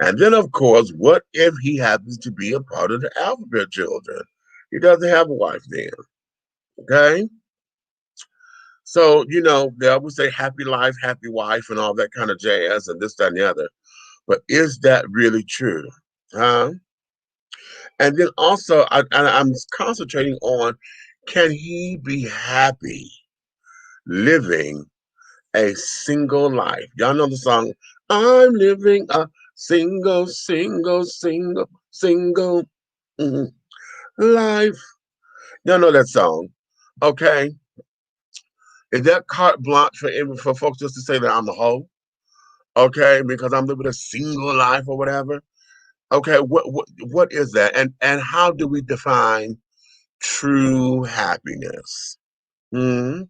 And then, of course, what if he happens to be a part of the alphabet children? He doesn't have a wife then. Okay. So, they always say happy life, happy wife, and all that kind of jazz, and this, that, and the other. But is that really true? Huh? And then also, I'm concentrating on, can he be happy living a single life? Y'all know the song, I'm living a single, single, single, single life. Y'all know that song. Okay. Is that carte blanche for folks just to say that I'm a hoe? Okay, because I'm living a single life or whatever. Okay, what is that? And how do we define true happiness? Hmm.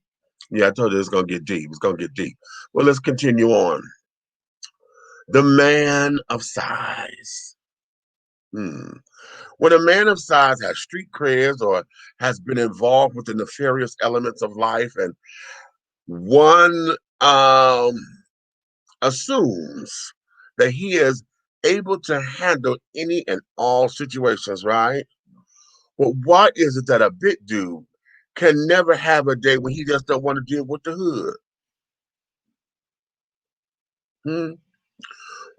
Yeah, I told you it's gonna get deep. It's gonna get deep. Well, let's continue on. The man of size. Hmm. When a man of size has street creds or has been involved with the nefarious elements of life, and one assumes that he is able to handle any and all situations, right? Well, why is it that a big dude can never have a day when he just don't want to deal with the hood? Hmm?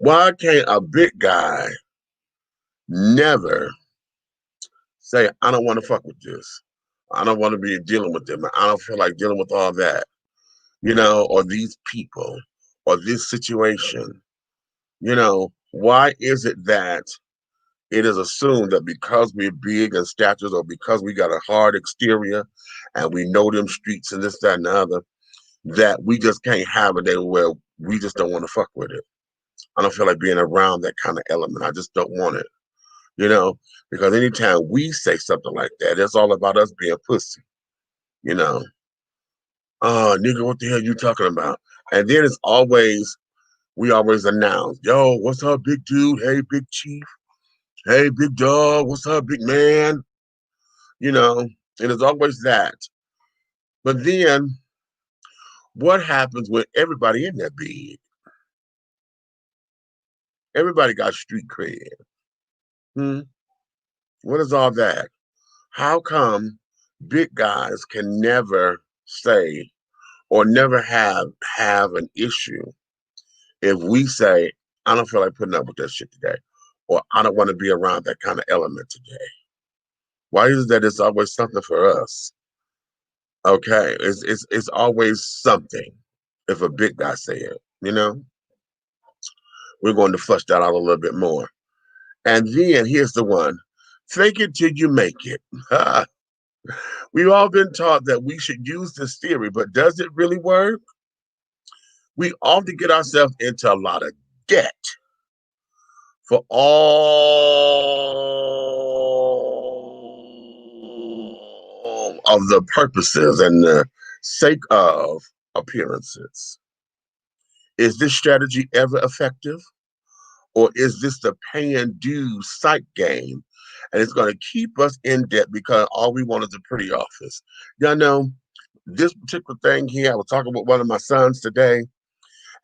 Why can't a big guy never say, I don't want to fuck with this. I don't want to be dealing with them. I don't feel like dealing with all that, or these people or this situation. Why is it that it is assumed that because we're big in stature or because we got a hard exterior and we know them streets and this, that, and the other, that we just can't have a day where we just don't want to fuck with it? I don't feel like being around that kind of element. I just don't want it, because anytime we say something like that, it's all about us being pussy, you know. Oh, nigga, what the hell you talking about? And then we always announce, yo, what's up, big dude? Hey, big chief. Hey, big dog. What's up, big man? And it's always that. But then what happens when everybody in that big? Everybody got street cred. Hmm? What is all that? How come big guys can never say or never have an issue if we say, I don't feel like putting up with that shit today, or I don't want to be around that kind of element today? Why is it that it's always something for us? Okay, it's always something if a big guy say it. We're going to flush that out a little bit more. And then here's the one: fake it till you make it. We've all been taught that we should use this theory, but does it really work? We often get ourselves into a lot of debt for all of the purposes and the sake of appearances. Is this strategy ever effective? Or is this the paying dues psych game? And it's going to keep us in debt because all we want is a pretty office. Y'all know, this particular thing here, I was talking with one of my sons today,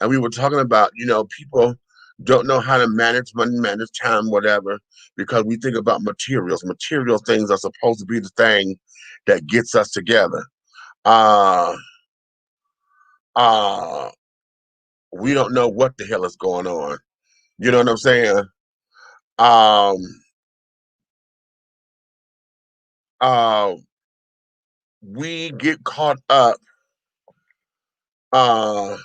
and we were talking about, people don't know how to manage money, manage time, whatever, because we think about materials. Material things are supposed to be the thing that gets us together. Uh, uh, we don't know what the hell is going on. You know what I'm saying? Um, uh, we get caught up uh,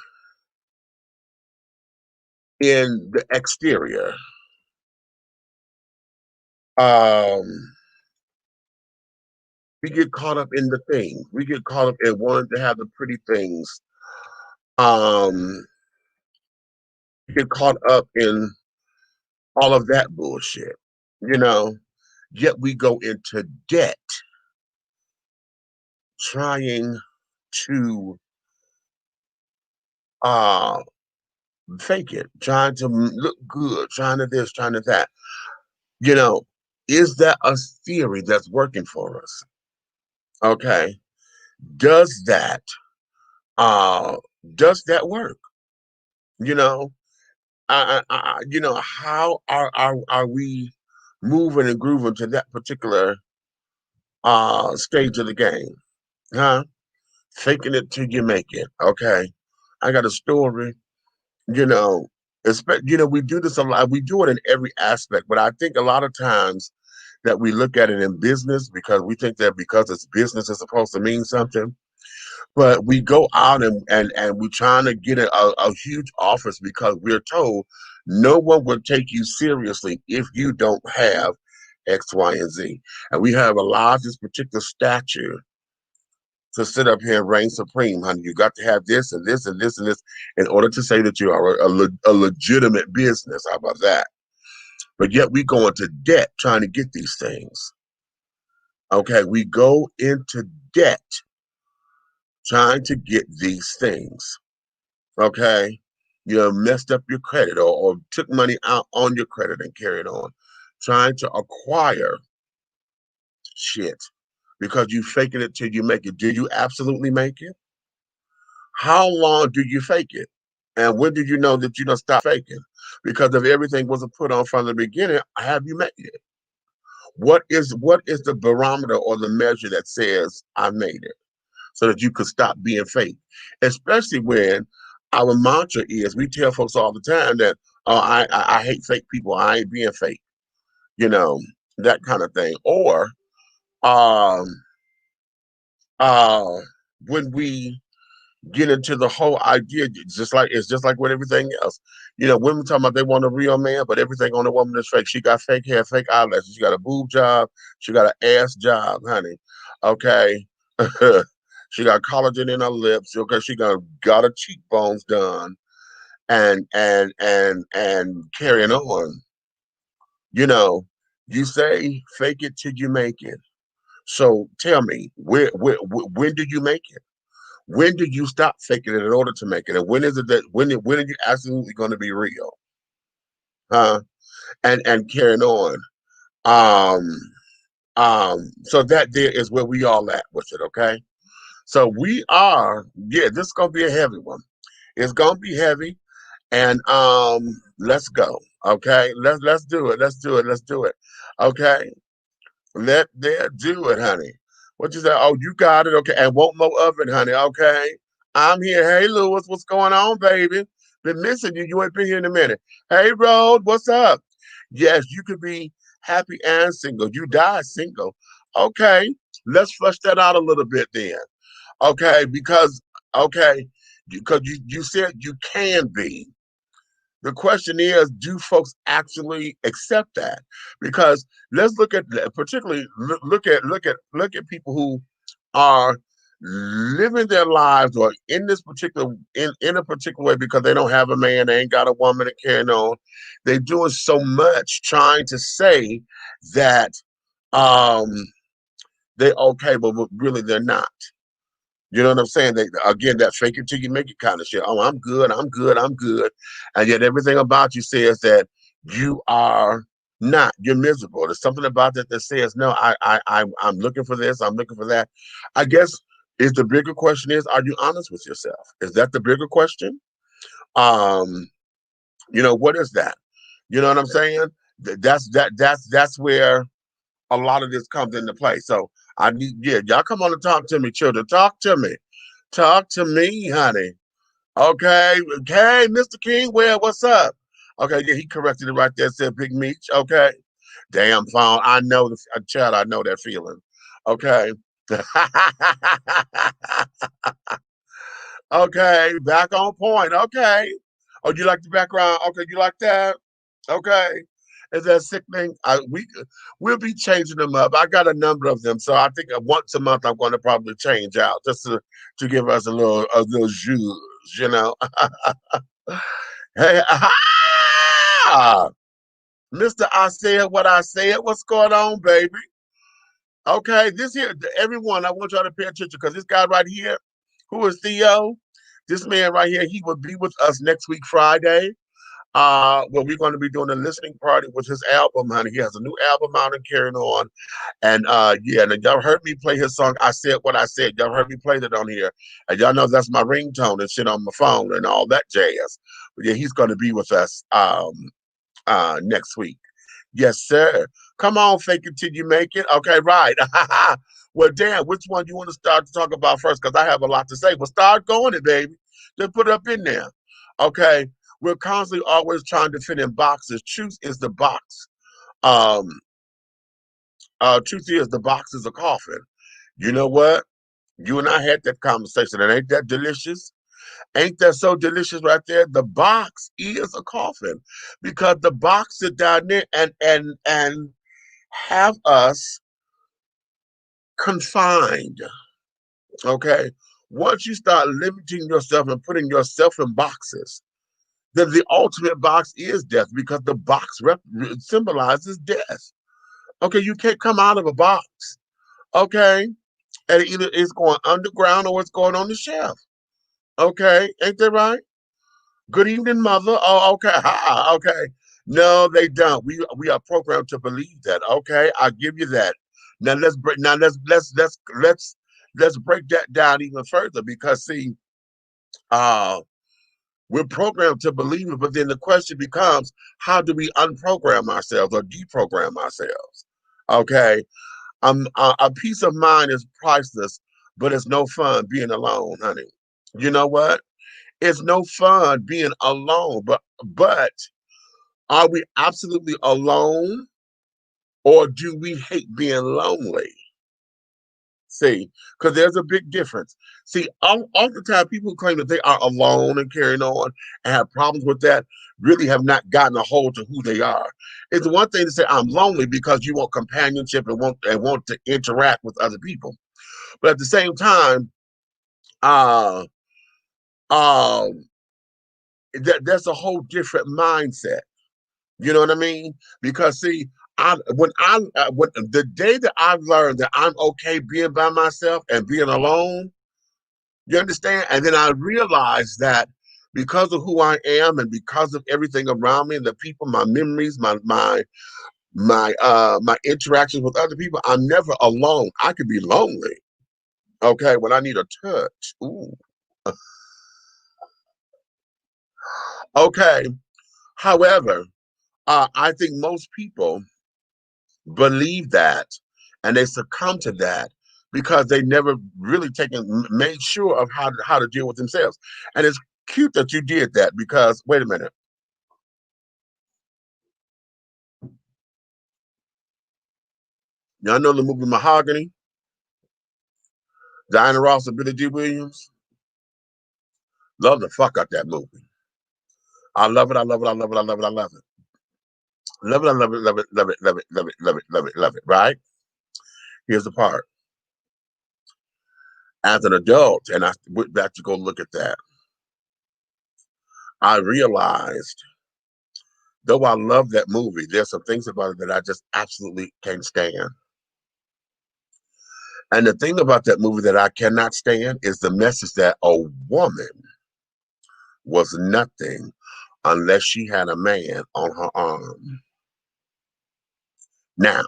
in the exterior. Um, we get caught up in the things. We get caught up in wanting to have the pretty things. Um, we get caught up in all of that bullshit, you know. Yet we go into debt trying to uh fake it, trying to look good, trying to this, trying to that. You know, is that a theory that's working for us? Okay. Does that uh does that work? You know, how are we moving and grooving to that particular stage of the game? Huh? Faking it till you make it. Okay. I got a story, you know, we do this a lot. We do it in every aspect, but I think a lot of times that we look at it in business because we think that because it's business, it's supposed to mean something. But we go out and we're trying to get a huge office because we're told no one will take you seriously if you don't have X, Y, and Z. And we have allowed this particular statue to sit up here and reign supreme, honey. You got to have this and this and this and this in order to say that you are a legitimate business. How about that? But yet we go into debt trying to get these things. Okay, we go into debt trying to get these things. Okay, you messed up your credit or took money out on your credit and carried on, trying to acquire shit because you faking it till you make it. Did you absolutely make it? How long do you fake it? And when did you know that you don't stop faking? Because if everything wasn't put on from the beginning, have you made it? What is the barometer or the measure that says I made it? So that you could stop being fake. Especially when our mantra is we tell folks all the time that oh I hate fake people, I ain't being fake, you know, that kind of thing. Or um uh when we get into the whole idea, it's just like with everything else. You know, women talking about they want a real man, but everything on a woman is fake. She got fake hair, fake eyelashes, she got a boob job, she got an ass job, honey. Okay. She got collagen in her lips, okay, she got her cheekbones done and carrying on. You know, you say fake it till you make it. So tell me, when do you make it? When do you stop faking it in order to make it? And when is it that when are you absolutely going to be real? Huh? And carrying on. Um so that there is where we all at with it, okay? So we are, yeah, this is gonna be a heavy one. It's gonna be heavy, and let's go. Okay, let's do it. Let's do it. Let's do it. Okay, let there do it, honey. What you say? Oh, you got it. Okay, and want more of it, honey. Okay, I'm here. Hey, Lewis, what's going on, baby? Been missing you. You ain't been here in a minute. Hey, Road, what's up? Yes, you could be happy and single. You die single. Okay, let's flush that out a little bit then. Okay, okay, because you said you can be. The question is, do folks actually accept that? Because let's look at particularly look at people who are living their lives or in this particular in a particular way because they don't have a man, they ain't got a woman to carry on. They're doing so much trying to say that um they're okay, but really they're not. You know what I'm saying? They, again, that fake it till you make it kind of shit. Oh, I'm good, I'm good, I'm good. And yet everything about you says that you are not. You're miserable. There's something about that that says, no, I'm looking for this, I'm looking for that. I guess is the bigger question is, are you honest with yourself? Is that the bigger question? Um, what is that? You know what I'm saying? That's where a lot of this comes into play. So I need, yeah, y'all come on and talk to me, children. Talk to me. Talk to me, honey. Okay. Okay, Mr. King, well, what's up? Okay, yeah, he corrected it right there, said Big Meech. Okay. Damn phone. I know the child, I know that feeling. Okay. Okay, back on point. Okay. Oh, you like the background? Okay, you like that? Okay. Is that sickening? We'll be changing them up. I got a number of them, so I think once a month I'm going to probably change out just to give us a little jus, you know. Hey, Mr. I said what I said. What's going on, baby? Okay, this here, everyone, I want y'all to pay attention because this guy right here, who is Theo, this man right here, he will be with us next week, Friday. well, we're going to be doing a listening party with his album, honey. He has a new album out and carrying on. And yeah, and y'all heard me play his song. I Said What I Said. Y'all heard me play that on here. And y'all know that's my ringtone and shit on my phone and all that jazz. But yeah, he's going to be with us next week. Yes, sir. Come on, fake it till you make it. Okay, right. Well, Dan, which one do you want to start to talk about first? Because I have a lot to say. Well, start going it, baby. Just put it up in there. Okay. We're constantly always trying to fit in boxes. Truth is the box. Um, truth is the box is a coffin. You know what? You and I had that conversation, and ain't that delicious? Ain't that so delicious right there? The box is a coffin because the box is down there and have us confined. Okay. Once you start limiting yourself and putting yourself in boxes, then the ultimate box is death because the box symbolizes death. Okay, you can't come out of a box. Okay, and either it's going underground or it's going on the shelf. Okay, ain't that right? Good evening, mother. Oh, okay. Ha, okay. No, they don't. We are programmed to believe that. Okay, I'll give you that. Now let's break. Now let's break that down even further because see, uh, we're programmed to believe it, but then the question becomes, how do we unprogram ourselves or deprogram ourselves? Okay, a peace of mind is priceless, but it's no fun being alone, honey. You know what? It's no fun being alone, but are we absolutely alone or do we hate being lonely? See, because there's a big difference. See, all the time people who claim that they are alone and carrying on and have problems with that really have not gotten a hold to who they are. It's one thing to say I'm lonely because you want companionship and want to interact with other people. But at the same time, uh um that's a whole different mindset. You know what I mean? Because see, when the day that I learned that I'm okay being by myself and being alone, you understand? And then I realized that because of who I am and because of everything around me and the people, my memories, my interactions with other people, I'm never alone. I could be lonely, okay, when I need a touch. Ooh. Okay. However, I think most people believe that and they succumb to that because they never really made sure of how to deal with themselves. And it's cute that you did that because wait a minute. Y'all know the movie Mahogany? Diana Ross and Billy D. Williams? Love the fuck out that movie. I love it, I love it, I love it, I love it, I love it. Love it, I love it, love it, love it, love it, love it, love it, love it, love it, right? Here's the part. As an adult, and I went back to go look at that, I realized, though I love that movie, there's some things about it that I just absolutely can't stand. And the thing about that movie that I cannot stand is the message that a woman was nothing unless she had a man on her arm. Now,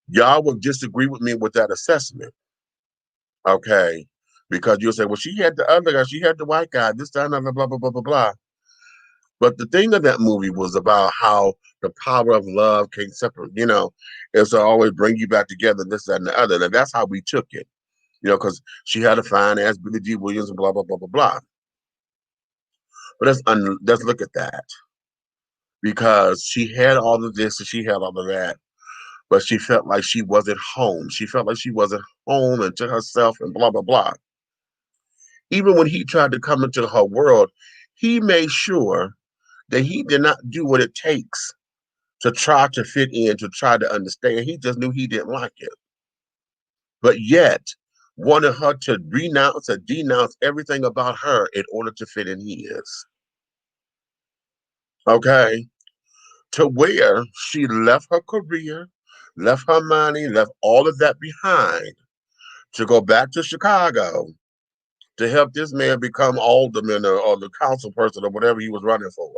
y'all will disagree with me with that assessment, okay? Because you'll say, well, she had the other guy, she had the white guy, this, that, blah, blah, blah, blah, blah, blah. But the thing of that movie was about how the power of love can't separate, it's to always bring you back together, this, that, and the other. And that's how we took it, because she had a fine ass Billy D. Williams and blah, blah, blah, blah, blah. But let's look at that. Because she had all of this and she had all of that, but she felt like she wasn't home. She felt like she wasn't home and to herself and blah, blah, blah. Even when he tried to come into her world, he made sure that he did not do what it takes to try to fit in, to try to understand. He just knew he didn't like it. But yet, wanted her to renounce or denounce everything about her in order to fit in his. Okay? To where she left her career, left her money, left all of that behind to go back to Chicago to help this man become alderman or the council person or whatever he was running for.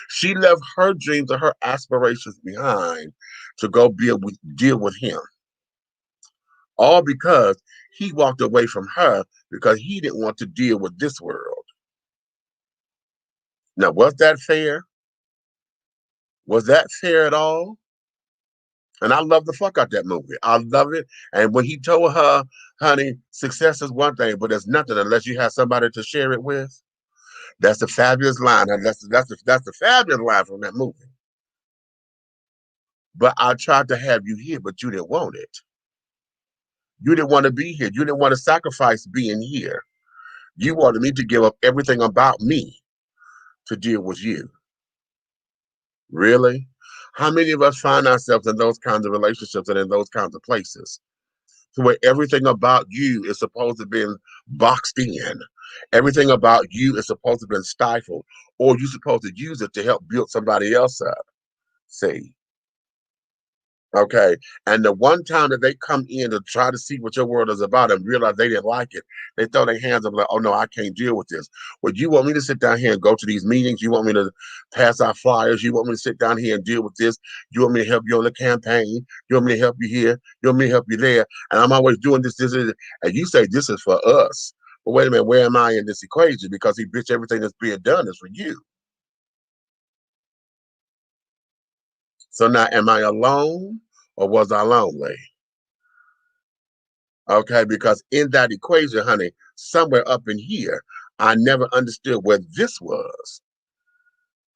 She left her dreams and her aspirations behind to go deal with him. All because he walked away from her because he didn't want to deal with this world. Now, was that fair? Was that fair at all? And I love the fuck out that movie. I love it. And when he told her, honey, success is one thing, but there's nothing unless you have somebody to share it with. That's the fabulous line. And that's the fabulous line from that movie. But I tried to have you here, but you didn't want it. You didn't want to be here. You didn't want to sacrifice being here. You wanted me to give up everything about me to deal with you. Really? How many of us find ourselves in those kinds of relationships and in those kinds of places to where everything about you is supposed to be boxed in? Everything about you is supposed to be stifled, or you're supposed to use it to help build somebody else up. See? Okay. And the one time that they come in to try to see what your world is about and realize they didn't like it, they throw their hands up like, oh no, I can't deal with this. Well, you want me to sit down here and go to these meetings? You want me to pass out flyers? You want me to sit down here and deal with this? You want me to help you on the campaign? You want me to help you here? You want me to help you there? And I'm always doing this, and you say this is for us. But wait a minute, where am I in this equation? Because bitch, everything that's being done is for you. So now, am I alone or was I lonely? Okay, because in that equation, honey, somewhere up in here, I never understood where this was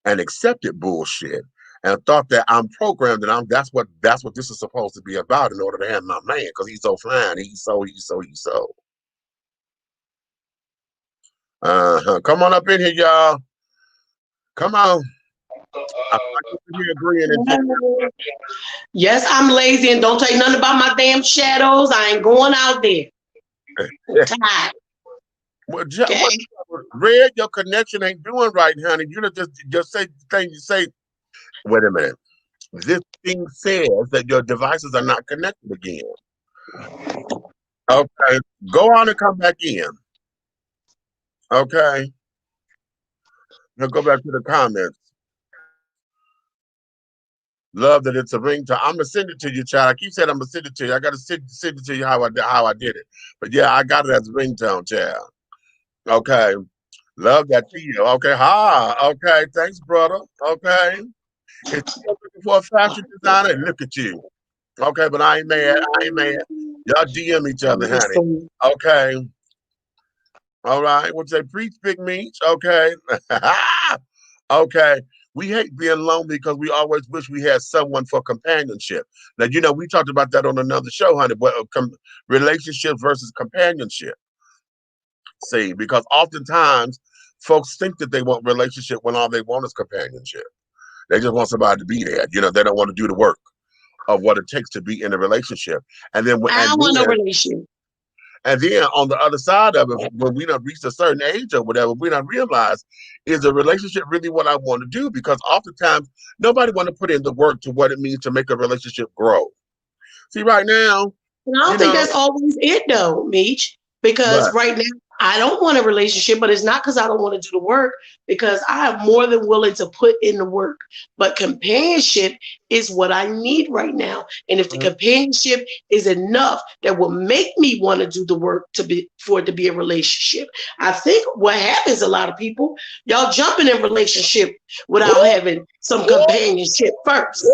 and accepted bullshit and thought that I'm programmed and that's what this is supposed to be about in order to have my man because he's so fine, he's so. Come on up in here, y'all. Come on. I here agreeing and yes, I'm lazy and don't take nothing about my damn shadows. I ain't going out there. I'm tired. Okay. Red, your connection ain't doing right, honey. You know, just say the thing you say. Wait a minute. This thing says that your devices are not connected again. Okay. Go on and come back in. Okay. Now go back to the comments. Love that it's a ringtone. I'm gonna send it to you, child. I keep saying I'm gonna send it to you. I gotta send it to you how I did it. But yeah, I got it as a ringtone, child. Okay. Love that to you. Okay. Okay. Thanks, brother. Okay. If you're looking for a fashion designer, look at you. Okay, but I ain't mad. Y'all DM each other, honey. Okay. All right. What's that? Preach, big meat. Okay. Okay. We hate being lonely because we always wish we had someone for companionship. Now, you know, we talked about that on another show, honey, but relationship versus companionship. See, because oftentimes folks think that they want relationship when all they want is companionship. They just want somebody to be there. You know, they don't want to do the work of what it takes to be in a relationship. And then I want a relationship. And then on the other side of it, when we don't reach a certain age or whatever, we don't realize, is a relationship really what I want to do? Because oftentimes nobody want to put in the work to what it means to make a relationship grow. See, right now, and I don't think that's always it though, Meech. Because right now I don't want a relationship, but it's not because I don't want to do the work, because I am more than willing to put in the work. But companionship is what I need right now. And if the companionship is enough that will make me want to do the work for it to be a relationship. I think what happens, a lot of people, y'all jumping in relationship without having some companionship first.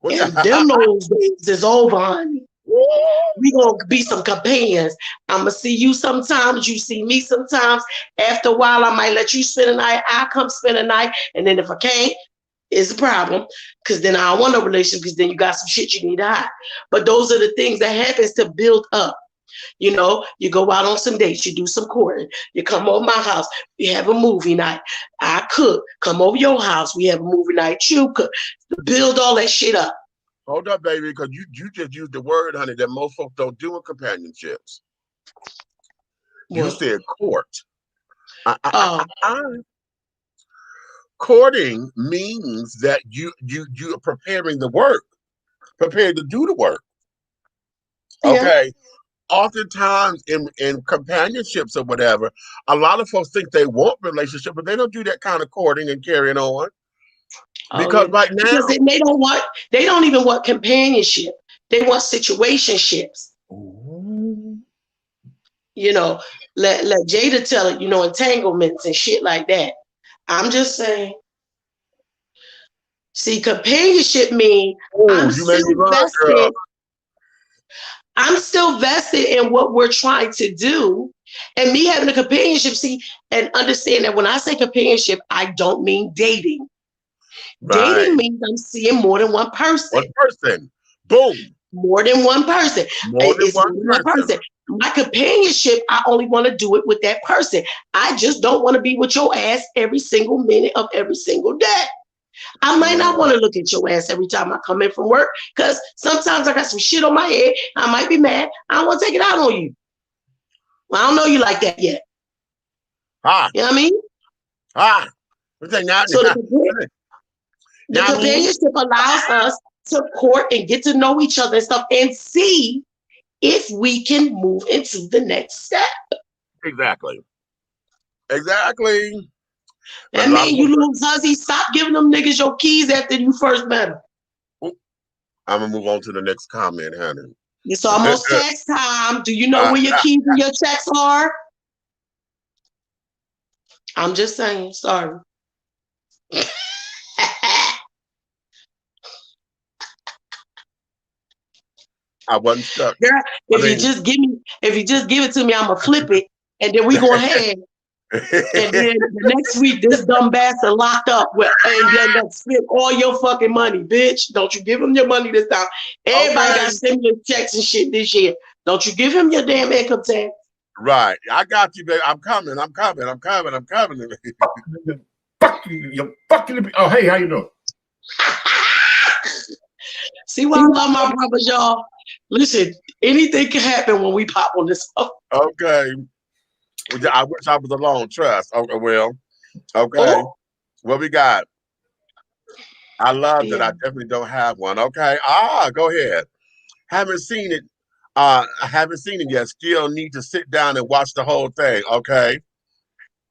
And them those days is over, honey. We gonna be some companions. I'ma see you sometimes, you see me sometimes. After a while, I might let you spend a night. I'll come spend a night. And then if I can't, it's a problem. Because then I don't want no relationship, because then you got some shit you need to hide. But those are the things that happens to build up. You know, you go out on some dates, you do some courting, you come over my house, we have a movie night. I cook, come over your house, we have a movie night, you cook. Build all that shit up. Hold up, baby, because you just used the word, honey, that most folks don't do in companionships. You said court. Courting means that you are preparing the work, prepared to do the work. Okay. oftentimes in companionships or whatever, a lot of folks think they want relationship, but they don't do that kind of courting and carrying on. Oh, Because yeah. right now, Because they don't even want companionship. They want situationships. ooh, You know, let Jada tell it, you know, entanglements and shit like that. I'm just saying. See, companionship means I'm you made still me run, girl. vested. I'm still vested in what we're trying to do. And me having a companionship, see, and understand that when I say companionship, I don't mean dating. Right. Dating means I'm seeing more than one person. One person. Boom. More than one person. More than It's more one than one person. My companionship, I only want to do it with that person. I just don't want to be with your ass every single minute of every single day. I might not want to look at your ass every time I come in from work because sometimes I got some shit on my head. I might be mad. I don't want to take it out on you. Well, I don't know you like that yet. Ah. You know what I mean? Ah. So the companionship allows us to court and get to know each other and stuff and see if we can move into the next step. Exactly. Exactly. That means you little hussy, stop giving them niggas your keys after you first met them. I'm gonna move on to the next comment, honey. It's almost tax time. Do you know where your keys and your checks are? I'm just saying, sorry. I wasn't stuck. Girl, if you just give it to me, I'ma flip it, and then we go ahead. And then the next week, this dumb bastard locked up and then spent all your fucking money, bitch. Don't you give him your money this time. Everybody got stimulus checks and shit this year. Don't you give him your damn income tax. Right. I got you, baby. I'm coming. Fuck you. Oh, hey, how you doing? See why I love my brothers, y'all? Listen, anything can happen when we pop on this. Okay. I wish I was alone. Trust. Okay, well. Okay. Oh. What we got? I love that I definitely don't have one. Okay. Go ahead. Haven't seen it. I haven't seen it yet. Still need to sit down and watch the whole thing. Okay.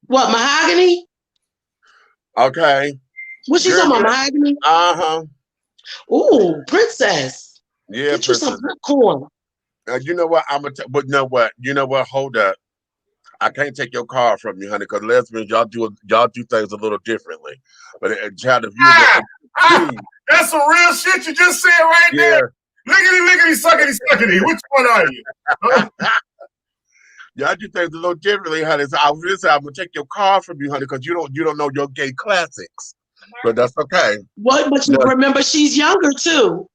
What, Mahogany? Okay. What she talking about, Mahogany? Ooh, Princess. Yeah, get you some popcorn. You know what? But you know what? Hold up. I can't take your car from you, honey, because lesbians, y'all do things a little differently. But child, if you that's some real shit you just said right there. Lickety, suckety. Which one are you? Y'all do things a little differently, honey. So I'm gonna take your car from you, honey, because you don't know your gay classics. But that's okay. What? But you remember, she's younger too.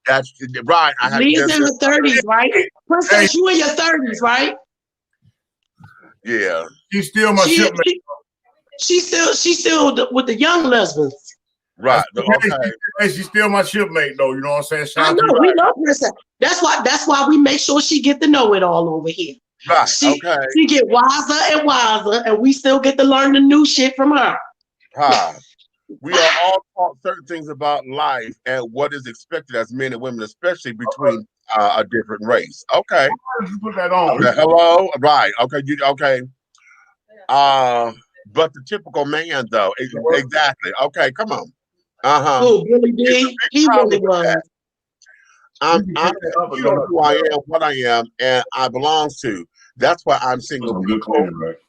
That's right. Lee's in her 30s, right? Princess, you in your 30s, right? Yeah. She's still my shipmate. She's still with the young lesbians. Right. She's still my shipmate, though. You know what I'm saying? I know. We love Princess. That's why we make sure she get to know it all over here. Right. She get wiser and wiser, and we still get to learn the new shit from her. We are all taught certain things about life and what is expected as men and women, especially between a different race. Okay. You put that on. Okay. Hello. Right. Okay. Okay. But the typical man, though, exactly. Okay. Come on. Oh, Billy D. He really was. I'm you know who I am, what I am, and I belong to. That's why I'm single. People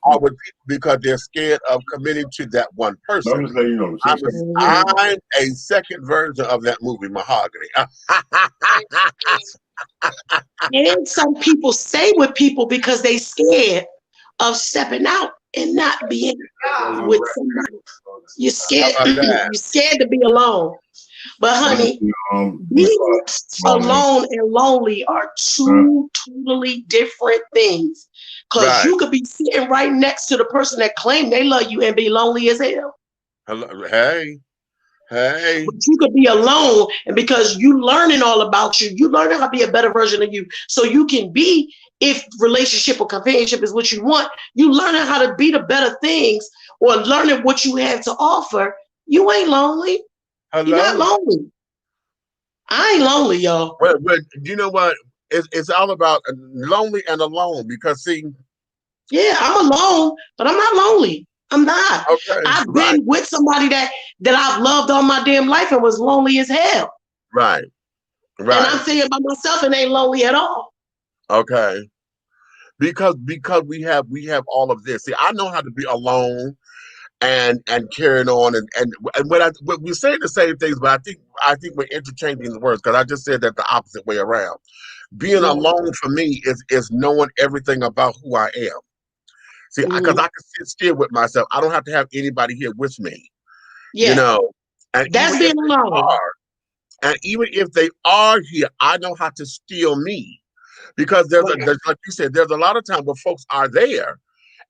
are with people because they're scared of committing to that one person. I'm a second version of that movie, Mahogany. And some people stay with people because they scared of stepping out and not being with somebody. You're scared. You're scared to be alone. But honey, being alone and lonely are two totally different things. Because you could be sitting right next to the person that claim they love you and be lonely as hell. Hey. But you could be alone, and because you learning all about you, you learning how to be a better version of you. So you can be, if relationship or companionship is what you want, you learning how to be the better things or learning what you have to offer. You ain't lonely. Hello? You're not lonely. I ain't lonely, y'all. But you know what? it's all about lonely and alone because see. Yeah, I'm alone, but I'm not lonely. I'm not. Okay, I've right. been with somebody that I've loved all my damn life and was lonely as hell. Right. And Right. I'm saying by myself and ain't lonely at all. Okay. Because we have all of this. See, I know how to be alone and carrying on and when we're saying the same things, but I think we're interchanging the words because I just said that the opposite way around. Being alone for me is knowing everything about who I am. See, because I can sit still with myself. I don't have to have anybody here with me. Yeah. You know, and that's being alone. And even if they are here, I know how to steal me. Because there's like you said, there's a lot of times where folks are there,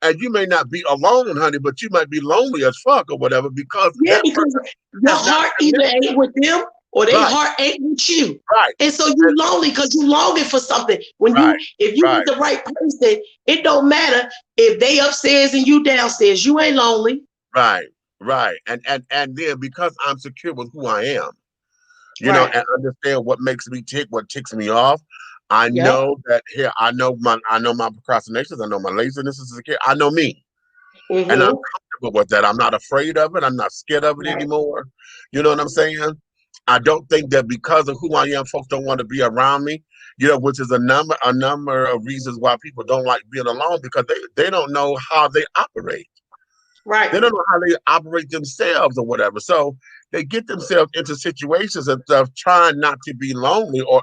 and you may not be alone, honey, but you might be lonely as fuck or whatever because your heart either ain't with them or their heart ain't with you. Right. And so you lonely because you longing for something. When if you with the right person, it don't matter if they upstairs and you downstairs. You ain't lonely. Right. Right. And then because I'm secure with who I am, you know, and understand what makes me tick, what ticks me off. I know that here. I know my procrastinations. I know my laziness as a kid. I know me, and I'm comfortable with that. I'm not afraid of it. I'm not scared of it anymore. You know what I'm saying? I don't think that because of who I am, folks don't want to be around me. You know, which is a number of reasons why people don't like being alone because they don't know how they operate. Right. They don't know how they operate themselves or whatever. So they get themselves into situations and stuff trying not to be lonely or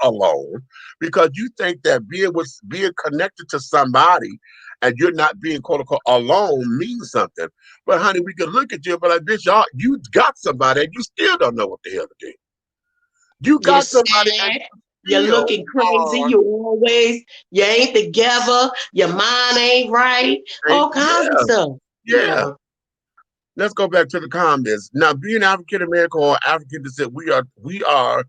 alone because you think that being connected to somebody and you're not being quote unquote alone means something. But honey, we can look at you and be like, bitch, you got somebody and you still don't know what the hell to do. You got somebody and you're looking crazy. You ain't together. Your mind ain't right. All kinds of stuff. Yeah. Let's go back to the comments. Now, being African American or African descent, we are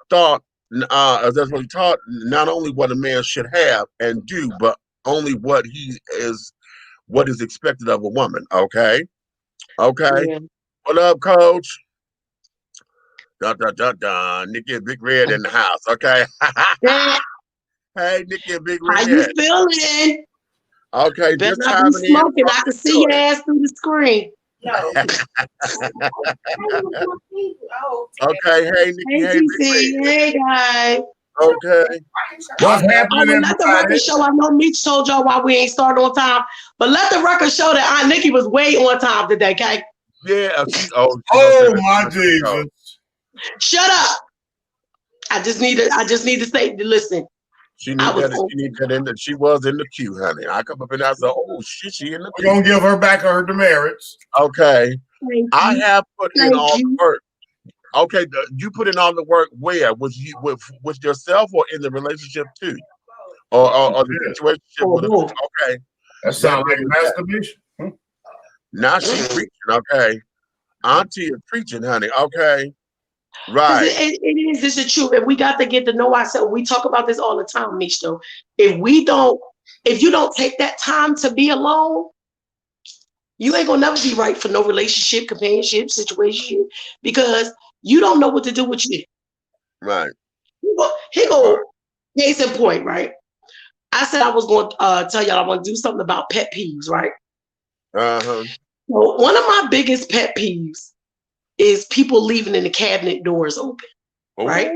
taught, that's what we taught, not only what a man should have and do, but only what is expected of a woman. Okay. Yeah. What up, Coach? Dun, dun, dun, dun. Nikki and Big Red in the house. Okay. Hey, Nikki and Big Red. How you feeling? Okay, better not be smoking. I can see your ass through the screen. No. Okay, hey Nikki, hey TC, hey guys. Okay. What's happening? Let the record show. I know Meech told y'all why we ain't started on time, but let the record show that Aunt Nikki was way on time today. Okay. Yeah. Oh my Jesus! Shut up. I just need to say. Listen. She was in the queue, honey. I come up and I said, "Oh shit, she in the queue." We're gonna give her back her demerits. Okay. I have put in all the work. Okay, you put in all the work where? Was you with yourself or in the relationship too? Or the situation with okay. That sounds like masturbation. Now she's preaching, okay. Auntie is preaching, honey. Okay. Right. It is. It's the truth. And we got to get to know ourselves. We talk about this all the time, Mish, though. If you don't take that time to be alone, you ain't gonna never be right for no relationship, companionship, situation, because you don't know what to do with you. Right. Here go case in point, right? I said I was going to tell y'all I want to do something about pet peeves, right? Uh-huh. So one of my biggest pet peeves is people leaving in the cabinet doors open, right?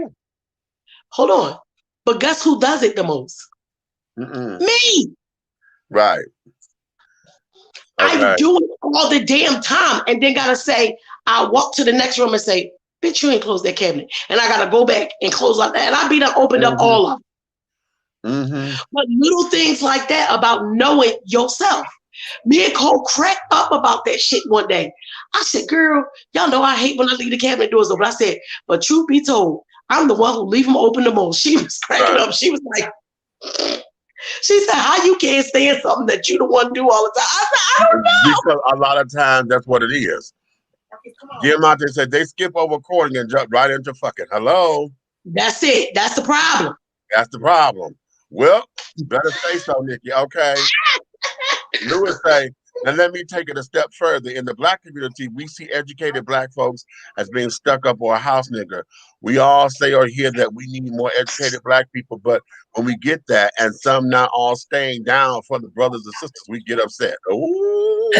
Hold on. But guess who does it the most? Me. Right. Okay. I do it all the damn time and then gotta say, I walk to the next room and say, bitch, you ain't closed that cabinet. And I gotta go back and close like that. And I be done opened up all of them. But little things like that about knowing yourself. Me and Cole cracked up about that shit one day. I said, girl, y'all know I hate when I leave the cabinet doors open. I said, but truth be told, I'm the one who leave them open the most. She was cracking up. She was like, she said, how you can't stand something that you the one do all the time? I said, I don't know. Because a lot of times that's what it is. Jim out there said they skip over recording and jump right into fucking hello. That's it. That's the problem. That's the problem. Well, better say so, Nikki. Okay. Lewis say, And let me take it a step further. In the black community, we see educated black folks as being stuck up or a house nigger. We all say or hear that we need more educated black people, but when we get that and some not all staying down for the brothers and sisters, we get upset. Ooh,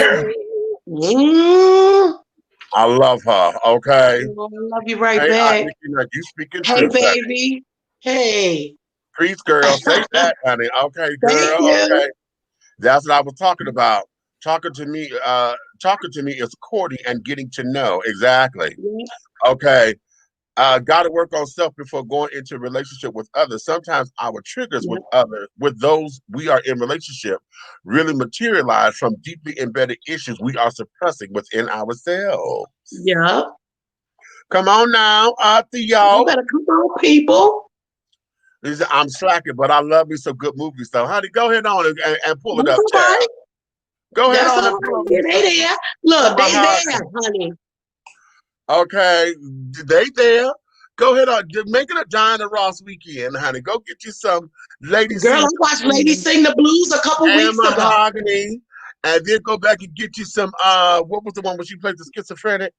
I love her. Okay. I love you right Hey, back. you speaking Hey, truth, honey. baby. Hey. Preach, girl. Say that, honey. Okay, Thank girl. you. Okay. That's what I was talking about. Talking to me is courting and getting to know. Exactly. Okay. Got to work on self before going into a relationship with others. Sometimes our triggers with those we are in relationship, really materialize from deeply embedded issues we are suppressing within ourselves. Yeah. Come on now, You Theo. better come on, people. I'm slacking, but I love me some good movies. So, honey, go ahead on and pull it That's up, all child. right. Go ahead That's on all and pull right. up. Yeah, they there. Look, they there, honey. Okay, they there. Go ahead on. Make it a Diana Ross weekend, honey. Go get you some Lady Girl, Sing I watched Lady Sing the Blues a couple and weeks ago. Mahogany, and then go back and get you some. What was the one where she played the schizophrenic?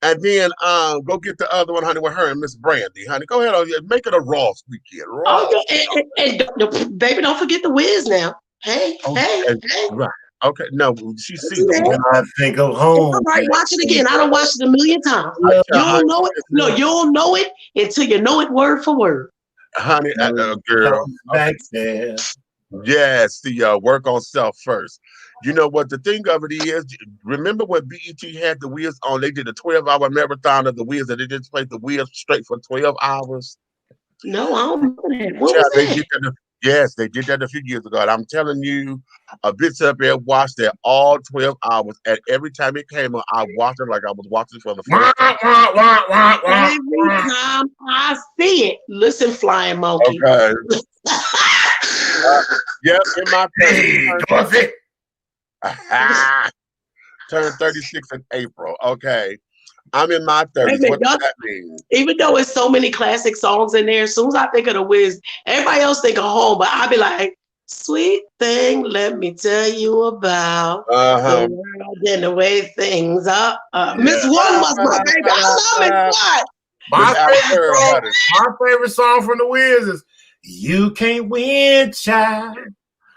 And then go get the other one, honey, with her and Miss Brandy, honey. Go ahead on. Make it a Ross weekend. Ross. Oh, baby, don't forget the Wiz now. Hey, hey. Right. Okay. No, she's Don't do single. that. I think of It's home. all right. Watch it again. I don't watch it a million times. I You tell don't know it. No, you don't know it until you know it word for word. honey, girl. Back there. Yes, the work on self first. You know what the thing of it is? Remember when BET had the Wiz on? They did a 12-hour marathon of the Wiz, and they just played the Wiz straight for 12 hours. No, I don't know that. What Child, was they that? did that. Yes, they did that a few years ago. And I'm telling you, a bitch up there watched that all 12 hours. And every time it came on, I watched it like I was watching for the first time. Every time I see it, listen, flying monkey. Okay. Yep, in my Hey, Dorothy. turned 36 in April. Okay. I'm in my 30s. Minute, What does that mean? even though it's so many classic songs in there, as soon as I think of the Wiz, everybody else think of home, but I be like, sweet thing, let me tell you about the world and the way things are. Miss One was my baby. I love Miss One. My favorite song from the Wiz is "You Can't Win, Child."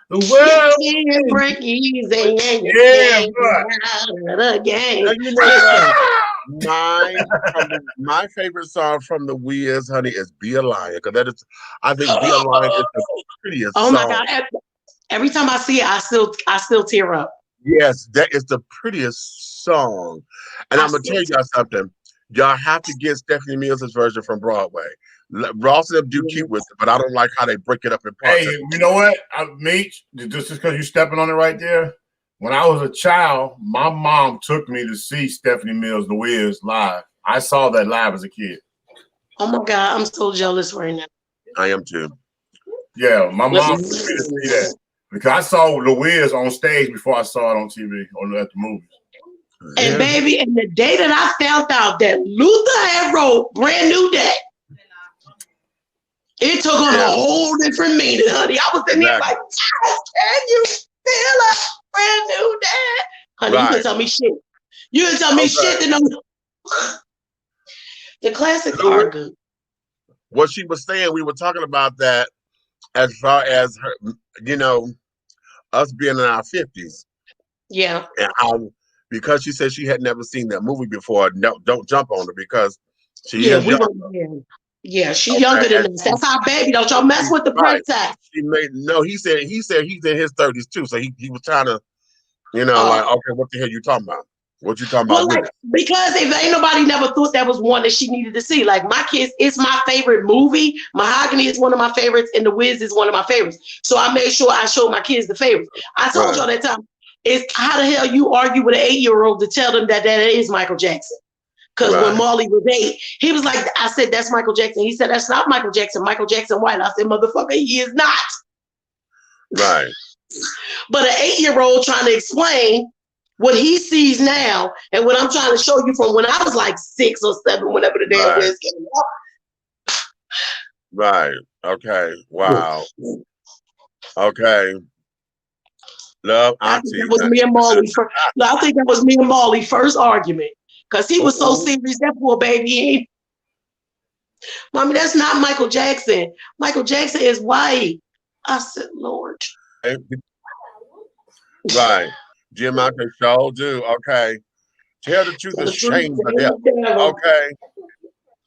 The world can't break easy and you yeah, can't out of the game. And you know what? My favorite song from the Wiz, honey, is "Be a Lion," because that is, I think "Be a Lion" is the prettiest Oh my song. God! Every time I see it, I still tear up. Yes, that is the prettiest song. And I'm gonna tell y'all something. Y'all have to get Stephanie Mills' version from Broadway. Ross and them do cute with it, but I don't like how they break it up in parts. Hey, you know what, Meech? Just because you're stepping on it right there. When I was a child, my mom took me to see Stephanie Mills, the Wiz, live. I saw that live as a kid. Oh my God, I'm so jealous right now. I am too. Yeah, my mom took me to see that because I saw the Wiz on stage before I saw it on TV or at the movies. And baby, and the day that I found out that Luther had wrote Brand New Day, it took on a whole different meaning, honey. I was in there like, can you feel a brand new day? Honey, you can tell me shit. You can tell me shit that the classics are good. What she was saying, we were talking about that as far as her, you know, us being in our 50s. Yeah. And how, because she said she had never seen that movie before, no, don't jump on her because she is young. Yeah, she's younger than us. That's our baby. Don't y'all mess with the princess. He said he's in his 30s too. So he was trying to, you know, like, okay, what the hell you talking about? What you talking about? Well, because if ain't nobody never thought that was one that she needed to see. Like my kids, it's my favorite movie. Mahogany is one of my favorites, and The Wiz is one of my favorites. So I made sure I showed my kids the favorites. I told y'all that time. It's how the hell you argue with an 8-year-old to tell them that is Michael Jackson. Because when Marley was 8, he was like, I said, that's Michael Jackson. He said, that's not Michael Jackson. Michael Jackson white. I said, motherfucker, he is not. Right. But an 8-year-old trying to explain what he sees now and what I'm trying to show you from when I was like 6 or 7, whenever the damn Wiz came out. Right. Okay. Wow. Okay. Love I think auntie. that was me and Molly first. No, I think that was me and Molly first argument. Cause he was so serious. That poor baby, he ain't. Mommy, that's not Michael Jackson. Michael Jackson is white. I said, Lord. Right. Jim out there sure do. Okay. Tell the truth So is the truth, shame the shame devil. the devil. Okay.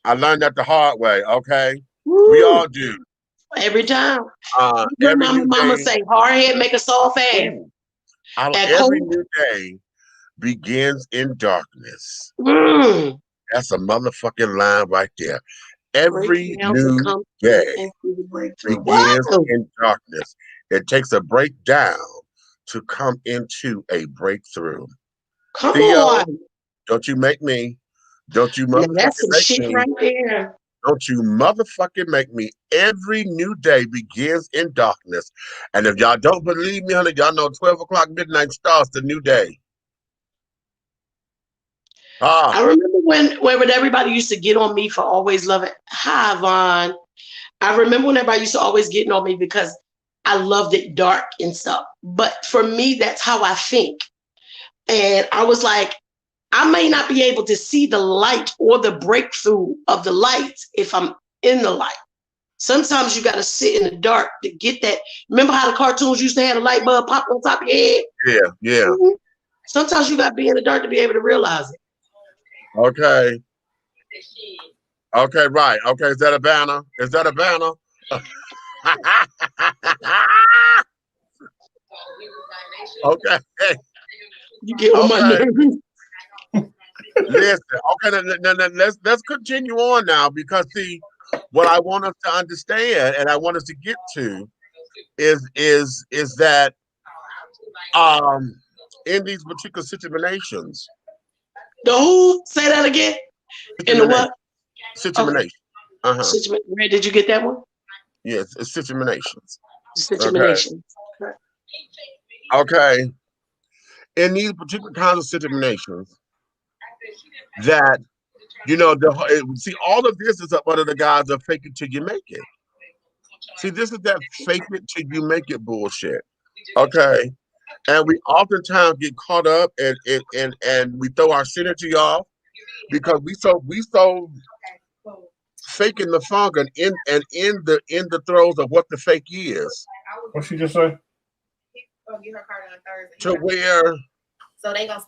I learned that the hard way. Okay. Woo. We all do. Every time. Every Mama, new mama day. say, hard head make a soft ass. Every new day begins in darkness. That's a motherfucking line right there. Every new day begins in darkness. It takes a breakdown to come into a breakthrough. Come Theo, on. don't you make me. Don't you Now, that's motherfucking some make shit me. right there. Don't you motherfucking make me. Every new day begins in darkness. And if y'all don't believe me, honey, y'all know 12 o'clock midnight starts the new day. I remember when everybody used to get on me for always loving. Hi, Vaughn. I remember when everybody used to always get on me because I loved it dark and stuff. But for me, that's how I think. And I was like, I may not be able to see the light or the breakthrough of the light if I'm in the light. Sometimes you got to sit in the dark to get that. Remember how the cartoons used to have a light bulb pop on top of your head? Yeah. Mm-hmm. Sometimes you got to be in the dark to be able to realize it. Okay. Okay, right. Okay, is that a banner? Is that a banner? Okay. You get on my nerves. Listen, okay, let's continue on now, because see, what I want us to understand and I want us to get to is that in these particular situations. The who? Say that again. In the what? Situation. Okay. Where did you get that one? Yes, it's situations. Situations. Okay. In these particular kinds of situations, that see, all of this is up under the guise of fake it till you make it. See, this is that fake it till you make it bullshit. Okay. And we oftentimes get caught up and we throw our synergy off because we so faking the funk and in the throes of what the fake is. What she just say? To where so they gonna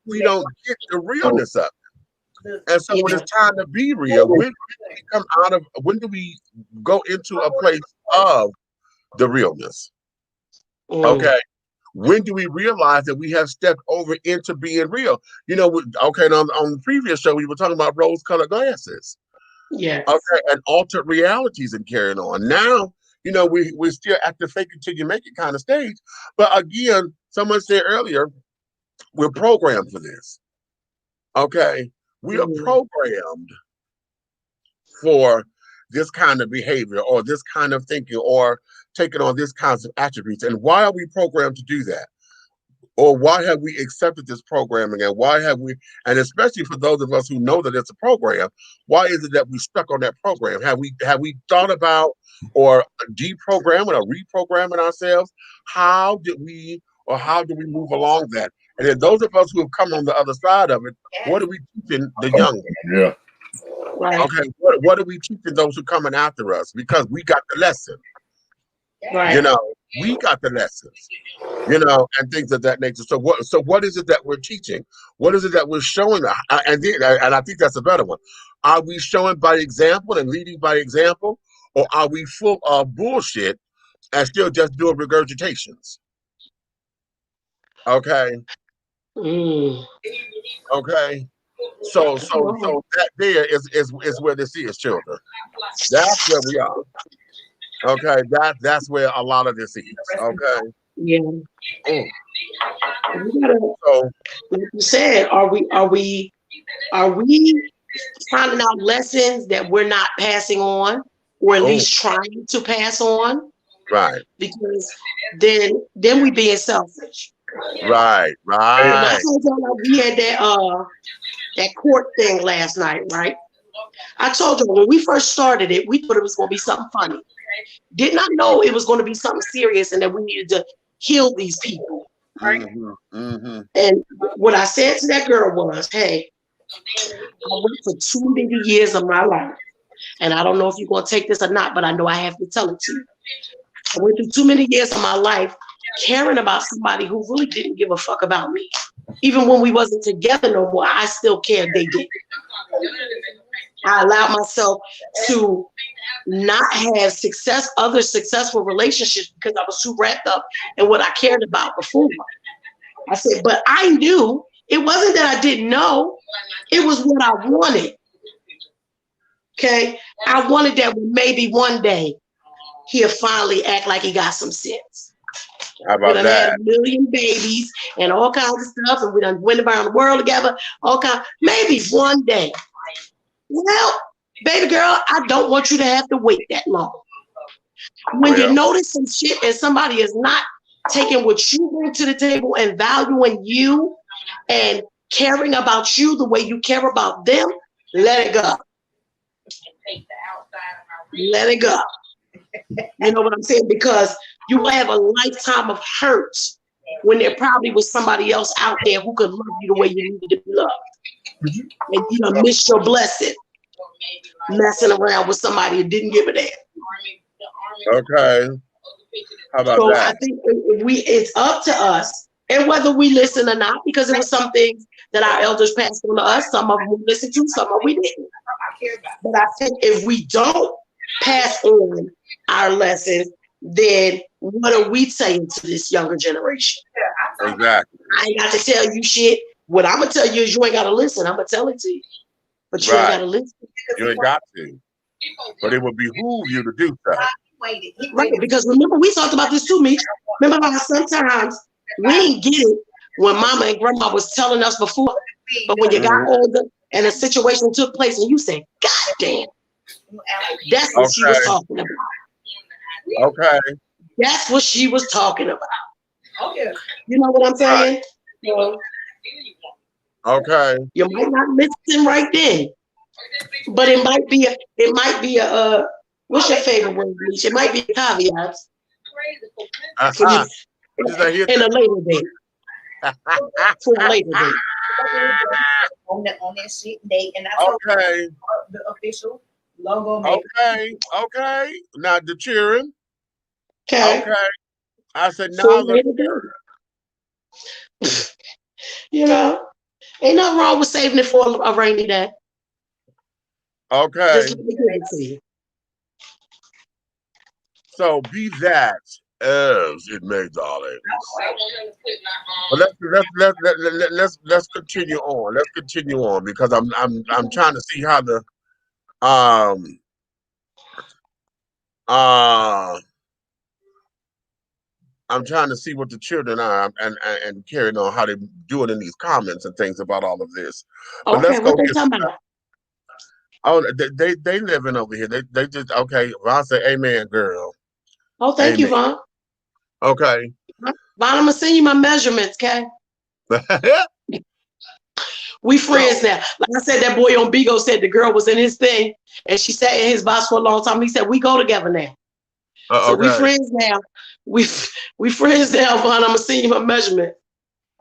we don't get the realness of it. And so when it's time to be real, when do we go into a place of the realness? Okay. When do we realize that we have stepped over into being real? Okay, on the previous show, we were talking about rose-colored glasses. Yes. Okay, and altered realities and carrying on. Now, we're still at the fake it till you make it kind of stage. But again, someone said earlier, we're programmed for this. Okay. We are programmed for this kind of behavior or this kind of thinking or taking on this kinds of attributes. And why are we programmed to do that? Or why have we accepted this programming? And why have we, and especially for those of us who know that it's a program, why is it that we stuck on that program? Have we thought about or deprogramming or reprogramming ourselves? How do we move along that? And then those of us who have come on the other side of it, what are we teaching the young? Yeah. Right. Okay. What are we teaching those who are coming after us? Because we got the lesson. Right. We got the lessons, and things of that nature. So what is it that we're teaching? What is it that we're showing? And I think that's a better one. Are we showing by example and leading by example, or are we full of bullshit and still just doing regurgitations? Okay. Okay. So that there is where this is, children. That's where we are. Okay, that's where a lot of this is. Okay. Yeah. So, like you said, are we finding out lessons that we're not passing on, or at least trying to pass on? Right. Because then we being selfish. Right. I told y'all we had that court thing last night, right? I told you when we first started it, we thought it was gonna be something funny. Did not know it was going to be something serious and that we needed to heal these people. Right? And what I said to that girl was, hey, I went for too many years of my life. And I don't know if you're going to take this or not, but I know I have to tell it to you. I went through too many years of my life caring about somebody who really didn't give a fuck about me. Even when we wasn't together no more, I still cared they did. I allowed myself to not have other successful relationships because I was too wrapped up in what I cared about before. I said, but I knew it wasn't that I didn't know, it was what I wanted. Okay, I wanted that maybe one day he'll finally act like he got some sense. How about we done that? had a million babies and all kinds of stuff, and we done went around the world together, all kinds. Maybe one day. Well, baby girl, I don't want you to have to wait that long. When you notice some shit and somebody is not taking what you bring to the table and valuing you and caring about you the way you care about them, let it go. Let it go. You know what I'm saying? Because you will have a lifetime of hurt when there probably was somebody else out there who could love you the way you needed to be loved. And you done missed your blessing messing around with somebody who didn't give a damn. Okay. How about so that? I think it's up to us, and whether we listen or not, because it was some things that our elders passed on to us. Some of them we listened to, some of them we didn't. But I think if we don't pass on our lessons, then what are we saying to this younger generation? Exactly. I ain't got to tell you shit. What I'm gonna tell you is you ain't gotta listen. I'm gonna tell it to you, but you ain't gotta listen. You ain't got to, but it would behoove you to do so. Right, because remember we talked about this too, Meech. Remember how sometimes we didn't get it when Mama and Grandma was telling us before, but when you got older and a situation took place, and you said, "God damn," that's what she was talking about. Okay. That's what she was talking about. You know what I'm saying? Okay. You might not listen right then, but it might be a what's your favorite word, Meech? It might be a caveat for you in a later date. For a later date. On that shit date, and I told the official logo. Okay. Now the cheering. Okay. I said now look. You know, ain't nothing wrong with saving it for a rainy day. Okay. Just let me give it to you. So be that as it may, darling. But let's continue on. Let's continue on because I'm trying to see how the I'm trying to see what the children are and carrying on how they doing in these comments and things about all of this. But okay, let's go. What they talking about? Oh, they living over here. They just okay. Ron said, "Amen, girl." Oh, thank you, Vaughn. Okay. Vaughn, I'm gonna send you my measurements, okay? We friends now. Like I said, that boy on Bigo said the girl was in his thing and she sat in his box for a long time. He said, we go together now. So we friends now. We friends now, Vaughn. I'm gonna send you my measurement.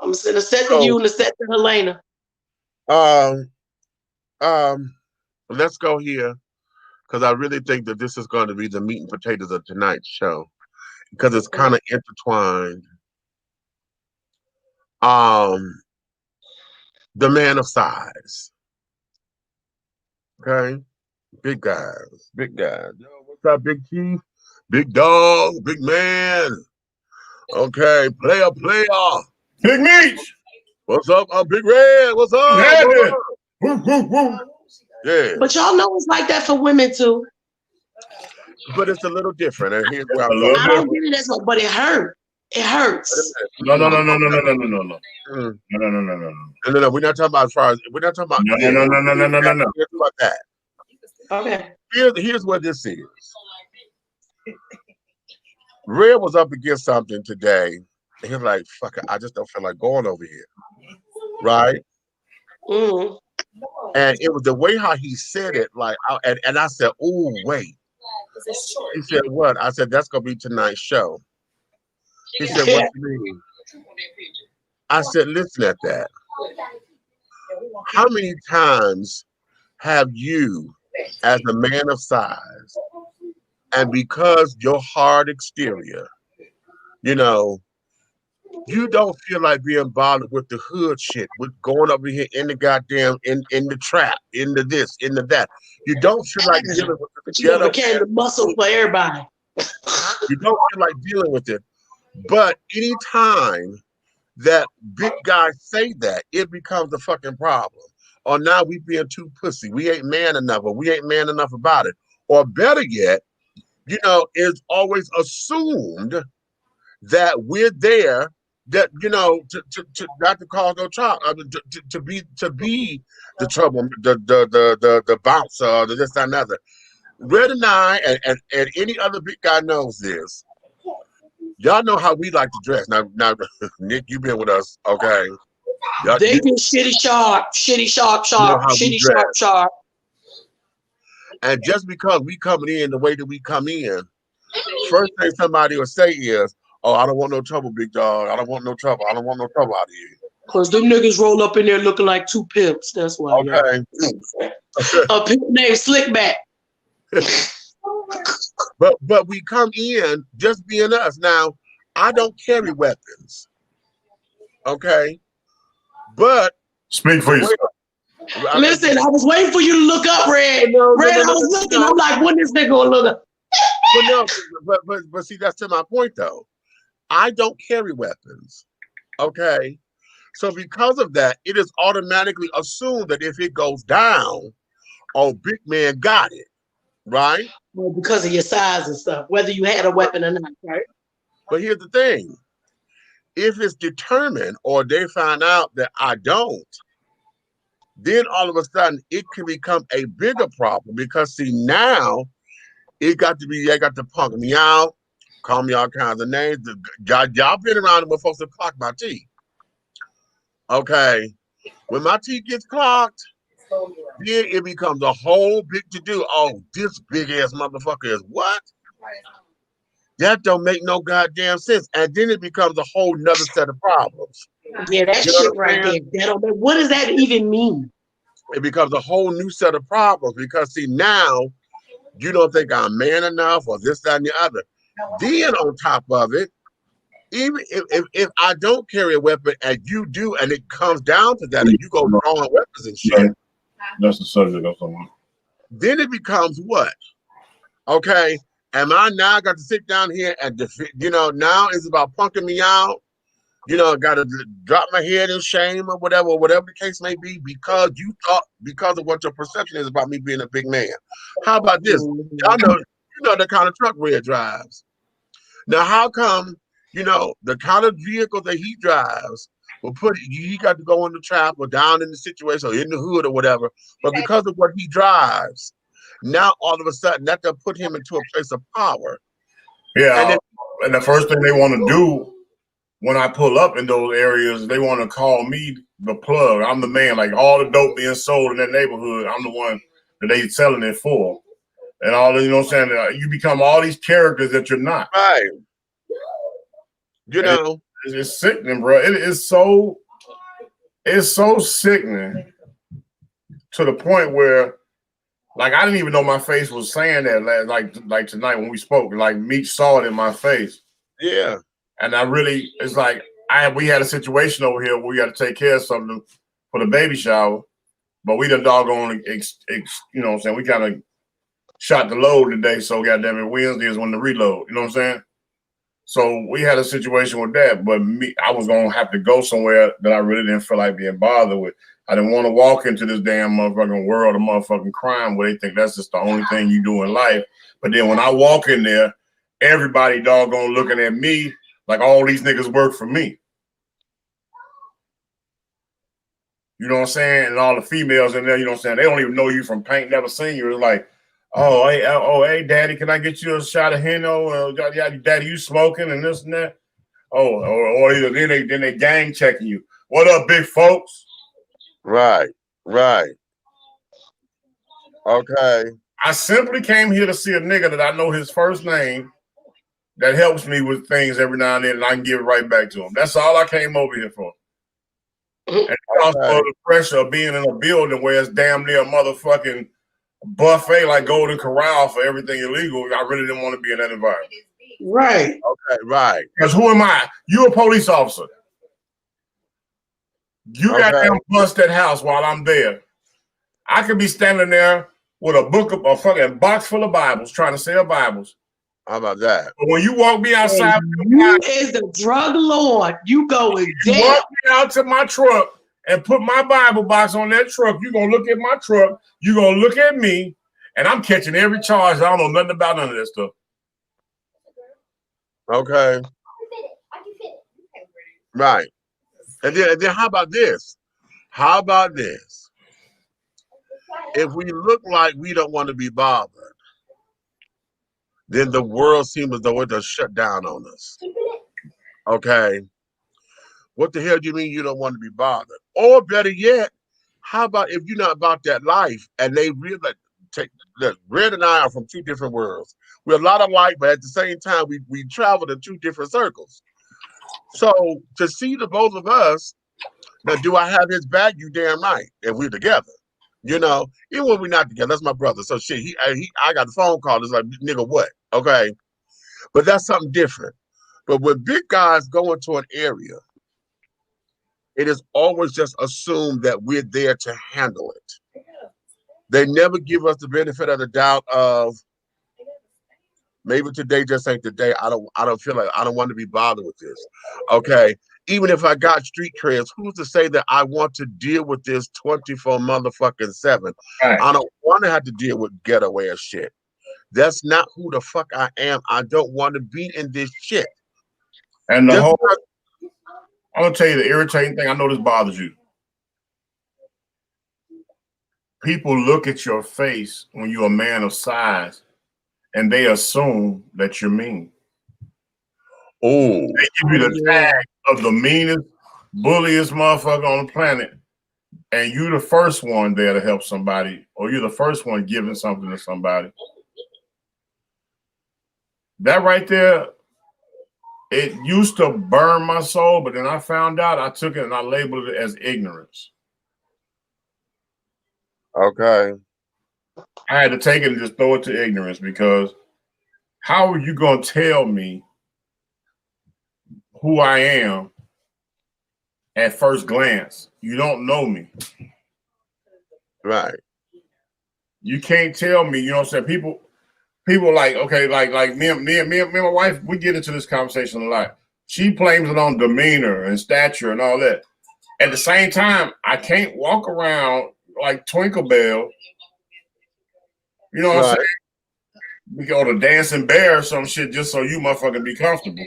I'm gonna send a set to you and a set to Helena. Let's go here because I really think that this is going to be the meat and potatoes of tonight's show because it's kind of intertwined. The man of size. Okay, big guys. Yo, what's up, Big Chief? Big dog, big man. Okay, player. Big Meech. What's up, Big Red? What's up? Woo. Yeah. But y'all know it's like that for women too. But it's a little different, and here's where I'm going. I don't get it as well, but it hurt. It hurts. No. No. No. We're not talking about as far as we're not talking about. No. Here's about that. Okay. Here's what this is. Red was up against something today. And he was like, "Fuck it, I just don't feel like going over here." Right? Mm-hmm. And it was the way how he said it, like, and I said, "Oh, wait." He said, what? I said, that's going to be tonight's show. He said, what do you mean? I said, listen at that. How many times have you, as a man of size, and because your hard exterior, you know, you don't feel like being bothered with the hood shit, with going over here in the goddamn, in the trap, into this, into that. You don't feel like dealing with it. You never became the muscle for everybody. You don't feel like dealing with it. But anytime that big guys say that, it becomes a fucking problem. Or now we being too pussy. We ain't man enough, or we ain't man enough about it. Or better yet, you know, it's always assumed that we're there, that, you know, to not to cause no trouble, to be the trouble, the bouncer, the this, that, and other. Red and I and any other big guy knows this. Y'all know how we like to dress. Now, Nick, you've been with us, okay? They been shitty sharp, shitty sharp. And just because we coming in the way that we come in, first thing somebody will say is, "Oh, I don't want no trouble, big dog. I don't want no trouble. I don't want no trouble out of here." Cause them niggas roll up in there looking like two pimps. That's why. Okay. A pimp named Slickback. But we come in just being us. Now, I don't carry weapons. Okay. But speak for yourself. Listen, I was waiting for you to look up, Red. I was looking. I'm like, when this nigga gonna look up? But see, that's to my point though. I don't carry weapons. Okay. So because of that, it is automatically assumed that if it goes down, oh, big man got it. Right? Well, because of your size and stuff, whether you had a weapon or not, right? But here's the thing. If it's determined or they find out that I don't, then all of a sudden it can become a bigger problem because see now it got to be, they got to punk me out, call me all kinds of names. Y'all been around when folks that clock my teeth. Okay. When my teeth gets clocked, then it becomes a whole big to do. Oh, this big ass motherfucker is what? That don't make no goddamn sense. And then it becomes a whole nother set of problems. Yeah, that shit right there. That don't, what does that even mean? It becomes a whole new set of problems because see now you don't think I'm man enough or this, that, and the other. Then on top of it, even if I don't carry a weapon and you do, and it comes down to that, and you go drawing weapons and shit. That's the subject of someone. Then it becomes what? Okay, am I now got to sit down here and you know, now it's about punking me out? You know, got to drop my head in shame or whatever the case may be, because you thought, because of what your perception is about me being a big man. How about this? Y'all know, you know the kind of truck Red drives. Now, how come, you know, the kind of vehicle that he drives will put, he got to go in the trap or down in the situation or in the hood or whatever, but because of what he drives, now all of a sudden that will put him into a place of power. Yeah, and the first thing they want to do when I pull up in those areas, they want to call me the plug. I'm the man, like all the dope being sold in that neighborhood, I'm the one that they selling it for. And all, you know what I'm saying? You become all these characters that you're not. Right. You know. It's sickening, bro. It's so sickening to the point where, like, I didn't even know my face was saying that like tonight when we spoke. Like, Meech saw it in my face. Yeah. And I really, it's like, we had a situation over here where we got to take care of something for the baby shower, but we done doggone, you know what I'm saying? We kind of shot the load today, so goddamn it, Wednesday is when the reload, you know what I'm saying? So we had a situation with that, but I was going to have to go somewhere that I really didn't feel like being bothered with. I didn't want to walk into this damn motherfucking world of motherfucking crime where they think that's just the only thing you do in life. But then when I walk in there, everybody doggone looking at me like all these niggas work for me. You know what I'm saying? And all the females in there, you know what I'm saying? They don't even know you from paint, never seen you. It's like, hey, daddy, can I get you a shot of Heno? Daddy, you smoking and this and that? Or then they gang checking you. What up, big folks? Right. Okay. I simply came here to see a nigga that I know his first name that helps me with things every now and then, and I can give it right back to him. That's all I came over here for. And also the pressure of being in a building where it's damn near a motherfucking buffet like Golden Corral for everything illegal. I really didn't want to be in that environment. Right. Okay, right. Because who am I? You a police officer. You got to bust that house while I'm there. I could be standing there with a fucking box full of Bibles trying to sell Bibles. How about that? But when you walk me outside, you is the drug lord. You going down. Walk me out to my truck and put my Bible box on that truck. You're gonna look at my truck. You're gonna look at me, and I'm catching every charge. I don't know nothing about none of that stuff. Okay. Right. And then how about this? How about this? If we look like we don't want to be bothered, then the world seems as though it does shut down on us. Okay. What the hell do you mean you don't want to be bothered? Or better yet, how about if you're not about that life and they really take look, Red and I are from two different worlds. We're a lot alike, but at the same time, we traveled in two different circles. So to see the both of us, now do I have his back? You damn right. And we're together. You know, even when we're not together, that's my brother. So shit, I got the phone call. It's like, nigga, what? Okay. But that's something different. But when big guys go into an area, it is always just assumed that we're there to handle it. They never give us the benefit of the doubt of maybe today just ain't the day. I don't feel like I don't want to be bothered with this. Okay. Even if I got street creds, who's to say that I want to deal with this 24 motherfucking 7? Right. I don't want to have to deal with ghetto ass shit. That's not who the fuck I am. I don't want to be in this shit. And the whole, I'm gonna tell you the irritating thing. I know this bothers you. People look at your face when you're a man of size, and they assume that you're mean. Oh, they give you the tag of the meanest, bulliest motherfucker on the planet, and you're the first one there to help somebody, or you're the first one giving something to somebody. That right there, it used to burn my soul, but then I found out, I took it and I labeled it as ignorance. Okay. I had to take it and just throw it to ignorance, because how are you going to tell me who I am at first glance? You don't know me. Right. You can't tell me, you know what I'm saying? People like, okay, like me and my wife, we get into this conversation a lot. She blames it on demeanor and stature and all that. At the same time, I can't walk around like Twinkle Bell. You know what I'm saying? We go to Dancing Bear or some shit just so you motherfucking be comfortable.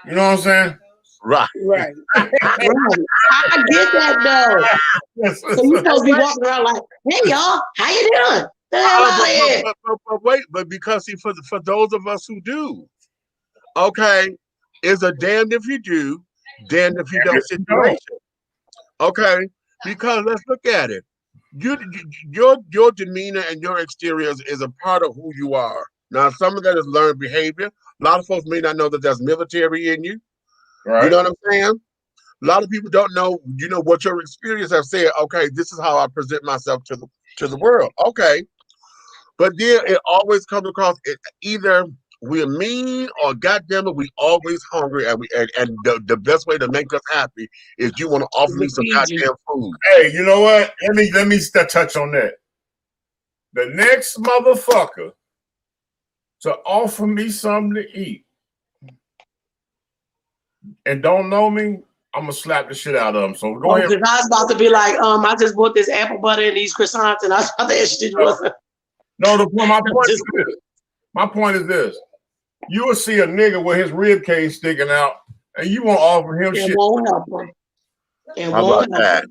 You know what I'm saying? Right. Right. I get that though. So you supposed to be walking around like, hey y'all, how you doing? But because see, for those of us who do, okay, it's a damned if you do, damned if you don't situation. Okay, because let's look at it. Your demeanor and your exterior is a part of who you are. Now, some of that is learned behavior. A lot of folks may not know that there's military in you. Right. You know what I'm saying? A lot of people don't know, you know, what your experience have said. Okay, this is how I present myself to the world. Okay. But then it always comes across either we're mean or goddamn it, we always hungry, and the best way to make us happy is you want to offer me some goddamn food. Hey, you know what? Let me touch on that. The next motherfucker to offer me something to eat and don't know me, I'm gonna slap the shit out of them. So go ahead. Because I was about to be like, I just bought this apple butter and these croissants, and I thought that shit wasn't. No, my point is this. You will see a nigga with his rib cage sticking out, and you won't offer him shit. Won't help him. How about that?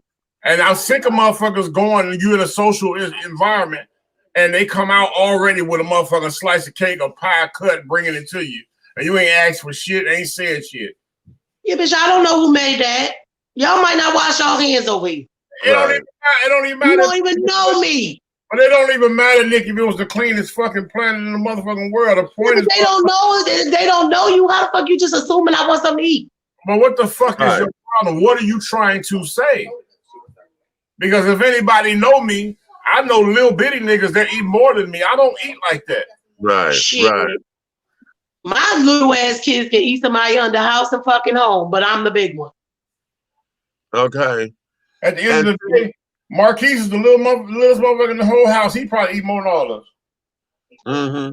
And I'm sick of motherfuckers going and you in a social environment, and they come out already with a motherfucking slice of cake or pie cut, bringing it to you, and you ain't asked for shit, ain't said shit. Yeah, bitch, I don't know who made that. Y'all might not wash y'all hands over here. It don't even matter. You don't even know me. But it don't even matter, Nick, if it was the cleanest fucking planet in the motherfucking world. The point is, they don't know. They don't know you. How the fuck you just assuming I want something to eat? But what the fuck is your problem? What are you trying to say? Because if anybody know me, I know little bitty niggas that eat more than me. I don't eat like that. Right. Shit. Right. My little ass kids can eat somebody under house and fucking home, but I'm the big one. Okay. At the end of the day, Marquise is the littlest motherfucker in the whole house. He probably eat more than all of us. Mm-hmm.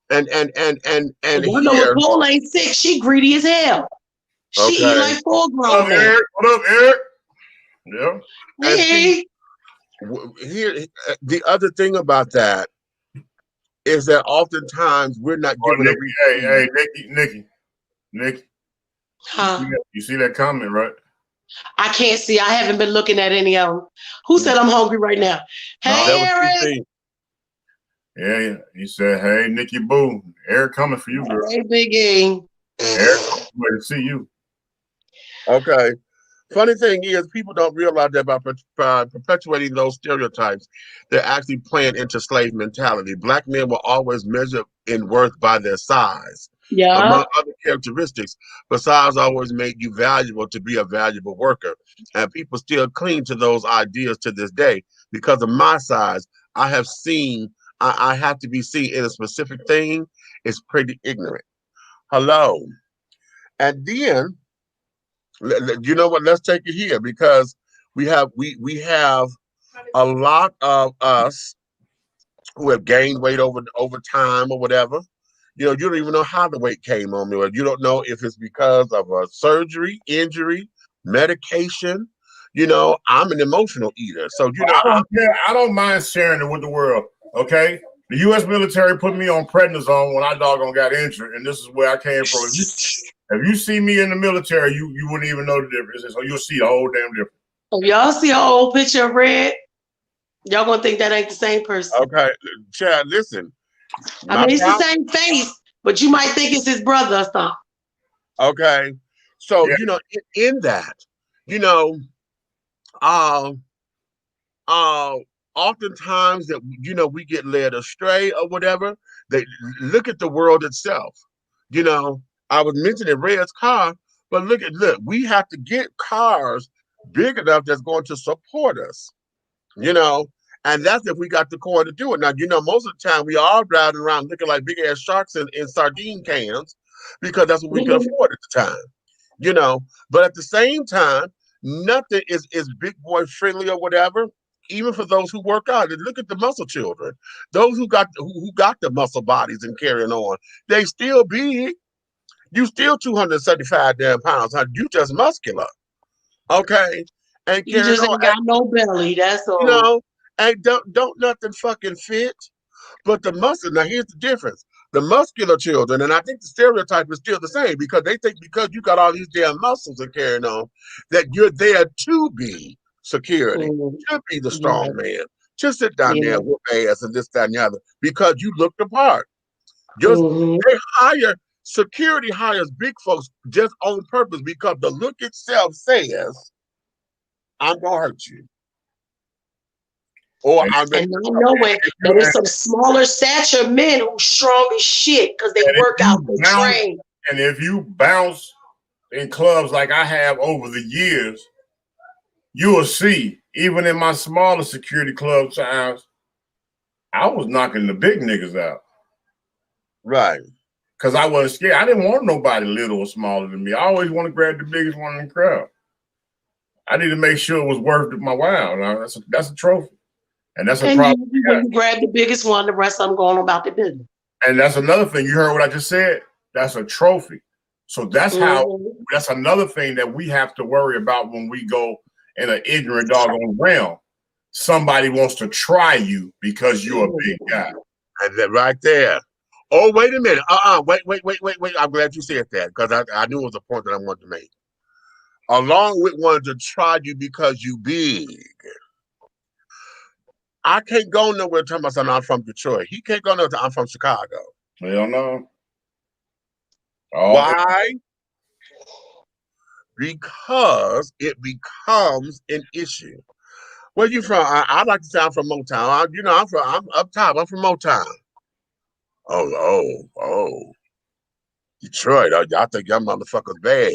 And one of them Cole ain't sick. She greedy as hell. She eat like full grown. What up, Eric? Yeah. Hey. Here, the other thing about that is that oftentimes we're not given a reason. Hey, Nikki. Huh? You see that comment, right? I can't see. I haven't been looking at any of them. Who said I'm hungry right now? Hey, Eric. Yeah. He said, "Hey, Nikki Boo, Eric coming for you, girl." Hey, Big Game. Eric, wait to see you. Okay. Funny thing is, people don't realize that by perpetuating those stereotypes, they're actually playing into slave mentality. Black men will always measure in worth by their size. Yeah. Among other characteristics, but size always made you valuable to be a valuable worker. And people still cling to those ideas to this day. Because of my size, I have seen, I have to be seen in a specific thing. It's pretty ignorant. Hello. And then, you know what? Let's take it here because we have a lot of us who have gained weight over time or whatever. You know, you don't even know how the weight came on me, or you don't know if it's because of a surgery, injury, medication. You know, I'm an emotional eater, so you know. I don't care. I don't mind sharing it with the world. Okay, the U.S. military put me on prednisone when I doggone got injured, and this is where I came from. If you see me in the military, you wouldn't even know the difference. So you'll see the whole damn difference. If y'all see an old picture of Red, y'all gonna think that ain't the same person. Okay, Chad, listen. I mean, it's the same face, but you might think it's his brother or something. Okay, so you know, in that, you know, oftentimes that you know we get led astray or whatever. They look at the world itself. You know, I was mentioning Red's car, but look, we have to get cars big enough that's going to support us. You know, and that's if we got the coin to do it. Now, you know, most of the time we are driving around looking like big ass sharks in sardine cans because that's what we can afford at the time. You know, but at the same time, nothing is big boy friendly or whatever. Even for those who work out, and look at the muscle children, those who got the muscle bodies and carrying on, they still big. You still 275 damn pounds. Huh? You just muscular, okay? And you just ain't got no belly. That's all. You know, and don't nothing fucking fit. But the muscle. Now here's the difference: the muscular children, and I think the stereotype is still the same because they think because you got all these damn muscles and carrying on that you're there to be security, to be the strong man, to sit down there and whoop ass and this, that, and the other because you look the part. Just they hire security hires big folks just on purpose because the look itself says, "I'm gonna hurt you." Or I'm ready. And I know it. There's some smaller stature men who strong as shit because they work out, they train. And if you bounce in clubs like I have over the years, you will see, even in my smaller security club times, I was knocking the big niggas out. Right. Because I wasn't scared. I didn't want nobody little or smaller than me. I always want to grab the biggest one in the crowd. I need to make sure it was worth my while. Now, that's a trophy. And that's a problem. You grab the biggest one, the rest of them going about the business. And that's another thing. You heard what I just said? That's a trophy. So that's that's another thing that we have to worry about when we go in an ignorant doggone realm. Somebody wants to try you because you're a big guy. And then right there. Oh, wait a minute. Wait. I'm glad you said that because I knew it was a point that I wanted to make. Along with wanting to try you because you big. I can't go nowhere talking about something. I'm from Detroit. He can't go nowhere. I'm from Chicago. Hell no. Why? Because it becomes an issue. Where you from? I like to say I'm from Motown. I'm up top. I'm from Motown. Oh. Detroit. I think y'all motherfuckers bad.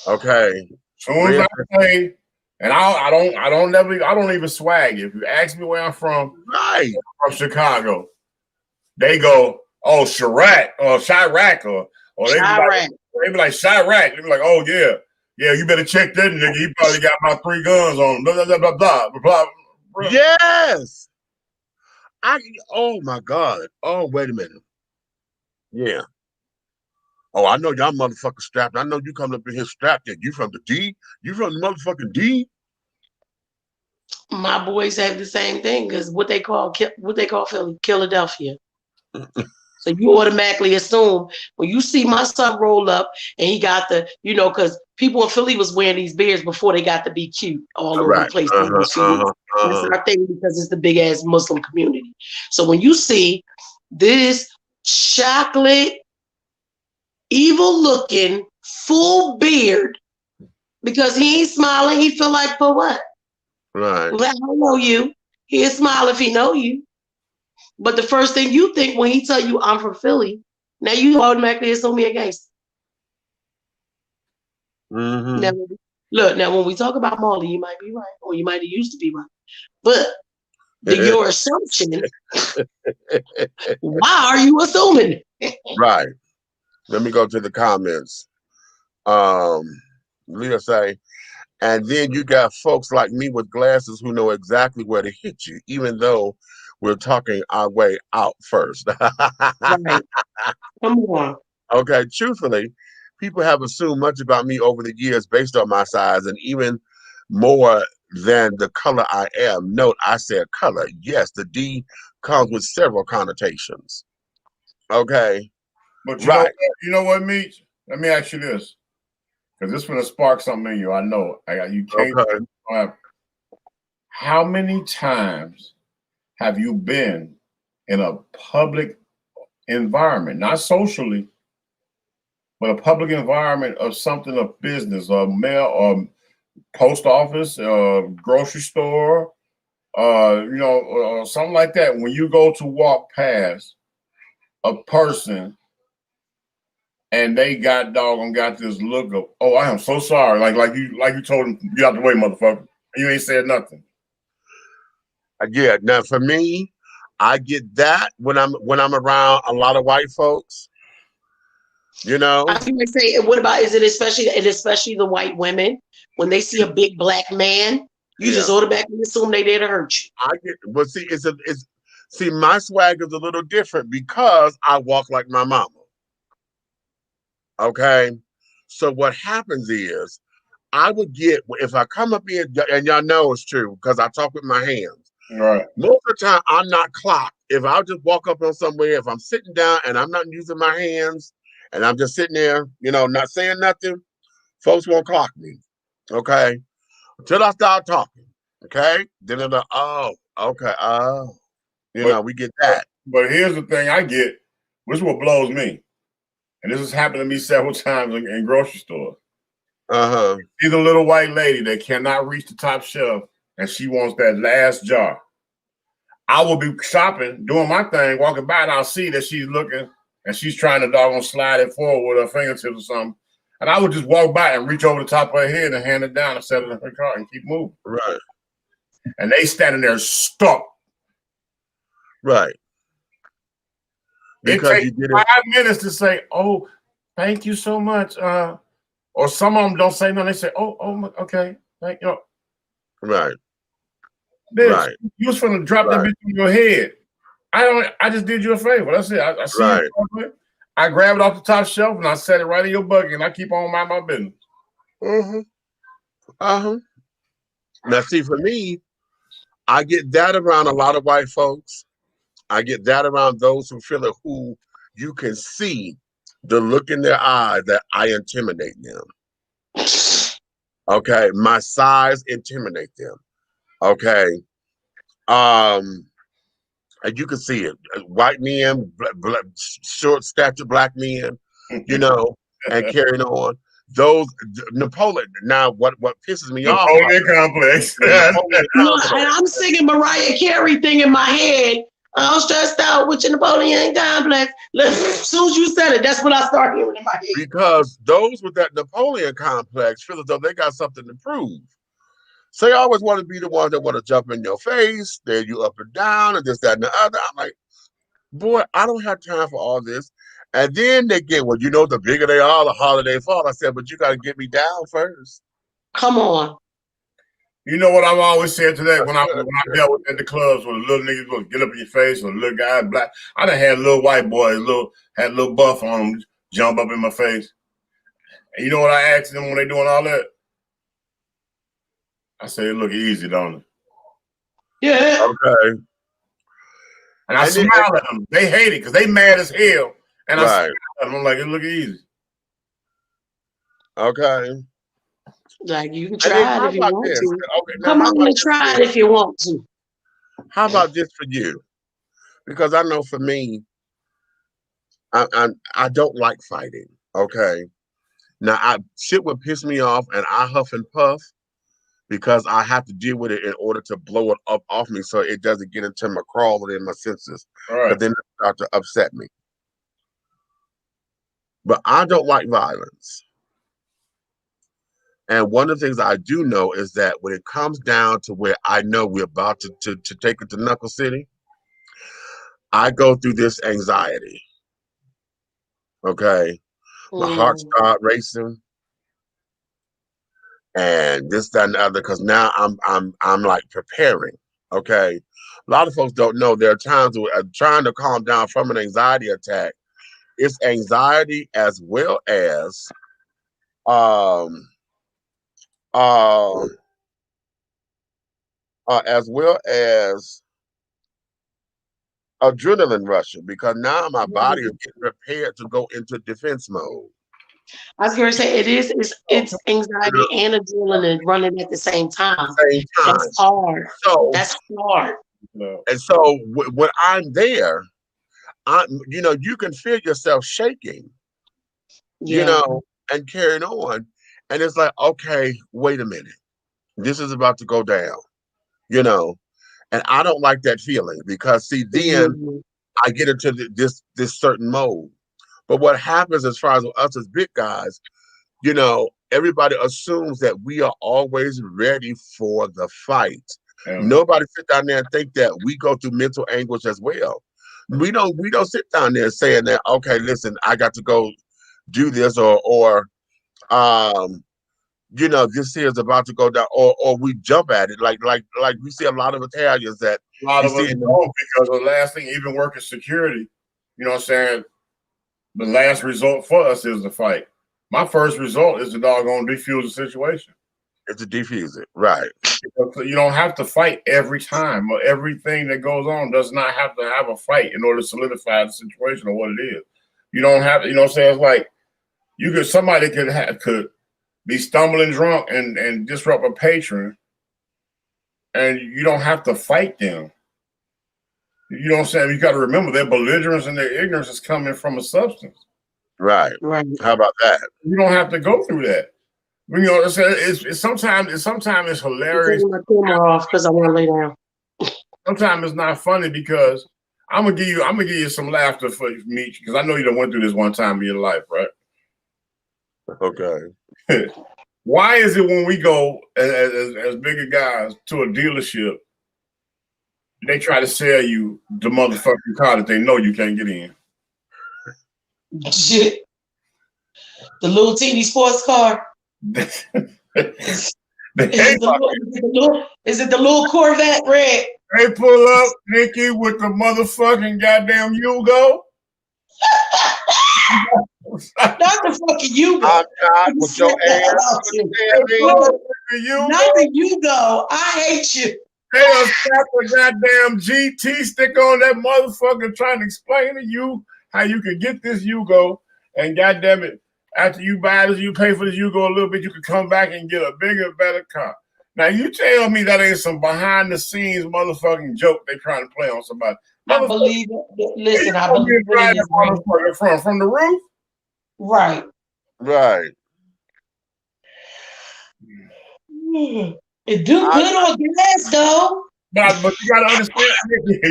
Okay. Soon as I say, and I don't even swag. If you ask me where I'm from, right, I'm from Chicago. They go, oh, Chirac or Chirac or they be like Chirac. They be like, oh yeah, you better check that nigga. He probably got about 3 guns on him. Blah blah blah blah blah. Blah. Yes. Oh my God. Oh, wait a minute. Yeah. Oh, I know y'all motherfuckers strapped. I know you coming up in here strapped. You from the D? You from the motherfucking D? My boys have the same thing because what they call Philadelphia. So you automatically assume when you see my son roll up and he got the, because people in Philly was wearing these beards before they got to be cute all over the place. That's our thing because it's the big ass Muslim community. So when you see this chocolate, evil looking, full beard, because he ain't smiling, he feel like, for what? Right. Well, I don't know you. He'll smile if he know you. But the first thing you think when he tell you I'm from Philly, now you automatically assume me a gangster. Mm-hmm. Now when we talk about Marley, you might be right, or you might have used to be right. But your assumption, why are you assuming? Right. Let me go to the comments. Leah say, and then you got folks like me with glasses who know exactly where to hit you, even though we're talking our way out first. Right. Come on. Okay, truthfully, people have assumed much about me over the years based on my size, and even more than the color I am. Note, I said color. Yes, the D comes with several connotations. Okay. But you know what, Meech? Let me ask you this. Because this is going to spark something in you. I know. You can't. Okay. How many times have you been in a public environment, not socially, but a public environment of something of business, or mail, or post office, grocery store, something like that? When you go to walk past a person and they got this look of, oh, I am so sorry. Like you told him, get out the way, motherfucker. And you ain't said nothing. Yeah. Now for me, I get that when I'm around a lot of white folks. I was going to say, what about, is it especially the white women, when they see a big black man, you just automatically assume they there to hurt you. See, my swag is a little different because I walk like my mama. Okay. So what happens is I would get, if I come up here, and y'all know it's true because I talk with my hands. Right. Most of the time I'm not clocked. If I'll just walk up on somewhere, if I'm sitting down and I'm not using my hands and I'm just sitting there, not saying nothing, folks won't clock me. Okay. Until I start talking. Okay. Then they're like, oh, okay. Oh, we get that. But here's the thing I get, which is what blows me. And this has happened to me several times in grocery stores. She's a little white lady that cannot reach the top shelf, and she wants that last jar. I will be shopping, doing my thing, walking by, and I'll see that she's looking, and she's trying to doggone slide it forward with her fingertips or something. And I would just walk by and reach over the top of her head and hand it down and set it in her car and keep moving. Right. And they standing there stuck. Right. Because it takes 5 minutes to say, oh, thank you so much. Or some of them don't say nothing. They say, oh, okay, thank you. Right. Bitch, right. You was finna drop that bitch in your head. I just did you a favor. That's it. I see it. I grab it off the top shelf and I set it right in your buggy and I keep on mind my business. Now, see, for me, I get that around a lot of white folks. I get that around those who feel it, who you can see the look in their eye that I intimidate them. Okay, my size intimidate them. Okay, and you can see it. White men, short stature black men, and carrying on. Napoleon. Now, what pisses me off? Napoleon complex. I'm singing Mariah Carey thing in my head. I'm stressed out with your Napoleon complex. As soon as you said it, that's what I start hearing in my head. Because those with that Napoleon complex feel as though they got something to prove. So you always want to be the one that want to jump in your face, then you up and down, and this, that, and the other. I'm like, boy, I don't have time for all this. And then they get, well, the bigger they are, the harder they fall. I said, but you got to get me down first. Come on. You know what I've always said to that when I dealt with at the clubs where the little niggas would get up in your face or the little guy black. I done had little white boys, had a little buff on them, jump up in my face. And you know what I asked them when they doing all that? I say, it look easy, don't it? Yeah. Okay. And I smile at them. They hate it because they mad as hell. And I smile at them. I'm like, it look easy. Okay. Like, you can try it if you want to. Okay, come on and try it if you want to. How about this for you? Because I know for me, I don't like fighting. Okay. Now, shit would piss me off and I huff and puff because I have to deal with it in order to blow it up off me so it doesn't get into my crawling in my senses. But then it starts to upset me. But I don't like violence. And one of the things I do know is that when it comes down to where I know we're about to take it to Knuckle City, I go through this anxiety. Okay. My heart starts racing. And this, that, and the other, because now I'm like preparing. Okay. A lot of folks don't know there are times where trying to calm down from an anxiety attack. It's anxiety as well as adrenaline rushing, because now my body is getting prepared to go into defense mode. I was going to say it's anxiety and adrenaline running at the same time. That's hard. That's hard. And so when I'm there, you can feel yourself shaking, and carrying on. And it's like, okay, wait a minute. This is about to go down, and I don't like that feeling because then I get into this certain mode. But what happens as far as us as big guys, everybody assumes that we are always ready for the fight. Nobody sit down there and think that we go through mental anguish as well. We don't sit down there saying that, okay, listen, I got to go do this or this here is about to go down, or we jump at it like we see a lot of Italians that a lot of us don't, because the last thing, even working security, you know what I'm saying, the last result for us is the fight. My first result is the doggone defuse the situation. It's to defuse it, right? Because you don't have to fight every time, or everything that goes on does not have to have a fight in order to solidify the situation or what it is. You don't have to, what I'm saying? It's like somebody could be stumbling drunk and disrupt a patron, and you don't have to fight them. You know what I'm saying? You got to remember their belligerence and their ignorance is coming from a substance. Right. How about that? You don't have to go through that. It's sometimes it's hilarious. I'm taking my camera off because I want to lay down. Sometimes it's not funny because I'm gonna give you some laughter for me, because I know you done went through this one time in your life, right? Okay. Why is it when we go as bigger guys to a dealership, they try to sell you the motherfucking car that they know you can't get in? Shit. The little teeny sports car. Is it the little Corvette red? They pull up, Nikki, with the motherfucking goddamn Yugo. Not the fucking Yugo. I'm with your ass. Not the Yugo. I hate you. They done slap a goddamn GT sticker on that motherfucker trying to explain to you how you can get this Yugo, and goddamn it, after you buy this, you pay for this Yugo a little bit, you can come back and get a bigger, better car. Now you tell me that ain't some behind the scenes motherfucking joke they trying to play on somebody. I believe it. Listen, I believe it is from the roof. Right. Right. It do good on gas though. But you gotta understand,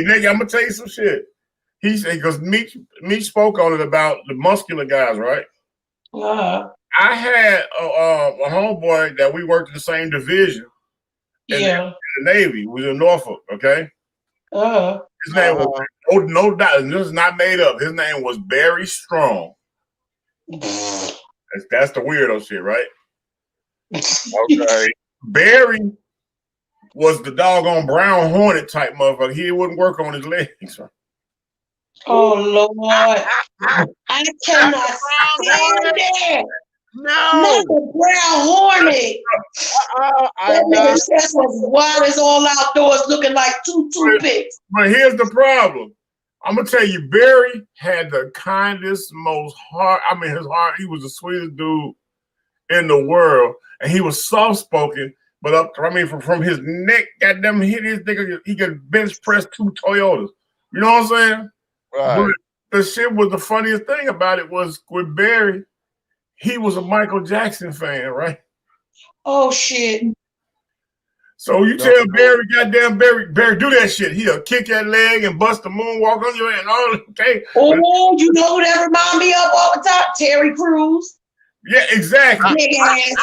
nigga, I'm gonna tell you some shit. He said, because Meech spoke on it about the muscular guys, right? I had a homeboy that we worked in the same division in the Navy. He was in Norfolk, okay? His name was, no doubt, this is not made up. His name was Barry Strong. That's the weirdo shit, right? Okay. Barry was the doggone brown hornet type motherfucker. He wouldn't work on his legs. Oh Lord, I cannot stand that. No, not the brown hornet. That nigga's chest was wide as all outdoors, looking like two toothpicks. But here's the problem. I'm gonna tell you, Barry had the kindest, most heart. I mean, his heart. He was the sweetest dude in the world, and he was soft spoken. But from his neck, goddamn, his nigga, he could bench press 2 Toyotas. You know what I'm saying? Right. But the shit was the funniest thing about it was with Barry, he was a Michael Jackson fan, right? Oh shit. So you tell Barry, goddamn Barry, do that shit. He'll kick that leg and bust the moonwalk on you and all. Okay. Oh, you know who that remind me of all the time? Terry Crews. Yeah, exactly. Big ass.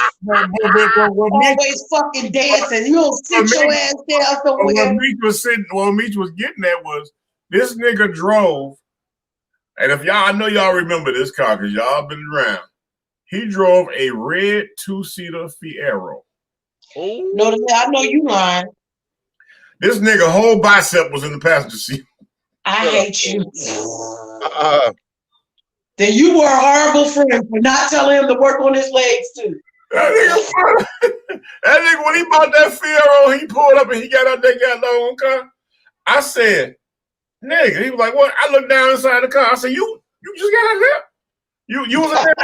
Always fucking dancing. You don't sit your ass down somewhere. What Meech was getting at was this nigga drove, and if y'all, I know y'all remember this car because y'all been around. He drove a red 2-seater Fiero. Oh. No, I know you lying. This nigga whole bicep was in the passenger seat. I hate you. Then you were a horrible friend for not telling him to work on his legs too. That nigga, when he bought that Fiero, he pulled up and he got out there, got low on car. I said, nigga, he was like, what? I looked down inside the car. I said, you just got out there? You was in there?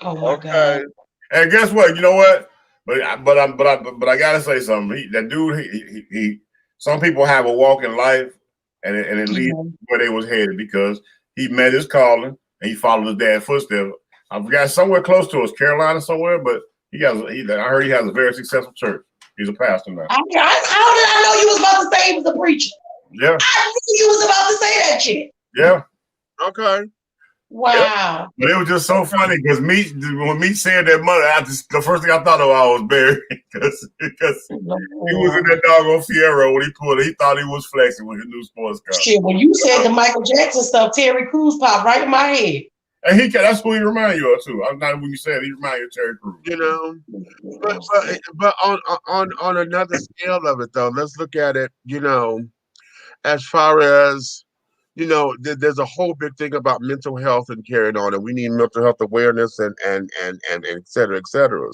Oh my God. And guess what? You know what? But I gotta say something. That dude, he some people have a walk in life and it leads where they was headed because he met his calling and he followed his dad's footsteps. I forgot somewhere close to us, Carolina somewhere, but I heard he has a very successful church. He's a pastor now. How did I know you was about to say he was a preacher? Yeah. I knew you was about to say that shit. Yeah. Okay. Wow. Yep. But it was just so funny because when Meech said that mother, the first thing I thought about was Barry because he was in that doggone Fiero when he pulled it. He thought he was flexing with his new sports car. Shit, when you said the Michael Jackson stuff, Terry Crews popped right in my head. And that's who he reminded you of too. I'm not when you said he reminded you of Terry Crews. You know, but on another scale of it though, let's look at it. You know, as far as there's a whole big thing about mental health and carrying on, and we need mental health awareness and et cetera, et cetera.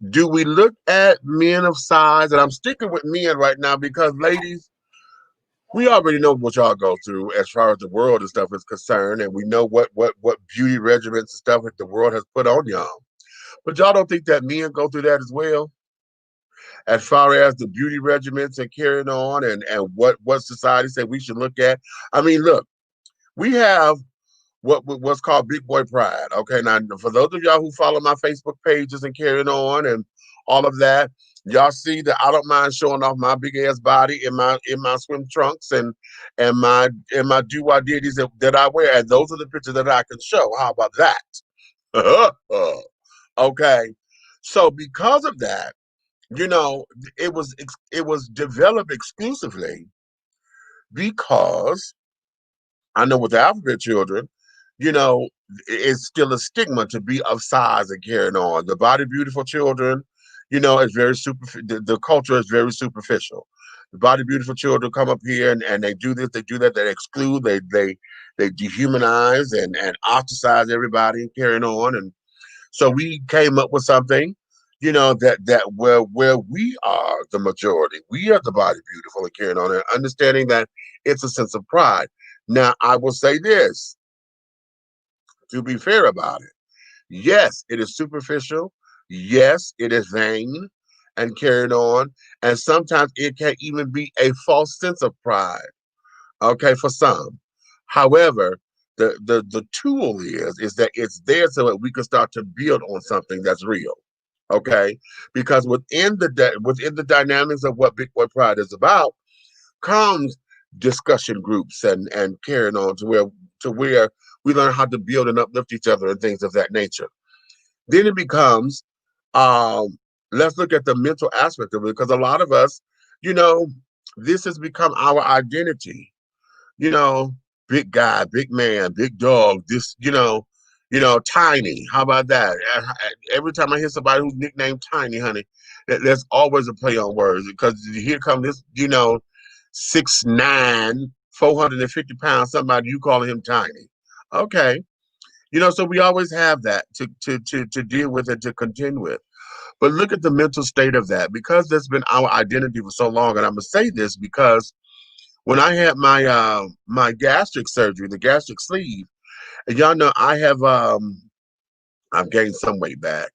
Do we look at men of size? And I'm sticking with men right now because, ladies, we already know what y'all go through as far as the world and stuff is concerned, and we know what beauty regimens and stuff that the world has put on y'all. But y'all don't think that men go through that as well? As far as the beauty regimens and carrying on and what society said we should look at. I mean, look, we have what's called big boy pride. Okay, now for those of y'all who follow my Facebook pages and carrying on and all of that, y'all see that I don't mind showing off my big ass body in my swim trunks and my do-wah-ditties that I wear, and those are the pictures that I can show. How about that? Okay, so because of that, it was developed exclusively because I know with the alphabet children, it's still a stigma to be of size and carrying on. The body beautiful children, is very the culture is very superficial. The body beautiful children come up here and they do this, they do that, they exclude, they dehumanize and ostracize everybody and carrying on. And so we came up with something, that where we are the majority, we are the body beautiful and carrying on, and understanding that it's a sense of pride. Now, I will say this, to be fair about it. Yes, it is superficial. Yes, it is vain and carried on. And sometimes it can even be a false sense of pride, okay, for some. However, The tool is that it's there so that we can start to build on something that's real. Okay, because within the dynamics of what Big Boy Pride is about comes discussion groups and carrying on to where we learn how to build and uplift each other and things of that nature. Then it becomes, let's look at the mental aspect of it, because a lot of us, you know, this has become our identity. You know, big guy, big man, big dog. This, Tiny. How about that? Every time I hear somebody who's nicknamed Tiny, honey, there's always a play on words, because here come this, 6'9", 450 pounds, somebody you calling him Tiny. Okay. So we always have that to deal with and to contend with. But look at the mental state of that, because that's been our identity for so long. And I'm gonna say this because when I had my gastric surgery, the gastric sleeve, and y'all know I've gained some weight back.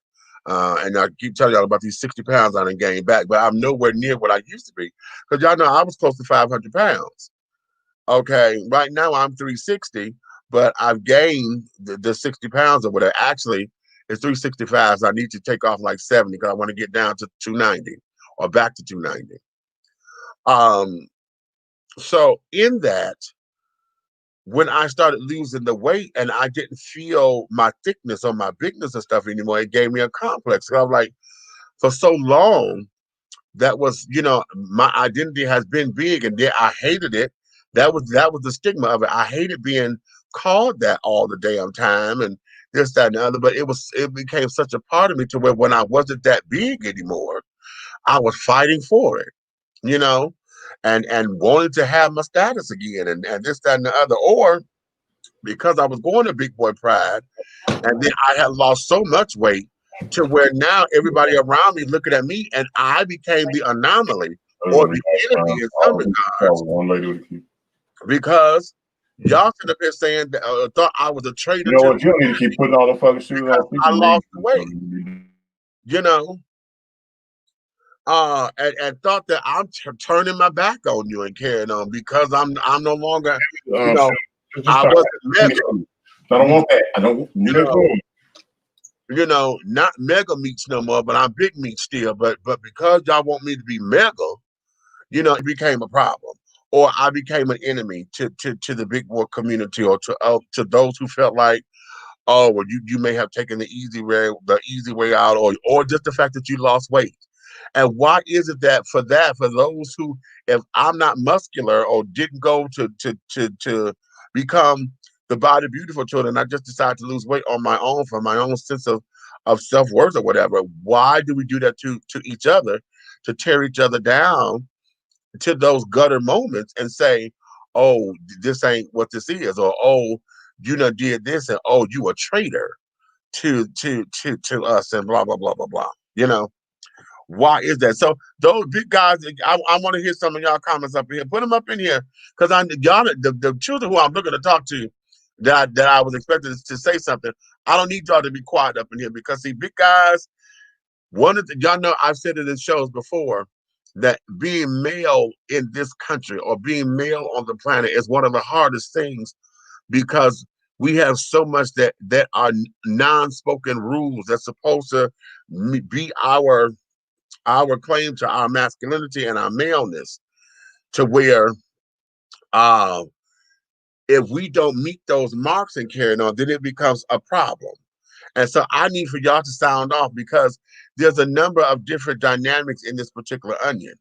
And I keep telling y'all about these 60 pounds I done gained back, but I'm nowhere near what I used to be. Because y'all know I was close to 500 pounds. Okay, right now I'm 360, but I've gained the 60 pounds or whatever. Actually, it's 365, so I need to take off like 70 because I want to get down to 290 or back to 290. So in that, when I started losing the weight and I didn't feel my thickness or my bigness and stuff anymore, it gave me a complex. So I'm like, for so long, that was, my identity has been big, and then I hated it. That was the stigma of it. I hated being called that all the damn time and this, that, and the other. But it became such a part of me to where when I wasn't that big anymore, I was fighting for it, and wanted to have my status again and this, that, and the other. Or because I was going to Big Boy Pride, and then I had lost so much weight to where now everybody around me looking at me, and I became the anomaly or the enemy in some regards, because y'all should have been saying that, thought I was a traitor. You know what? You don't need to keep putting all the fucking shoes on. I lost the weight, and thought that I'm turning my back on you and carrying on because I'm no longer, I wasn't mega. I don't want that. I don't. Not mega meats no more, but I'm big meat still. But because y'all want me to be mega, it became a problem, or I became an enemy to the big boy community, or to those who felt like, oh, well, you may have taken the easy way out, or just the fact that you lost weight. And why is it that for those who, if I'm not muscular or didn't go to become the body beautiful children, I just decided to lose weight on my own for my own sense of self-worth or whatever. Why do we do that to each other, to tear each other down to those gutter moments and say, oh, this ain't what this is, or oh, you done did this, and oh, you a traitor to us, and blah blah blah blah blah. Why is that? So those big guys, I want to hear some of y'all comments up in here. Put them up in here, because y'all, the children who I'm looking to talk to, that I was expecting to say something. I don't need y'all to be quiet up in here, because see, big guys, y'all know I've said it in shows before that being male in this country or being male on the planet is one of the hardest things, because we have so much that are non-spoken rules that's supposed to be our claim to our masculinity and our maleness, to where if we don't meet those marks and carry on, then it becomes a problem. And so I need for y'all to sound off, because there's a number of different dynamics in this particular onion,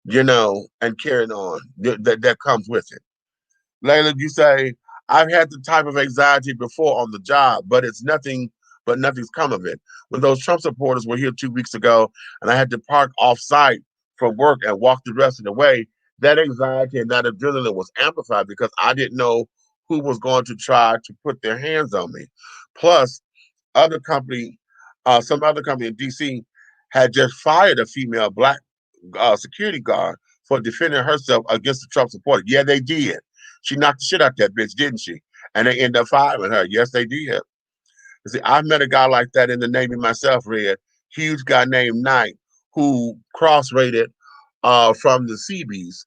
and carrying on that comes with it. Layla, you say, I've had the type of anxiety before on the job, but nothing's come of it. When those Trump supporters were here 2 weeks ago and I had to park off-site from work and walk the rest of the way, that anxiety and that adrenaline was amplified because I didn't know who was going to try to put their hands on me. Plus, some other company in DC had just fired a female black security guard for defending herself against the Trump supporter. Yeah, they did. She knocked the shit out that bitch, didn't she? And they ended up firing her. Yes, they did. See, I met a guy like that in the Navy myself, Red. Huge guy named Knight, who cross-rated from the Seabees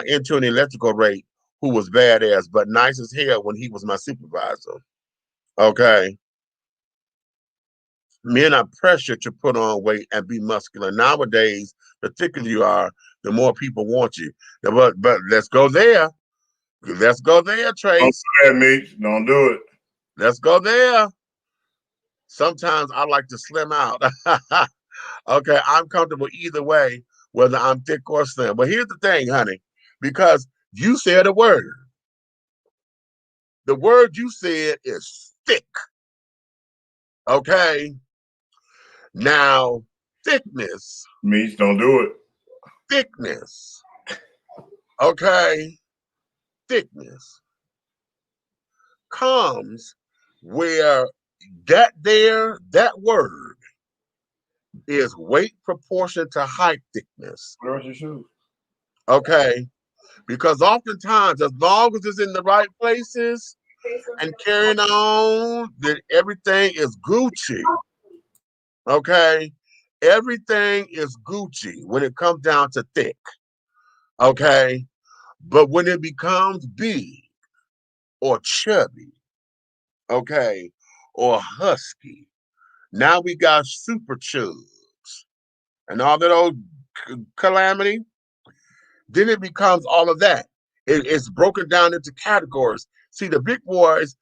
into an electrical rate, who was badass, but nice as hell when he was my supervisor. Okay. Men are pressured to put on weight and be muscular. Nowadays, the thicker you are, the more people want you. But let's go there. Let's go there, Trace. Don't do that, Meech. Don't do it. Let's go there. Sometimes I like to slim out. Okay, I'm comfortable either way, whether I'm thick or slim. But here's the thing, honey, because you said a word. The word you said is thick. Okay. Now, thickness. Meech, don't do it. Thickness. Okay. Thickness comes where that word is weight proportion to height thickness. Where's your shoes? Okay. Because oftentimes, as long as it's in the right places and carrying on, then everything is Gucci. Okay. Everything is Gucci when it comes down to thick. Okay. But when it becomes big or chubby, okay, or husky, now we got super chubs and all that old calamity. Then it becomes all of that. It's broken down into categories. See, the big boys,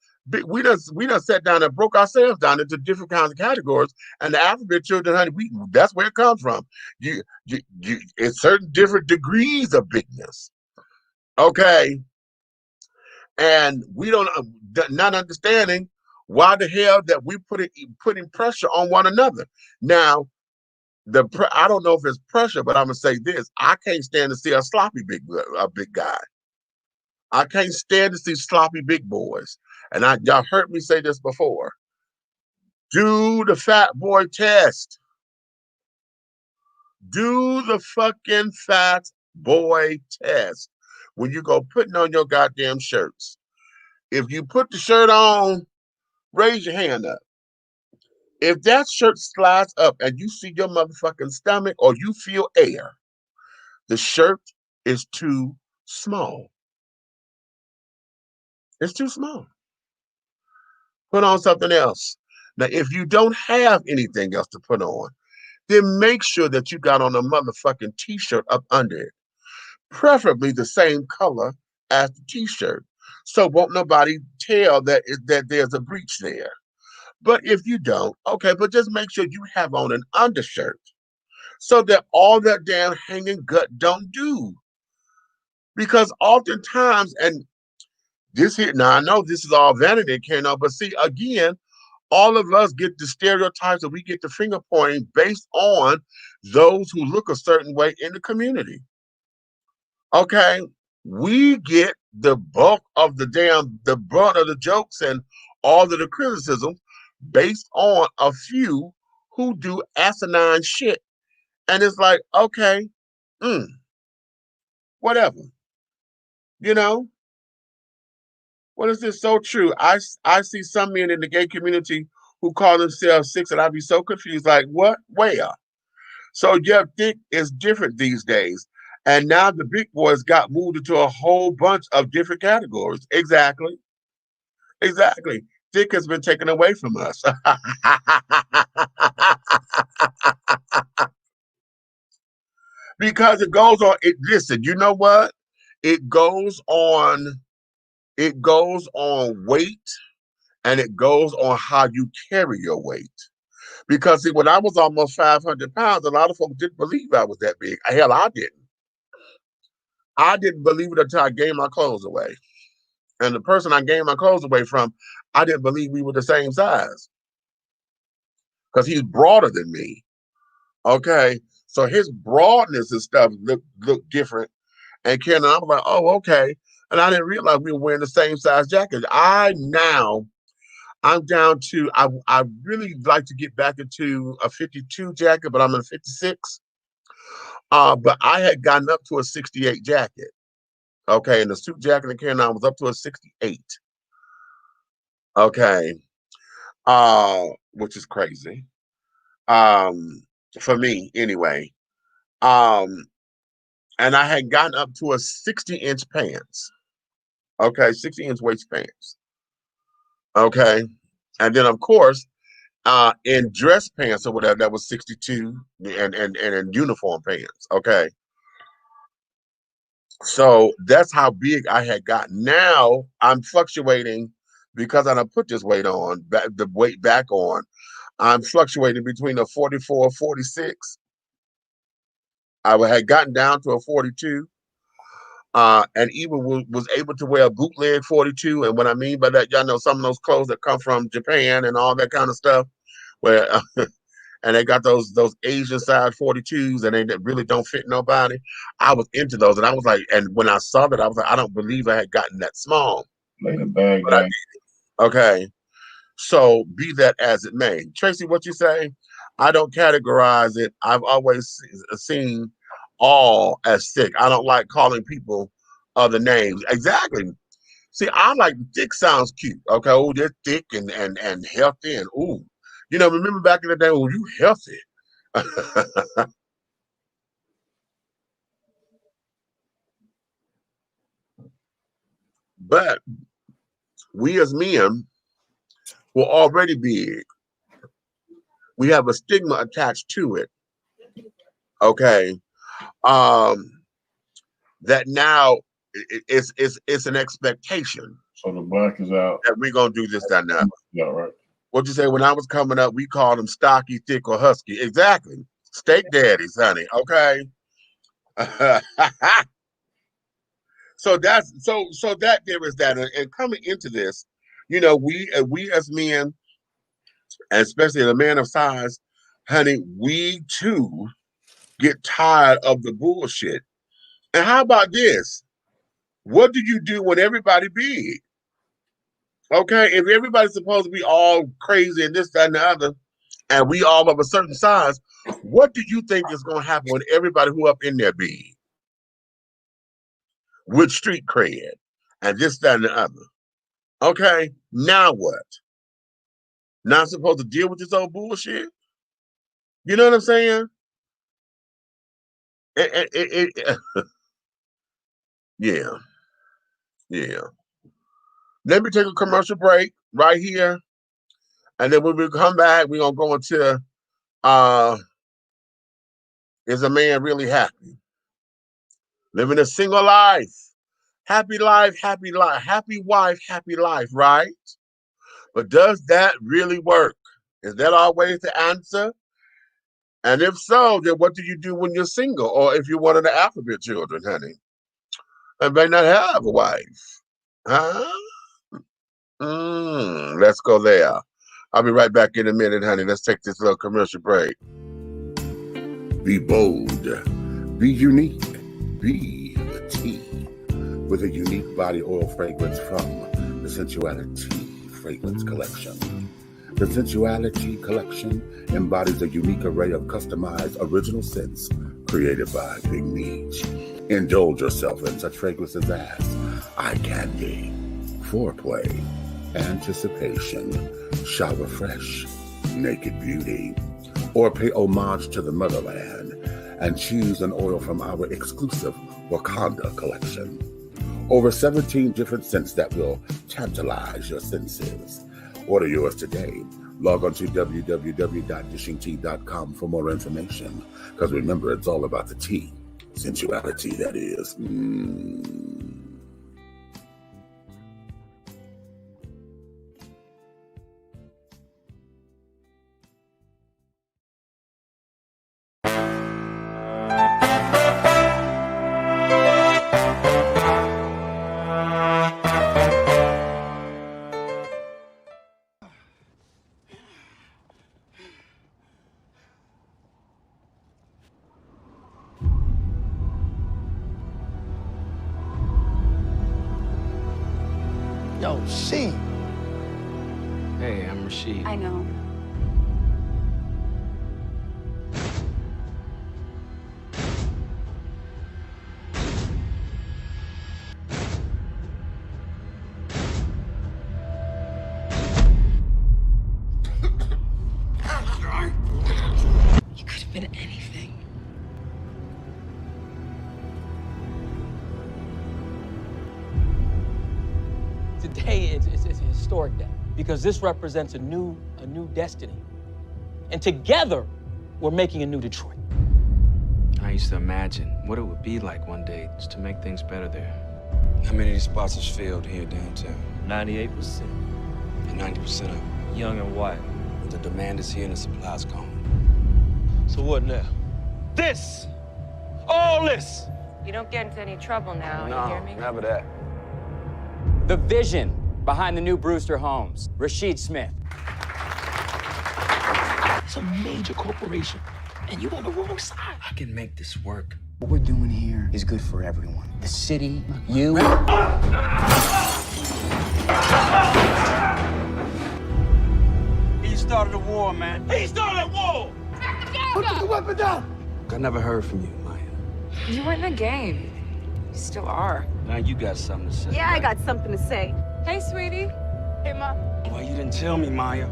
we done sat down and broke ourselves down into different kinds of categories. And the alphabet children, honey, that's where it comes from. It's certain different degrees of bigness. Okay. And we don't not understanding why the hell that we putting pressure on one another. Now, I don't know if it's pressure, but I'm gonna say this: I can't stand to see a sloppy big guy. I can't stand to see sloppy big boys. And y'all heard me say this before. Do the fat boy test. Do the fucking fat boy test when you go putting on your goddamn shirts. If you put the shirt on, raise your hand up. If that shirt slides up and you see your motherfucking stomach or you feel air, the shirt is too small. It's too small. Put on something else. Now, if you don't have anything else to put on, then make sure that you got on a motherfucking t-shirt up under it. Preferably the same color as the t-shirt. So won't nobody tell that there's a breach there. But if you don't, okay, but just make sure you have on an undershirt so that all that damn hanging gut don't do. Because oftentimes, and this here, now I know this is all vanity, Kano, but see, again, all of us get the stereotypes and we get the finger pointing based on those who look a certain way in the community. Okay, we get the bulk of the brunt of the jokes and all of the criticism based on a few who do asinine shit. And it's like, okay, whatever. You know? What is this so true? I see some men in the gay community who call themselves 6, and I'd be so confused, like, what? Where? So yeah, thick is different these days. And now the big boys got moved into a whole bunch of different categories. Exactly. Exactly. Thick has been taken away from us. Because it goes on, listen, you know what? It goes on weight, and it goes on how you carry your weight. Because see, when I was almost 500 pounds, a lot of folks didn't believe I was that big. Hell, I didn't. I didn't believe it until I gave my clothes away. And the person I gave my clothes away from, I didn't believe we were the same size. Because he's broader than me. Okay. So his broadness and stuff look different. And Ken and I was like, oh, okay. And I didn't realize we were wearing the same size jacket. I'm down to, I really like to get back into a 52 jacket, but I'm in a 56. But I had gotten up to a 68 jacket. Okay, and the suit jacket and Ken was up to a 68. Okay. Which is crazy. For me anyway. And I had gotten up to a 60-inch pants. Okay, 60-inch waist pants. Okay, and then of course, in dress pants or whatever, that was 62, and in uniform pants. Okay, so that's how big I had gotten. Now I'm fluctuating because I done put this weight on, the weight back on. I'm fluctuating between a 44, 46. I had gotten down to a 42. And even was able to wear a bootleg 42. And what I mean by that, y'all know some of those clothes that come from Japan and all that kind of stuff, where and they got those Asian side 42s, and they really don't fit nobody. I was into those, and I was like, and when I saw that, I was like, I don't believe I had gotten that small. Lay the bag But I did. Okay, so be that as it may, Tracy, what you say? I don't categorize it. I've always seen all as thick. I don't like calling people other names. Exactly. See, I like thick sounds cute. Okay, oh, they're thick and healthy, and ooh, remember back in the day, oh, you healthy. But we as men were already big. We have a stigma attached to it. Okay. That now it's an expectation. So the black is out. That we're gonna do this, that, now. Yeah, right. What'd you say? When I was coming up, we called them stocky, thick, or husky. Exactly. Steak daddies, honey. Okay. So that there is that, and coming into this, we as men, and especially the man of size, honey, we too get tired of the bullshit. And how about this? What do you do when everybody big? Okay, if everybody's supposed to be all crazy and this, that, and the other, and we all of a certain size, what do you think is going to happen when everybody who up in there big? With street cred and this, that, and the other. Okay, now what? Not supposed to deal with this old bullshit? You know what I'm saying? Yeah. Let me take a commercial break right here. And then when we come back, we're going to go into, is a man really happy? Living a single life. Happy life, happy life. Happy wife, happy life, right? But does that really work? Is that always the answer? And if so, then what do you do when you're single? Or if you're one of the alphabet children, honey? And may not have a wife. Huh? Let's go there. I'll be right back in a minute, honey. Let's take this little commercial break. Be bold. Be unique. Be the T. With a unique body oil fragrance from the Sensuality Fragrance Collection. The Sensuality Collection embodies a unique array of customized original scents created by Big Meech. Indulge yourself in such fragrances as eye candy, foreplay, anticipation, shower fresh, naked beauty, or pay homage to the motherland and choose an oil from our exclusive Wakanda collection. Over 17 different scents that will tantalize your senses. Order yours today. Log on to www.dishingtea.com for more information. Because remember, it's all about the tea. Sensuality, that is. Yo, she. Hey, I'm Rashid. I know. You could have been anything. Today it's a historic day because this represents a new destiny. And together, we're making a new Detroit. I used to imagine what it would be like one day just to make things better there. How many of these spots is filled here downtown? 98%. And 90% of them? Young and white. But the demand is here and the supply's gone. So what now? This! All this! You don't get into any trouble now, No, you hear me? never that. The vision behind the new Brewster Homes, Rasheed Smith. It's a major corporation, and you on the wrong side. I can make this work. What we're doing here is good for everyone. The city, you. He started a war, man. He started a war! Put the weapon down! I never heard from you, Maya. You weren't in the game. You still are. Now you got something to say. Yeah, I got something to say. Hey, sweetie. Hey, Ma. Why you didn't tell me, Maya?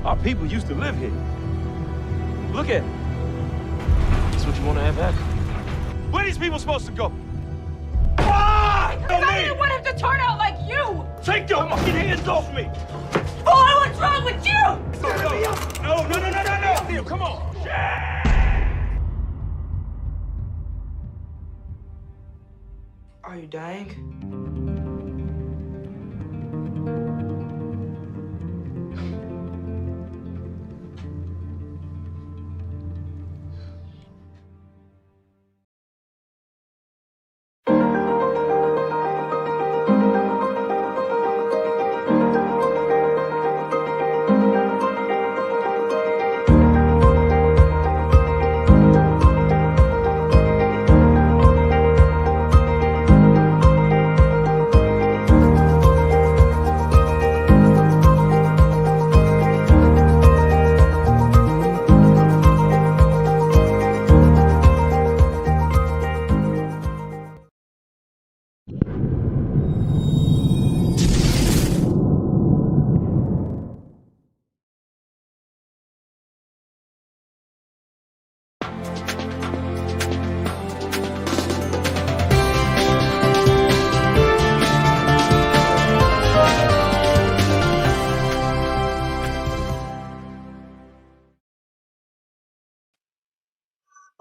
Our people used to live here. Look at it. That's what you want to have happen. Where are these people supposed to go? Why? Because I didn't want him to turn out like you! Take your fucking hands off me! Boy, what's wrong with you? No, Theo, come on! Are you dying?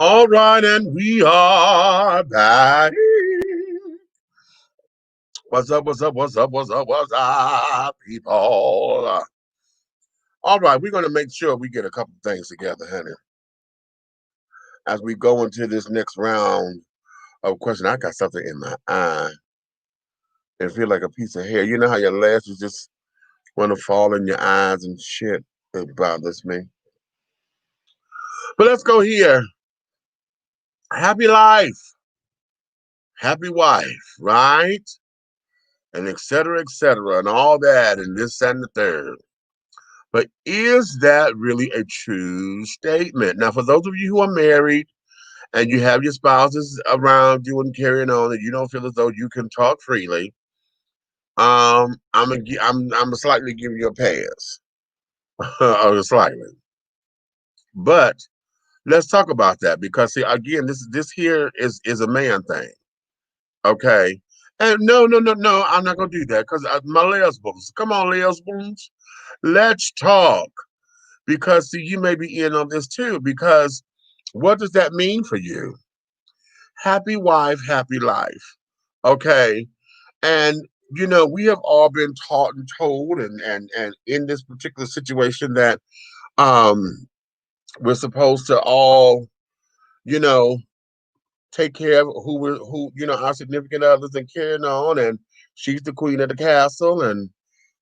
All right, and we are back. What's up, people? All right, we're going to make sure we get a couple things together, honey. As we go into this next round of questions, I got something in my eye. It feels like a piece of hair. You know how your lashes just want to fall in your eyes and shit? It bothers me. But let's go here. Happy life, happy wife, right? And et cetera, and all that, and this and the third. But is that really a true statement? Now, for those of you who are married and you have your spouses around you and carrying on, and you don't feel as though you can talk freely, I'm slightly giving you a pass, or slightly. But let's talk about that, because see, again, this here is a man thing, okay? And no, I'm not gonna do that, because my lesbians, come on, lesbians, let's talk, because see, you may be in on this too, because what does that mean for you? Happy wife, happy life, okay? And you know, we have all been taught and told, and in this particular situation that we're supposed to all, you know, take care of who our significant others and carrying on, and she's the queen of the castle, and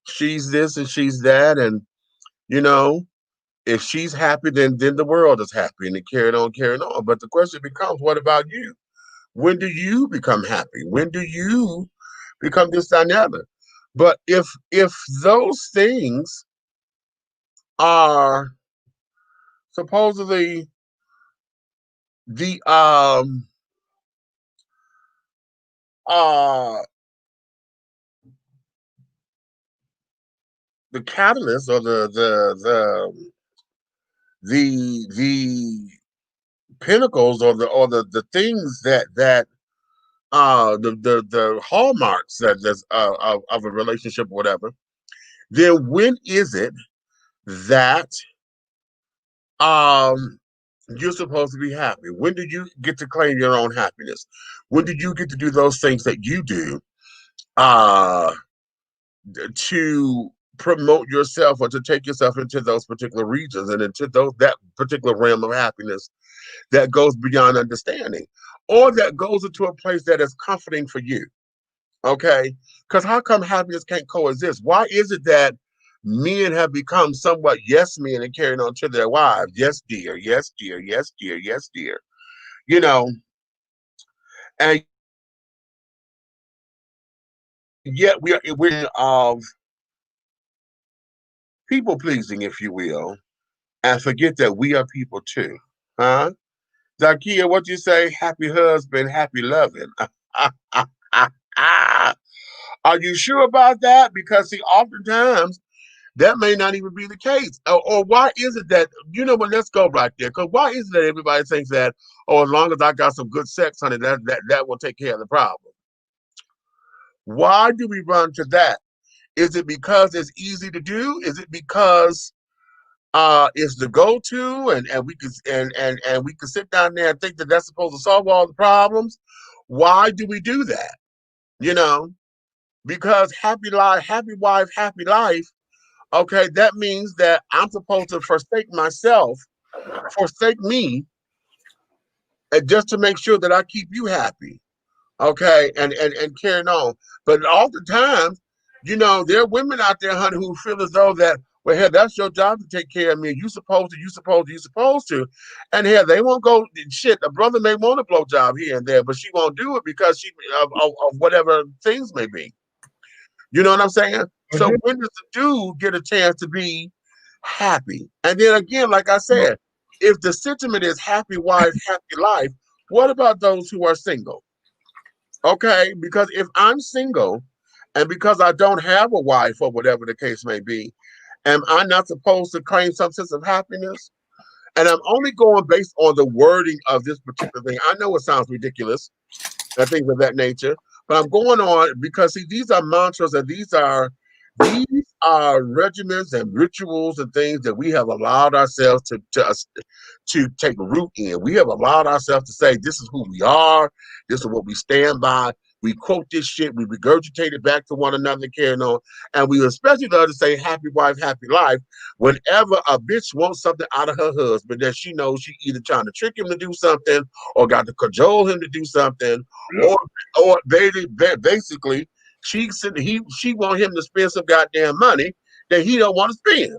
she's this and she's that, and you know, if she's happy, then the world is happy, and it carrying on. But the question becomes, what about you? When do you become happy? When do you become this, that, and the other? But if those things are supposedly the catalyst, or the pinnacles, or the things that the hallmarks that's of a relationship or whatever, then when is it that you're supposed to be happy? When do you get to claim your own happiness? When did you get to do those things that you do to promote yourself or to take yourself into those particular regions and into that particular realm of happiness that goes beyond understanding, or that goes into a place that is comforting for you? Okay, because how come happiness can't coexist? Why is it that men have become somewhat yes men and carrying on to their wives? Yes, dear. Yes, dear. Yes, dear. Yes, dear. You know, and yet we're of people pleasing, if you will, and forget that we are people too, huh? Zakia, what you say? Happy husband, happy loving. Are you sure about that? Because see, oftentimes that may not even be the case. Or why is it that, you know what, let's go right there. Because why is it that everybody thinks that, oh, as long as I got some good sex, honey, that will take care of the problem? Why do we run to that? Is it because it's easy to do? Is it because it's the go-to and we can and we can sit down there and think that that's supposed to solve all the problems? Why do we do that? You know, because happy life, happy wife, happy life. Okay, that means that I'm supposed to forsake myself, forsake me, and just to make sure that I keep you happy. Okay, and carrying on. But oftentimes, you know, there are women out there, honey, who feel as though that, well, hell, that's your job to take care of me. You supposed to, you supposed to, you supposed to. And hell, they won't go, shit, a brother may want a blowjob here and there, but she won't do it because she of whatever things may be. You know what I'm saying? So when does the dude get a chance to be happy? And then again, like I said, if the sentiment is happy wife, happy life, what about those who are single? Okay, because if I'm single and because I don't have a wife or whatever the case may be, am I not supposed to claim some sense of happiness? And I'm only going based on the wording of this particular thing. I know it sounds ridiculous and things of that nature, but I'm going on because see, these are mantras and these are regimens and rituals and things that we have allowed ourselves to take root in. We have allowed ourselves to say, this is who we are, this is what we stand by. We quote this shit, we regurgitate it back to one another, carrying on. And we especially love to say happy wife, happy life whenever a bitch wants something out of her husband that she knows she either trying to trick him to do something or got to cajole him to do something, or basically she want him to spend some goddamn money that he don't want to spend.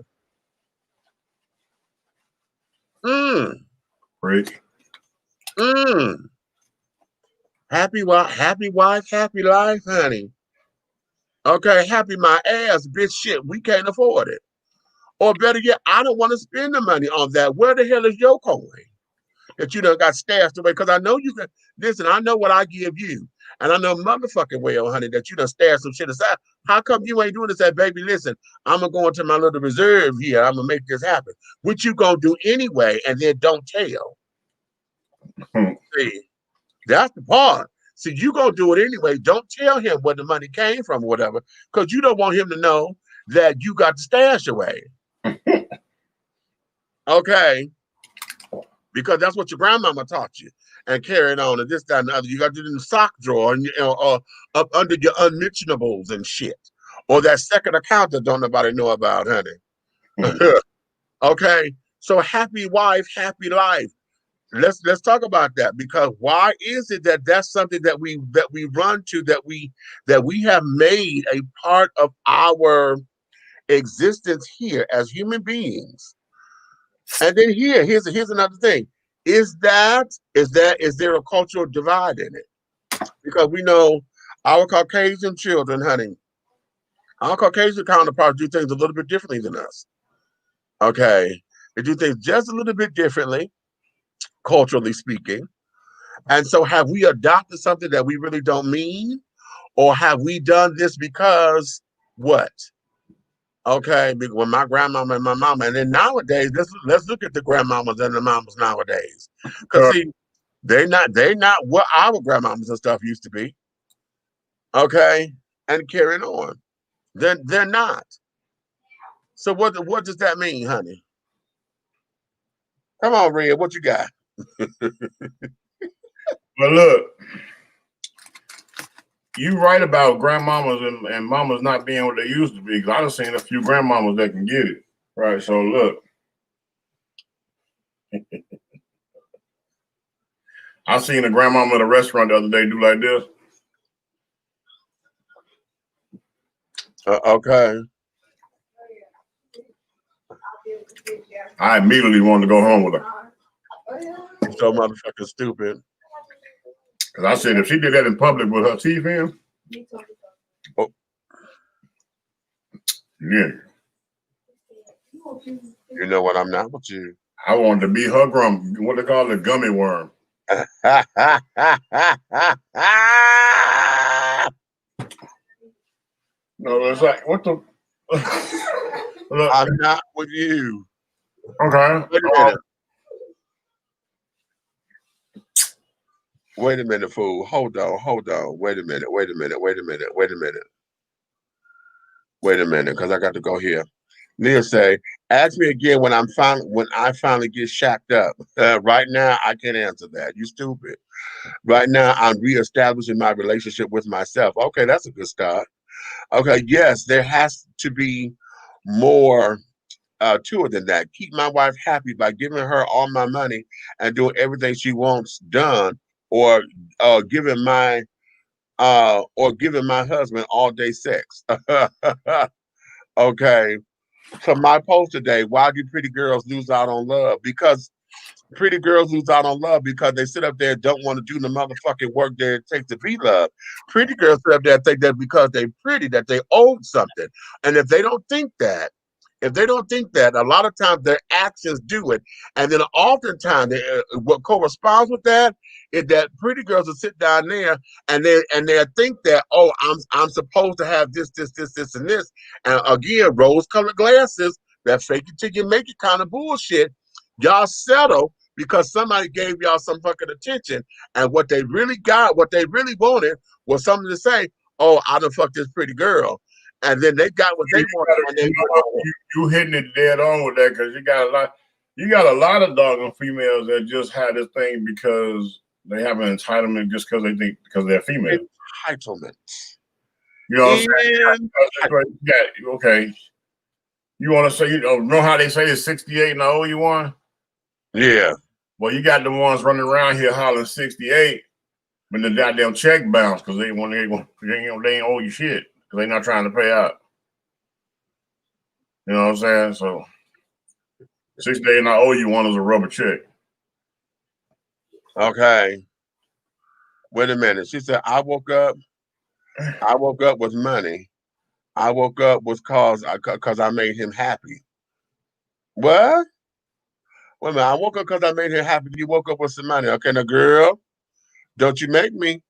Right. Happy wife, happy life, honey. Okay, happy my ass, bitch. Shit, we can't afford it. Or better yet, I don't want to spend the money on that. Where the hell is your coin that you done got stashed away? Because I know you can. Listen, I know what I give you, and I know motherfucking well, honey, that you done stashed some shit aside. How come you ain't doing this? That baby, listen, I'm gonna go into my little reserve here. I'm gonna make this happen. What you gonna do anyway, and then don't tell. See, that's the part. See, you gonna do it anyway. Don't tell him where the money came from or whatever, because you don't want him to know that you got the stash away. Okay. Because that's what your grandmama taught you. And carrying on and this, that, and the other. You got it in the sock drawer and up under your unmentionables and shit. Or that second account that don't nobody know about, honey. Okay. So happy wife, happy life. Let's talk about that, because why is it that that's something that we run to, that we have made a part of our existence here as human beings? And then here's another thing: is there a cultural divide in it? Because we know our Caucasian children, honey, our Caucasian counterparts do things a little bit differently than us. Okay, they do things just a little bit differently, culturally speaking. And so have we adopted something that we really don't mean? Or have we done this because what? Okay, when my grandmama and my mama, and then nowadays, let's look at the grandmamas and the mamas nowadays. Because see, They're not what our grandmamas and stuff used to be. Okay, and carrying on. They're not. So what does that mean, honey? Come on, Red, what you got? Well, look, you right about grandmamas and mamas not being what they used to be. Because I done seen a few grandmamas that can get it. Right. So look. I seen a grandmama at a restaurant the other day do like this. Okay. I immediately wanted to go home with her. You're so motherfucking stupid. Because I said if she did that in public with her teeth in, oh. Yeah. You know what? I'm not with you. I wanted to be her what they call it, gummy worm. No, it's like, what the? Look. I'm not with you. Okay. Wait a minute. Wait a minute, fool. Hold on. Wait a minute, because I got to go here. Neil say, ask me again when I finally get shacked up. Right now, I can't answer that. You stupid. Right now, I'm reestablishing my relationship with myself. Okay, that's a good start. Okay, yes, there has to be more to it than that. Keep my wife happy by giving her all my money and doing everything she wants done, or giving my husband all day sex. Okay. So my post today, why do pretty girls lose out on love? Because pretty girls lose out on love because they sit up there and don't want to do the motherfucking work that it takes to be loved. Pretty girls sit up there and think that because they're pretty that they owe something. And if they don't think that, a lot of times their actions do it. And then oftentimes what corresponds with that is that pretty girls will sit down there and they think that, oh, I'm supposed to have this, and this. And again, rose-colored glasses, that fake it till you make it kind of bullshit. Y'all settle because somebody gave y'all some fucking attention. And what they really wanted was something to say, oh, I done fucked this pretty girl. And then they got what they wanted. You hitting it dead on with that because you got a lot of doggone females that just have this thing because they have an entitlement just because they think because they're female. Entitlement. You know what I'm saying? Yeah, okay. You want to say, you know how they say it's 68 and I owe you one? Yeah. Well, you got the ones running around here hollering 68 when the goddamn check bounced because they ain't owe you shit because they not trying to pay out. You know what I'm saying? So 68 and I owe you one is a rubber check. Okay. Wait a minute. She said, I woke up with money. I woke up with cause I made him happy. What? Wait a minute. I woke up because I made him happy. You woke up with some money. Okay, now, girl, don't you make me.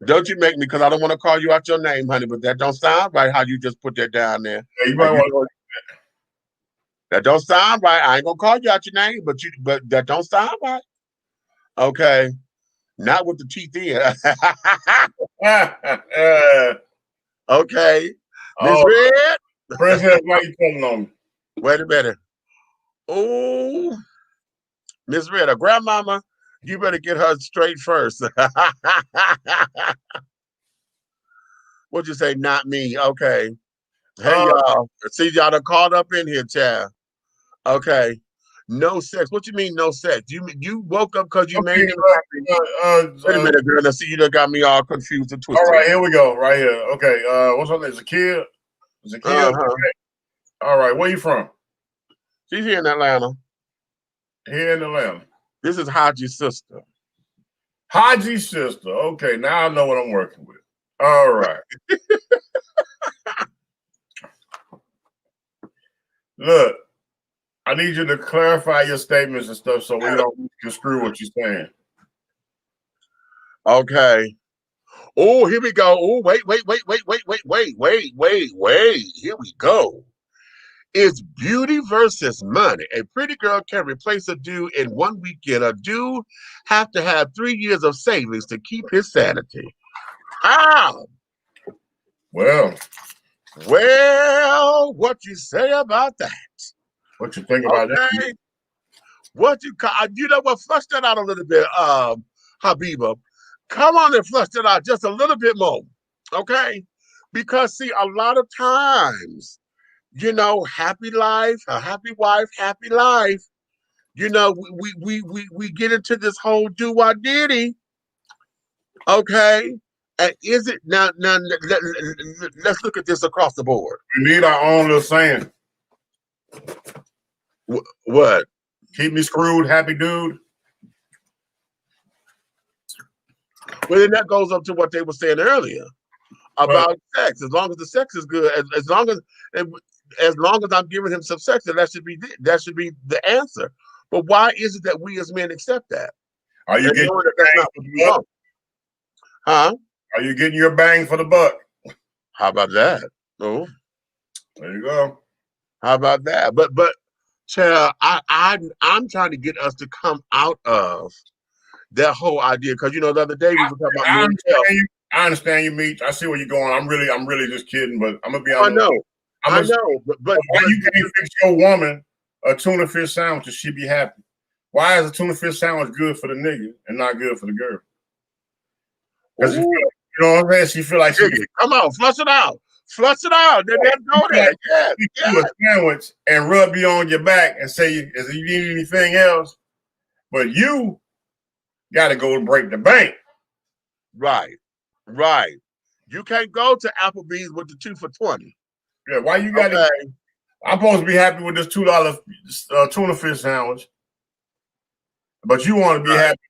Don't you make me, because I don't want to call you out your name, honey, but that don't sound right how you just put that down there. Yeah, you might want that don't sound right. I ain't going to call you out your name, but that don't sound right. Okay. Not with the teeth in. Okay. Miss Red. Princess, why you coming on me? Wait a minute. Oh, Miss Red, a grandmama, you better get her straight first. What'd you say? Not me. Okay. Hey, y'all. See, y'all done caught up in here, child. Okay. No sex. What you mean no sex? You woke up because you made him happy. Wait a minute, girl. Now, see, you done got me all confused and twisted. All right, here we go. Right here. Okay. What's her name? Zakia? Zakia? Okay. All right. Where you from? She's here in Atlanta. Here in Atlanta. This is Haji's sister. Haji's sister. Okay, now I know what I'm working with. All right. Look, I need you to clarify your statements and stuff so we don't construe what you're saying. Okay. Oh, here we go. Oh, wait. Here we go. It's beauty versus money. A pretty girl can replace a dude in one weekend. A dude have to have 3 years of savings to keep his sanity. How? Well, what you say about that? What you think about that? What you know what? Flush that out a little bit, Habiba. Come on and flush that out just a little bit more, okay? Because see, a lot of times, you know, happy life, a happy wife, happy life. You know, we get into this whole do-wah-diddy, okay? And is it now? Let's look at this across the board. We need our own little saying. What? Keep me screwed, happy dude. Well, then that goes up to what they were saying earlier about sex. As long as the sex is good, as long as I'm giving him some sex, then that should be the answer. But why is it that we as men accept that? Are you getting your bang for the buck? Huh? Are you getting your bang for the buck? How about that? Oh, there you go. How about that? But child, I'm trying to get us to come out of that whole idea, because you know the other day we were talking about I understand you, Meech. I see where you're going. I'm really just kidding, but I'm gonna be I honest. know, but why you can't fix your woman a tuna fish sandwich and she be happy? Why is a tuna fish sandwich good for the nigga and not good for the girl? Because you know what I'm saying? She feel like she come on, flush it out. Flush it out. Then let's go there. Yeah. Do a sandwich and rub you on your back and say, "Is you need anything else?" But you got to go and break the bank. Right. You can't go to Applebee's with the 2 for $20. Yeah, why you got to? I'm supposed to be happy with this $2 tuna fish sandwich, but you want to be happy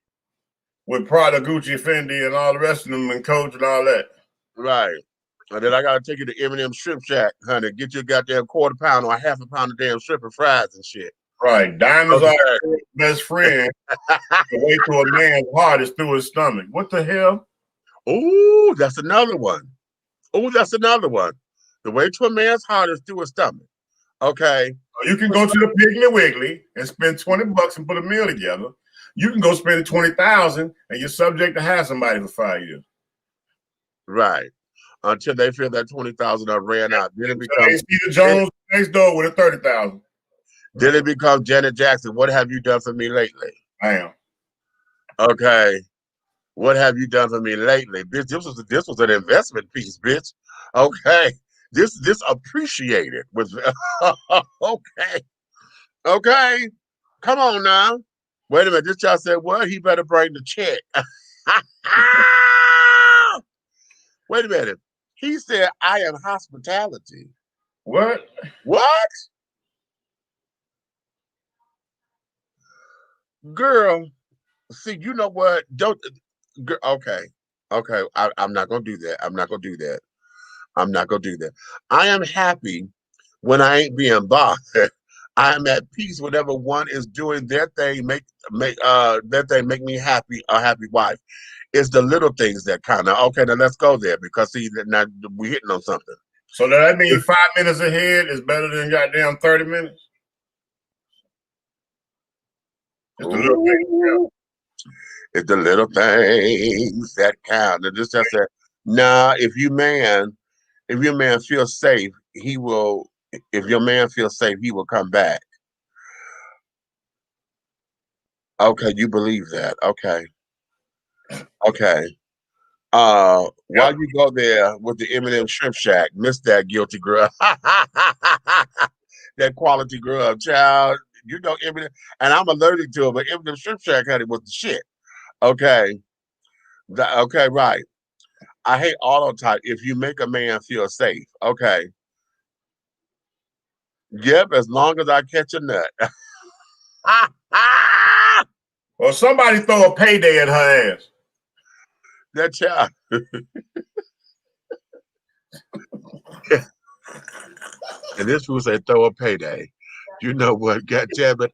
with Prada, Gucci, Fendi, and all the rest of them, and Coach and all that. Right. And then I gotta take you to M&M Shrimp Shack, honey. Get you a goddamn quarter pound or a half a pound of damn shrimp and fries and shit. Right. Diamonds are your best friend. The way to a man's heart is through his stomach. What the hell? Ooh, that's another one. The way to a man's heart is through his stomach. Okay. You can go to the Piggly Wiggly and spend $20 and put a meal together. You can go spend $20,000 and you're subject to have somebody for 5 years. Right. Until they feel that $20,000 ran out. Then it becomes they see the Jones next door with a $30,000. Then it becomes Janet Jackson. What have you done for me lately? I am. Okay. What have you done for me lately? Bitch, this was an investment piece, bitch. Okay. This appreciated with okay. Come on now. Wait a minute. This y'all said what? He better bring the check. Wait a minute. He said, I am hospitality. What? What? Girl, see, you know what? Okay. I'm not gonna do that. I'm not gonna do that. I am happy when I ain't being bothered. I am at peace whenever one is doing their thing, make me happy, a happy wife. It's the little things that kind of, okay, now let's go there, because see, now we're hitting on something. So does that mean 5 minutes ahead is better than goddamn 30 minutes? It's the little things. It's the little things that count. And this just said, nah, if your man feels safe, he will. If your man feels safe, he will come back. Okay, you believe that? Okay. While you go there with the M&M Shrimp Shack, miss that guilty grub, that quality grub, child. You know M&M, and I'm allergic to it, but M&M Shrimp Shack, honey, was the shit. Okay. Okay, right. I hate auto type. If you make a man feel safe, okay. Yep, as long as I catch a nut. Well, somebody throw a payday at her ass. That child. And this fool said throw a payday. You know what? God damn it.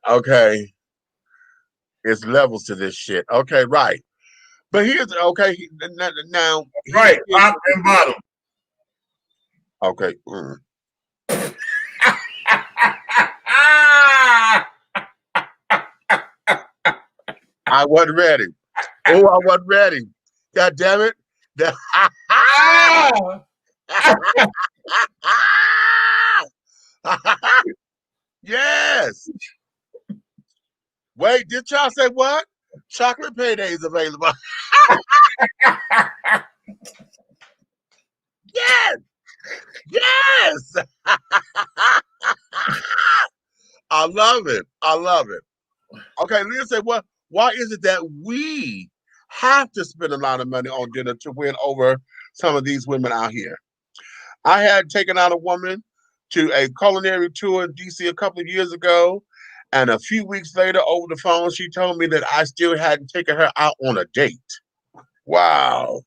Okay. It's levels to this shit. Okay, right. But here's okay. Now, right, top and bottom. Okay. I wasn't ready. Oh, I wasn't ready. God damn it. Yes. Wait, did y'all say what? Chocolate payday is available. Yes. Yes. I love it. I love it. Okay, Leah said, "What? Why is it that we have to spend a lot of money on dinner to win over some of these women out here?" I had taken out a woman to a culinary tour in DC a couple of years ago, and a few weeks later, over the phone, she told me that I still hadn't taken her out on a date. Wow.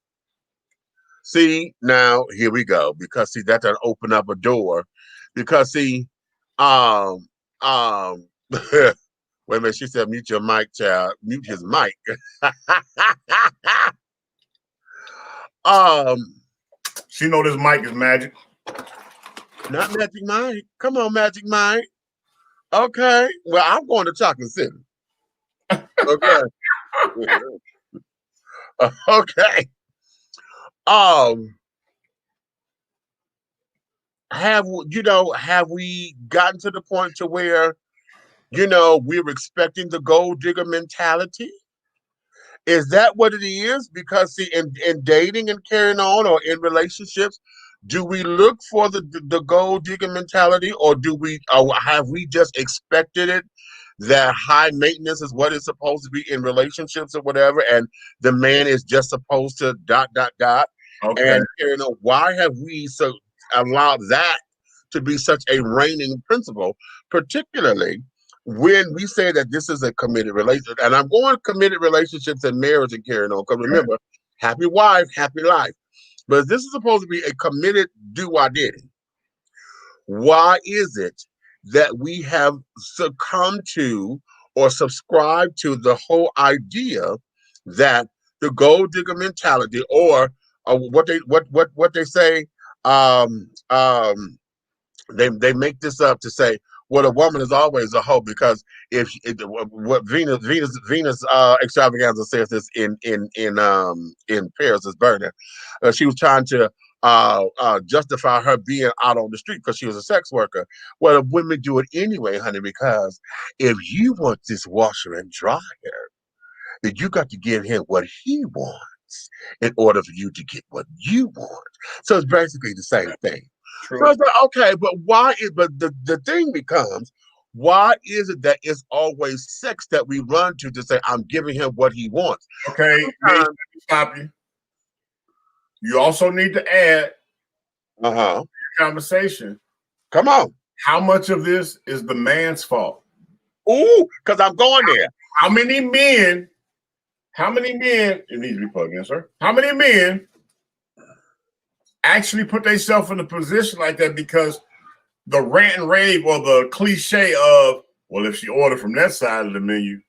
See, now here we go. Because see, that doesn't open up a door. Because see, wait a minute, she said, mute your mic, child. Mute his mic. She know this mic is magic. Not Magic Mike. Come on, Magic Mike. Okay. Well, I'm going to Chocolate City. Okay. Okay. Have we gotten to the point to where, we're expecting the gold digger mentality? Is that what it is? Because see, in dating and carrying on, or in relationships, do we look for the gold digger mentality, or have we just expected it, that high maintenance is what it's supposed to be in relationships or whatever, and the man is just supposed to ... Okay. And why have we allowed that to be such a reigning principle, particularly when we say that this is a committed relationship? And I'm going committed relationships and marriage and carrying on, because remember, happy wife, happy life. But this is supposed to be a committed do-I-did-it. Why is it that we have succumbed to or subscribed to the whole idea that the gold digger mentality, or what they say, they make this up to say, well, a woman is always a hoe, because what Venus extravaganza says this in Paris is Burning. She was trying to justify her being out on the street because she was a sex worker. Well, the women do it anyway, honey, because if you want this washer and dryer, then you got to give him what he wants in order for you to get what you want. So it's basically the same thing. True. So it's like, okay, but the thing becomes, why is it that it's always sex that we run to say, I'm giving him what he wants? Okay, let me stop you. You also need to add your conversation. Come on. How much of this is the man's fault? Ooh, because I'm going there. How many men, it needs to be plugged in, sir. How many men actually put themselves in a position like that because the rant and rave, or the cliche of, well, if she ordered from that side of the menu,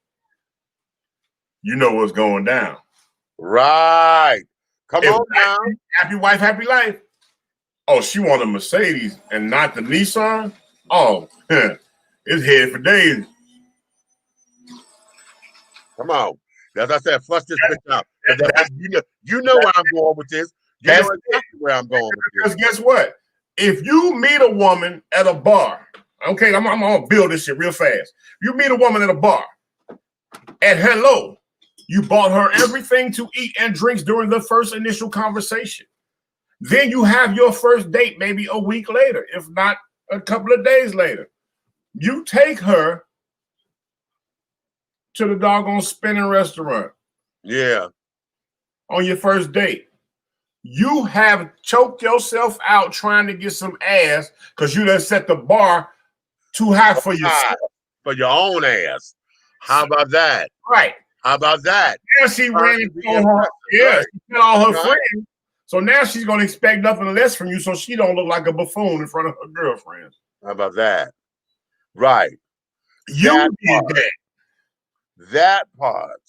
you know what's going down. Right. Come on now. Happy wife, happy life. Oh, she want a Mercedes and not the Nissan? Oh, it's headed for days. Come on. As I said, flush this bitch out. You know where I'm going with this. You know exactly where I'm going with this. Because guess what? If you meet a woman at a bar, okay, I'm gonna build this shit real fast. You meet a woman at a bar, and hello, you bought her everything to eat and drinks during the first initial conversation. Then you have your first date maybe a week later, if not a couple of days later. You take her to the doggone spinning restaurant. Yeah. On your first date. You have choked yourself out trying to get some ass because you done set the bar too high for yourself. For your own ass. How about that? Right. How about that? Now she ran into her, she met all her friends. So now she's going to expect nothing less from you so she don't look like a buffoon in front of her girlfriends. How about that? Right. You did that. That part.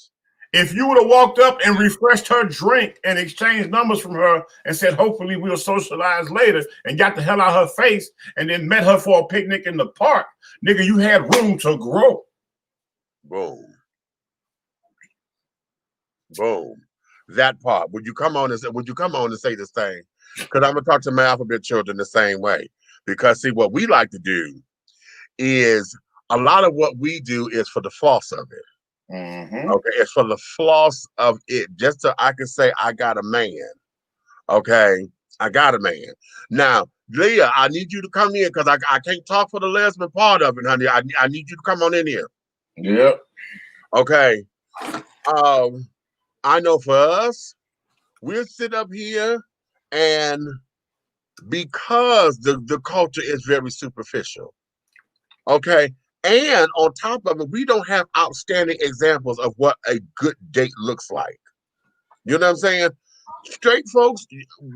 If you would have walked up and refreshed her drink and exchanged numbers from her and said, hopefully we'll socialize later, and got the hell out of her face and then met her for a picnic in the park, nigga, you had room to grow. Boom. Boom. That part. Would you come on and say this thing? Because I'm gonna talk to my alphabet children the same way. Because see, what we like to do is a lot of what we do is for the floss of it. Mm-hmm. Okay, it's for the floss of it, just so I can say I got a man. Okay, I got a man. Now, Leah, I need you to come in because I can't talk for the lesbian part of it, honey. I need you to come on in here. Yep. Okay. I know for us, we'll sit up here, and because the culture is very superficial. Okay. And on top of it, we don't have outstanding examples of what a good date looks like. You know what I'm saying? Straight folks,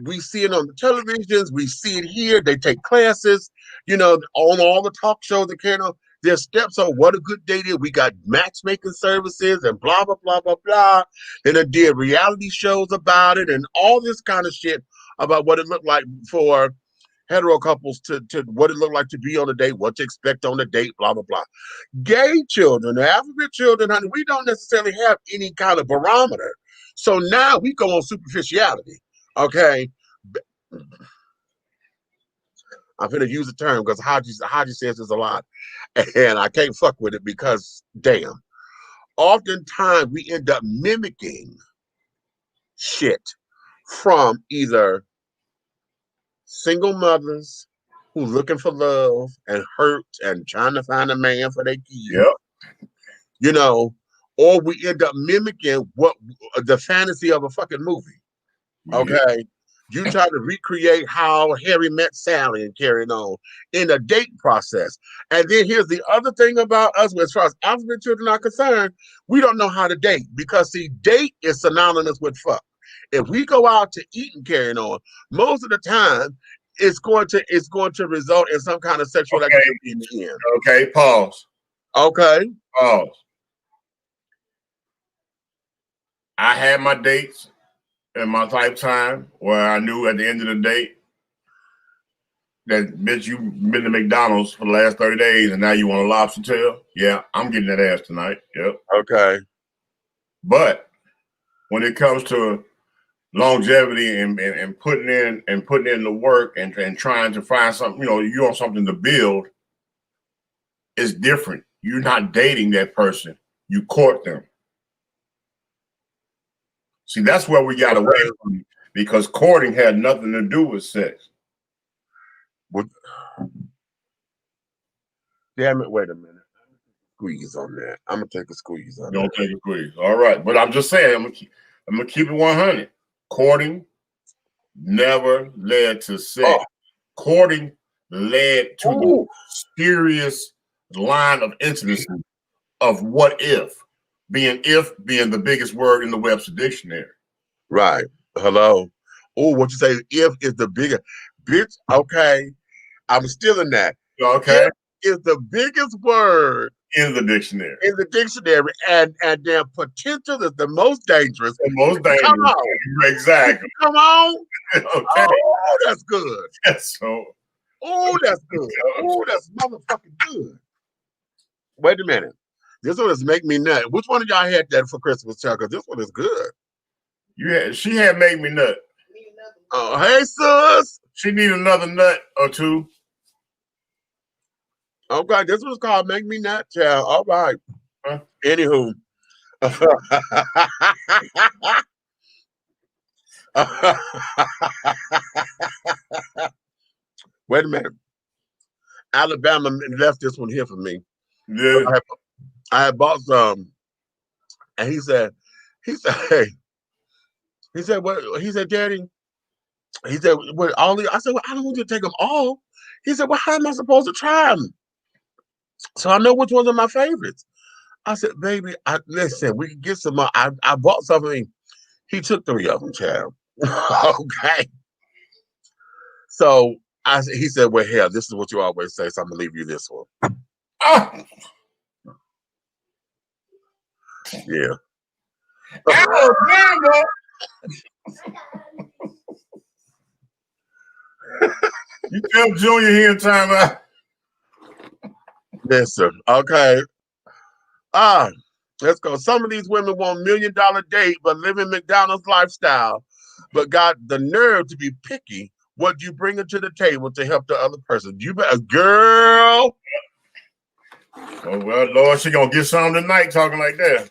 we see it on the televisions, we see it here. They take classes, you know, on all the talk shows that carry on. There's steps on what a good date is. We got matchmaking services and blah, blah, blah, blah, blah. Then they did reality shows about it and all this kind of shit about what it looked like for hetero couples to what it looked like to be on a date, what to expect on a date, blah, blah, blah. Gay children, African children, honey, we don't necessarily have any kind of barometer. So now we go on superficiality, okay? I'm going to use the term because Haji says this a lot, and I can't fuck with it because, damn. Oftentimes, we end up mimicking shit from either single mothers who looking for love and hurt and trying to find a man for their kids. Yep. You know, or we end up mimicking what the fantasy of a fucking movie. Okay. You try to recreate how Harry met Sally and carrying on in a date process. And then here's the other thing about us, as far as alphabet children are concerned, we don't know how to date because see, date is synonymous with fuck. If we go out to eat and carrying on, most of the time it's going to result in some kind of sexual activity in the end. Okay, pause. Okay. Pause. I had my dates in my lifetime where I knew at the end of the date that, bitch, you've been to McDonald's for the last 30 days and now you want a lobster tail? Yeah, I'm getting that ass tonight. Yep. Okay. But when it comes to longevity and putting in the work and trying to find something, you know, you want something to build, it's different. You're not dating that person. You court them. See, that's where we got away from it, because courting had nothing to do with sex. What? Damn it, wait a minute. Squeeze on that. I'm going to take a squeeze on that. Don't take a squeeze. All right. But I'm just saying, I'm gonna keep it 100. Courting never led to sex. Oh. Courting led to the serious line of intimacy of what if being the biggest word in the Webster dictionary. Right. Hello. Oh, what you say? If is the biggest. Bitch, okay. I'm still in that. Okay. If is the biggest word in the dictionary. In the dictionary, and their potential is the most dangerous. The most dangerous. Come on. Exactly. Come on. Okay. Oh, that's good. So. Oh, that's good. Oh, that's motherfucking good. Wait a minute. This one is Make Me Nut. Which one of y'all had that for Christmas, Chuck? Because this one is good. She had Make Me Nut. Oh, hey, sis. She need another nut or two. Okay, this one's called Make Me Nut, child. All right. Huh? Anywho. Wait a minute. Alabama left this one here for me. Yeah. I had bought some, and he said, hey, he said, what? He said, Daddy, he said, what, all these? I said, well, I don't want you to take them all. He said, well, how am I supposed to try them? So I know which ones are my favorites. I said, baby, listen, we can get some more. I bought something. He took 3 of them, child. Okay. So he said, well, hell, this is what you always say, so I'm going to leave you this one. Yeah. Alabama. You tell Junior here in time out. Listen, okay. Let's go. Some of these women want $1 million date, but live in McDonald's lifestyle, but got the nerve to be picky. What you bring it to the table to help the other person? You better, girl. Oh, well, Lord, she gonna get something tonight talking like that.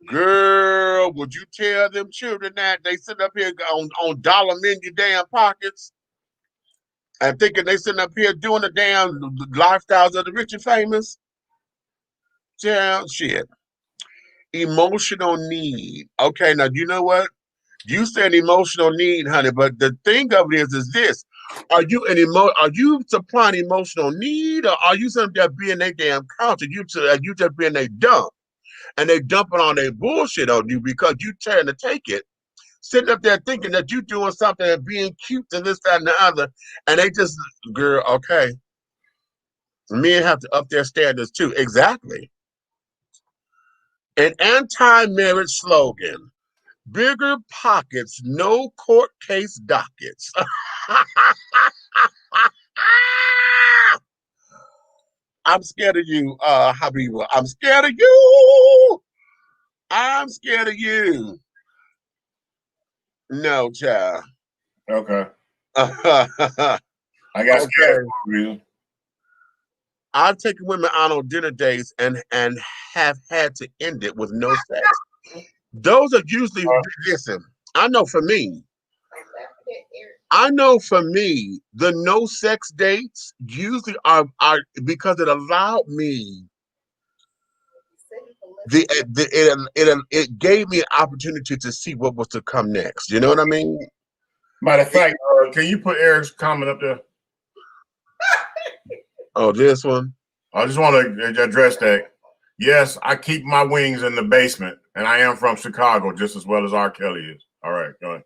Girl, would you tell them children that they sit up here on dollar menu damn pockets and thinking they sitting up here doing the damn lifestyles of the rich and famous? Yeah, shit. Emotional need. Okay, now you know what? You said emotional need, honey, but the thing of it is this: are you supplying emotional need, or are you sitting there being their damn counter? You just being they dump, and they dumping all their bullshit on you because you trying to take it, sitting up there thinking that you doing something and being cute and this, that, and the other, and they just, girl, okay. Men have to up their standards too. Exactly. An anti-marriage slogan. Bigger pockets, no court case dockets. I'm scared of you, Habiba. I'm scared of you. I'm scared of you. No, child. Okay. I got scared for you. I've taken women out on dinner dates and have had to end it with no sex. Those are usually, listen, I know for me, the no sex dates usually are because it allowed me it gave me an opportunity to see what was to come next. You know what I mean? Matter of fact, can you put Eric's comment up there? Oh, this one? I just want to address that. Yes, I keep my wings in the basement, and I am from Chicago just as well as R. Kelly is. All right, go ahead.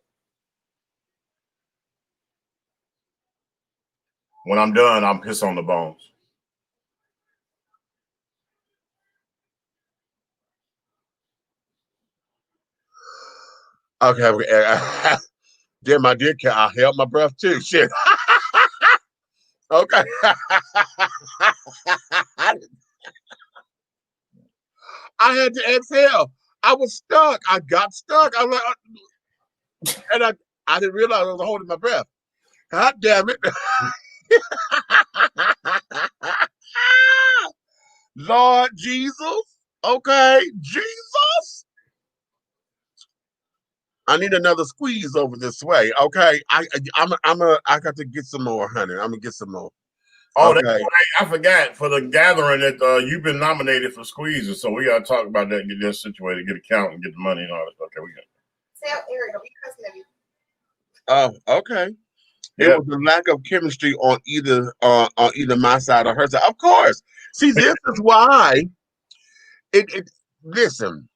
When I'm done, I'm piss on the bones. Okay. Damn, I did care. I held my breath too. Shit. Okay. I had to exhale. I was stuck. I got stuck. I was like, and I didn't realize I was holding my breath. God damn it. Lord Jesus. Okay, Jesus. I need another squeeze over this way. Okay, I got to get some more, honey. I'm gonna get some more. Oh, okay. That's right. I forgot for the gathering that you've been nominated for squeezes, so we gotta talk about that and get this situated, get a count, and get the money and all that. Okay, we got. Tell Eric, don't be cussing at me. Oh, okay. It was a lack of chemistry on either my side or her side. Of course. See, this is why. Listen.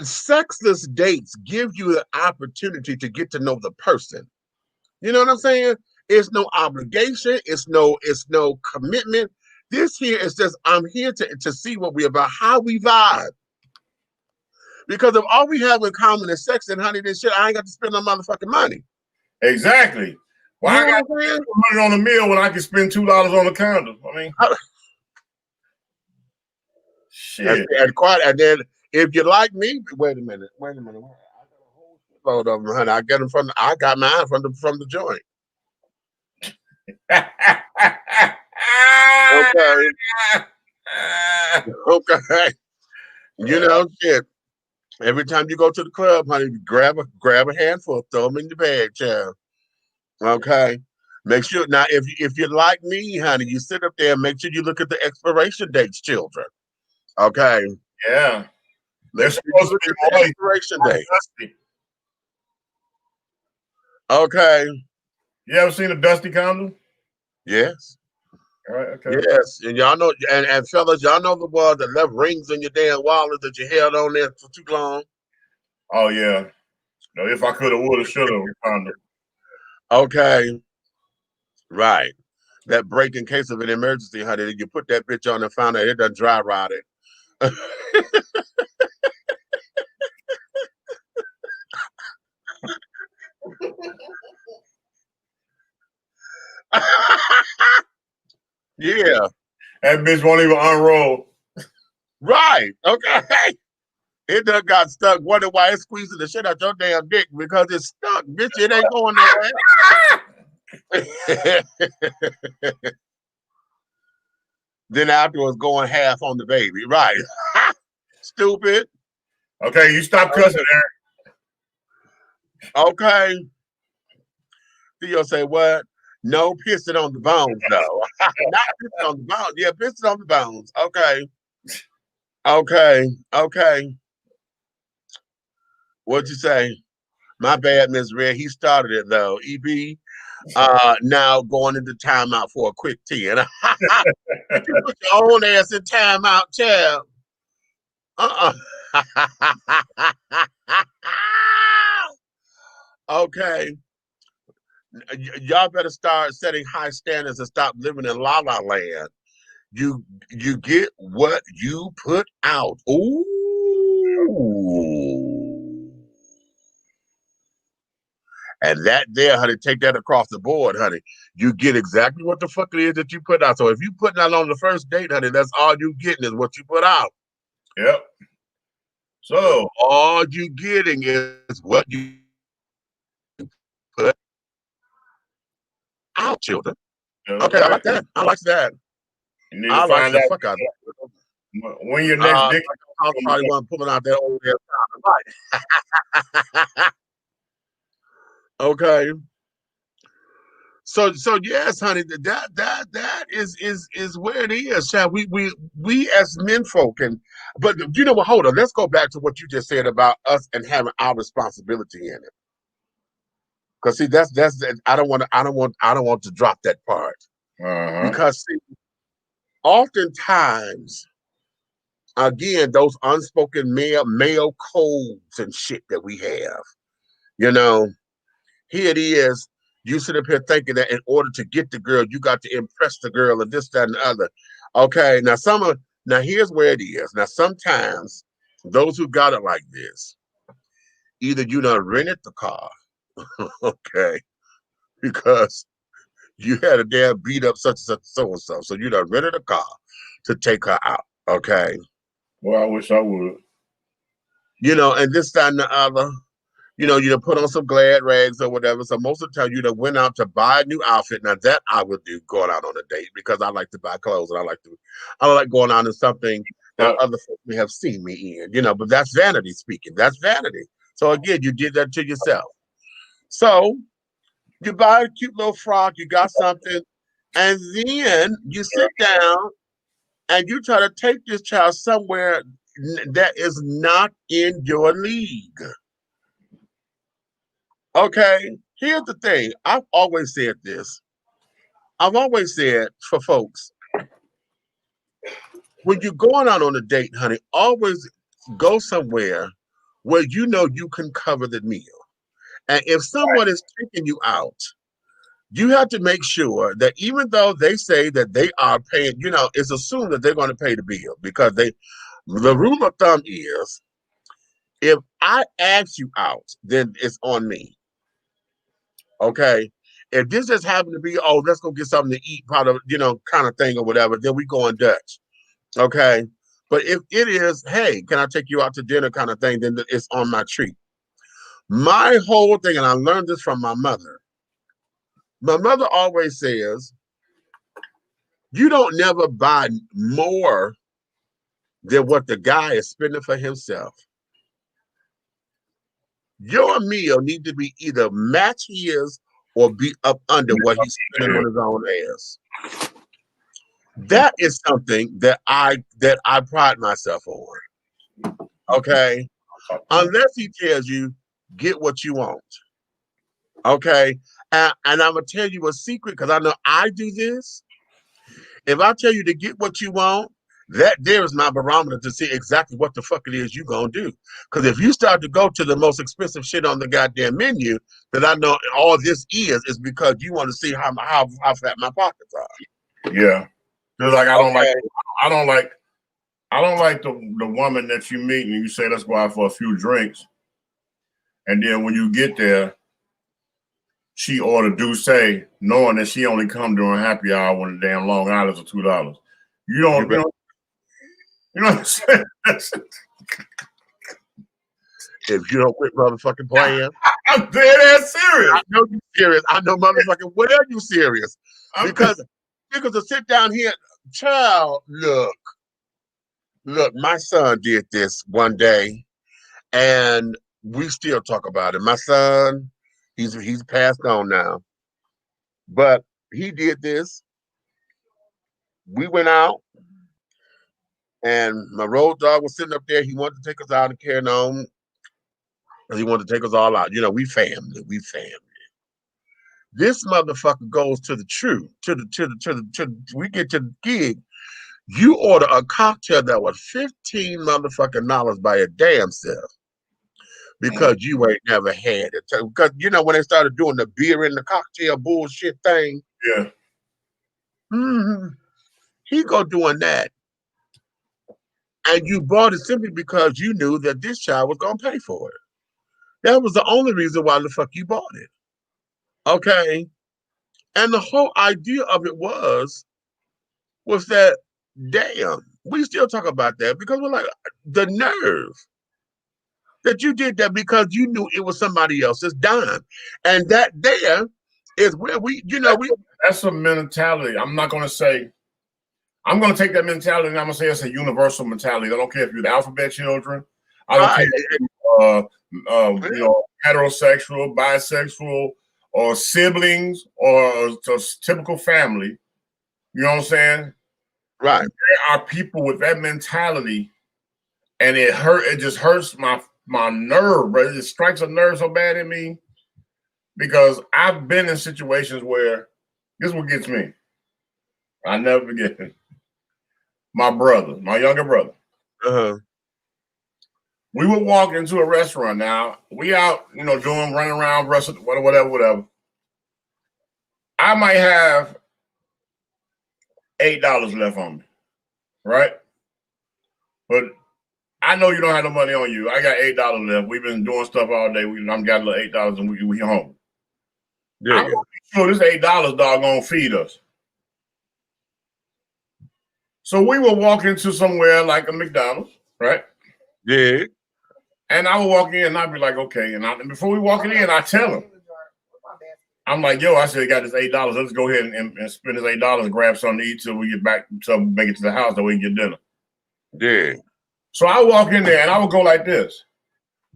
Sexless dates give you the opportunity to get to know the person. You know what I'm saying? It's no obligation. It's no commitment. This here is just, I'm here to see what we're about, how we vibe. Because if all we have in common is sex, and honey, this shit, I ain't got to spend no motherfucking money. Exactly. Well, I got $100 on a meal when I can spend $2 on a condom. I mean, shit. And then if you like me, wait a minute. I got a whole load of them, honey. I got mine from the joint. Okay. You know, shit. Every time you go to the club, honey, grab a handful, throw them in your bag, child. Okay. Make sure now if you're like me, honey, you sit up there and make sure you look at the expiration dates, children. Okay. Yeah. They're supposed to be the expiration date. Okay. You ever seen a dusty condom? Yes. All right, okay. Yes, and y'all know, and fellas, y'all know the ones that left rings in your damn wallet that you held on there for too long. Oh yeah. No, if I could have, would have, should have condom. Okay. Right. That break in case of an emergency, honey. You put that bitch on and found out it done dry rotted. Yeah. That bitch won't even unroll. Right. Okay. It done got stuck. Wonder why it's squeezing the shit out your damn dick because it's stuck, bitch. It ain't going nowhere. Then afterwards, going half on the baby. Right. Stupid. Okay, you stop cussing, Eric. Okay. Theo say what? No pissing on the bones, though. Not pissing on the bones. Yeah, pissing on the bones. Okay. Okay. What'd you say? My bad, Miss Red. He started it though. EB, now going into timeout for a quick 10. You put your own ass in timeout, child. Okay. Y'all better start setting high standards and stop living in La La Land. You get what you put out. Ooh. And that there, honey, take that across the board, honey. You get exactly what the fuck it is that you put out. So if you putting out on the first date, honey, that's all you getting is what you put out. Yep. So all you getting is what you put out, children. Okay, I like that. I like that. You need to find out fuck out when your next dick. I probably wasn't pulling out that old ass time. Right. Okay. So yes, honey, that is where it is. Child. We as men folk but you know what? Hold on. Let's go back to what you just said about us and having our responsibility in it. Because see, that's I don't want to drop that part. Because see, oftentimes, again, those unspoken male codes and shit that we have, you know, here it is. You sit up here thinking that in order to get the girl, you got to impress the girl and this, that, and the other. Okay, now here's where it is. Now sometimes those who got it like this, either you done rented the car, okay, because you had a damn beat up such and such so and so. So you done rented a car to take her out. Okay. Well, I wish I would. You know, and this, that, and the other. You know, you done put on some glad rags or whatever. So most of the time you done went out to buy a new outfit. Now that I would do going out on a date because I like to buy clothes and I like going out in something that other folks may have seen me in, you know, but that's vanity speaking. That's vanity. So again, you did that to yourself. So you buy a cute little frock, you got something, and then you sit down and you try to take this child somewhere that is not in your league. Okay, here's the thing. I've always said this. I've always said for folks, when you're going out on a date, honey, always go somewhere where you know you can cover the meal. And if someone is taking you out, you have to make sure that even though they say that they are paying, you know, it's assumed that they're going to pay the bill because the rule of thumb is if I ask you out, then it's on me. Okay. If this just happened to be, oh, let's go get something to eat, part of, you know, kind of thing or whatever, then we go on Dutch. Okay. But if it is, hey, can I take you out to dinner kind of thing, then it's on my treat. My whole thing, and I learned this from my mother. My mother always says, you don't never buy more than what the guy is spending for himself. Your meal need to be either match his or be up under what he's spending on his own ass. That is something that I pride myself on. Okay. Unless he tells you, get what you want. Okay. And I'm gonna tell you a secret because I know I do this. If I tell you to get what you want, that there is my barometer to see exactly what the fuck it is you're gonna do. Because if you start to go to the most expensive shit on the goddamn menu, then I know all this is because you want to see how fat my pockets are. Yeah. Just like I don't like the woman that you meet and you say let's go out for a few drinks. And then when you get there, she ordered Douce, knowing that she only come during happy hour when the damn Long Island's are $2. You know what I'm saying? If you don't quit motherfucking playing, I'm dead ass serious. I know you serious. I know motherfucking well you serious. Because to sit down here, child, look, my son did this one day, and we still talk about it. My son, he's passed on now, but he did this. We went out, and my road dog was sitting up there. He wanted to take us out and carry on. He wanted to take us all out. You know, we family. This motherfucker goes to the we get to the gig. You order a cocktail that was $15 motherfucking by your damn self because you ain't never had it. Because you know when they started doing the beer in the cocktail bullshit thing, yeah, he go doing that, and you bought it simply because you knew that this child was gonna pay for it. That was the only reason why the fuck you bought it. Okay. And the whole idea of it was that, damn, we still talk about that because we're like, the nerve that you did that because you knew it was somebody else's dime. And that there is where that's a mentality. I'm not going to say, I'm going to take that mentality and I'm going to say it's a universal mentality. I don't care if you're the alphabet children. I don't care if you're, heterosexual, bisexual, or siblings, or just typical family. You know what I'm saying? Right. There are people with that mentality, and it just hurts my nerve, bro. It strikes a nerve so bad in me because I've been in situations where this is what gets me. I never forget it. My younger brother. We would walk into a restaurant. Now we out, running around, wrestling, whatever. I might have $8 left on me, right? But I know you don't have no money on you. I got $8 left. We've been doing stuff all day. I'm got a little $8 and we home. Yeah. I'm sure this $8 doggone feed us. So we will walk into somewhere like a McDonald's, right? Yeah. And I will walk in and I'll be like, okay. And before we walk in, I tell him, I'm like, yo, I said, I got this $8. Let's go ahead and spend this $8 and grab something to eat till we get back, till we make it to the house, that we can get dinner. Yeah. So I walk in there and I would go like this.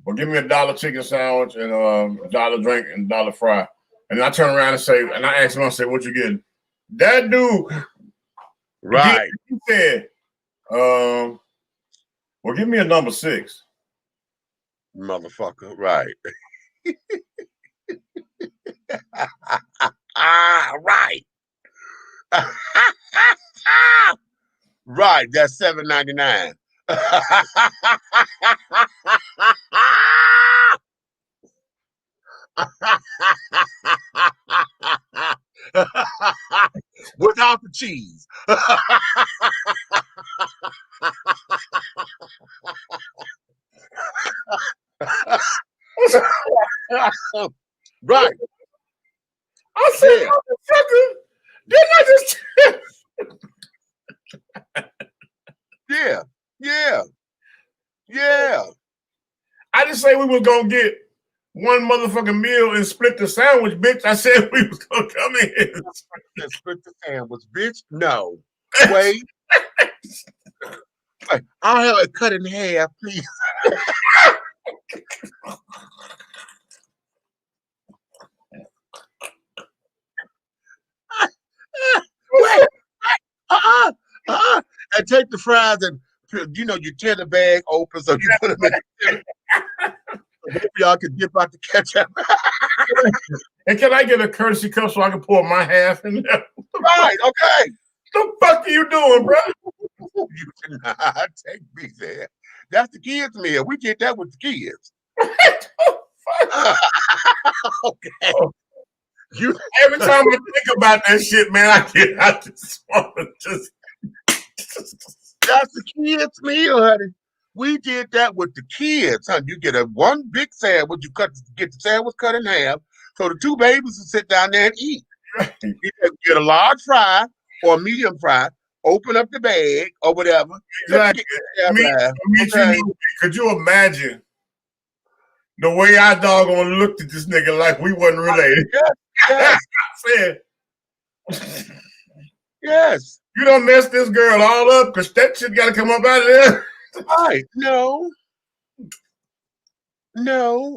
Well, give me $1 chicken sandwich and $1 drink and $1 fry. And then I turn around and say, and I ask him, I say, what you getting? That dude, right? He said, well, give me a number 6. Motherfucker, right? Right. Right. That's $7.99. Without the cheese. Right. I said, motherfucker, didn't I just? Yeah. I didn't say we was gonna get one motherfucking meal and split the sandwich, bitch. I said we was gonna come in and split the sandwich, bitch. No. Wait. I'll have it cut in half, please. Wait. And take the fries and you tear the bag open so you put them in. Maybe y'all can dip out the ketchup. And can I get a courtesy cup so I can pour my half in there? Right, okay. The fuck are you doing, bro? You cannot take me there. That's the kids' meal. We did that with the kids. Okay. Every time I think about that shit, man, I just want to just. That's the kids' meal, honey. We did that with the kids, honey. You get one big sandwich, get the sandwich cut in half, So the two babies will sit down there and eat. Get a large fry or a medium fry, open up the bag or whatever. Exactly. Could you imagine the way our doggone looked at this nigga like we wasn't related? Yes. Yes. You don't mess this girl all up because that shit got to come up out of there. Right. No,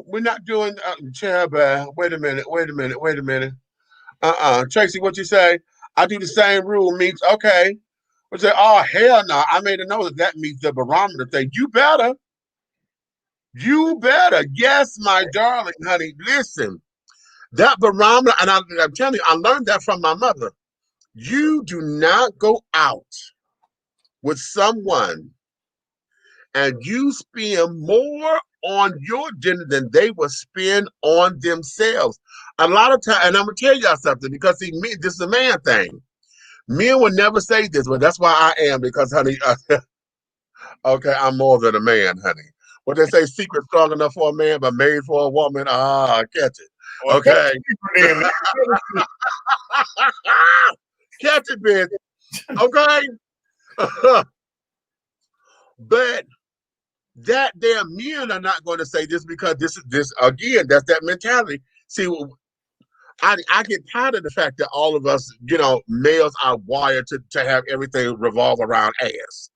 we're not doing wait a minute. Tracy, what you say? I do the same rule, meets. Okay. We say, oh, hell no. I made a note that meets the barometer thing. You better. Yes, my darling, honey. Listen, that barometer, and I'm telling you, I learned that from my mother. You do not go out with someone and you spend more on your dinner than they will spend on themselves. A lot of times, and I'm going to tell y'all something, because see, me, this is a man thing. Men would never say this, but that's why I am, because, honey, okay, I'm more than a man, honey. What they say, secret strong enough for a man, but made for a woman. Catch it. Okay. Catch it, bitch. Okay. But that damn men are not going to say this, because this again, that's that mentality. See, I get tired of the fact that all of us, males are wired to have everything revolve around ass.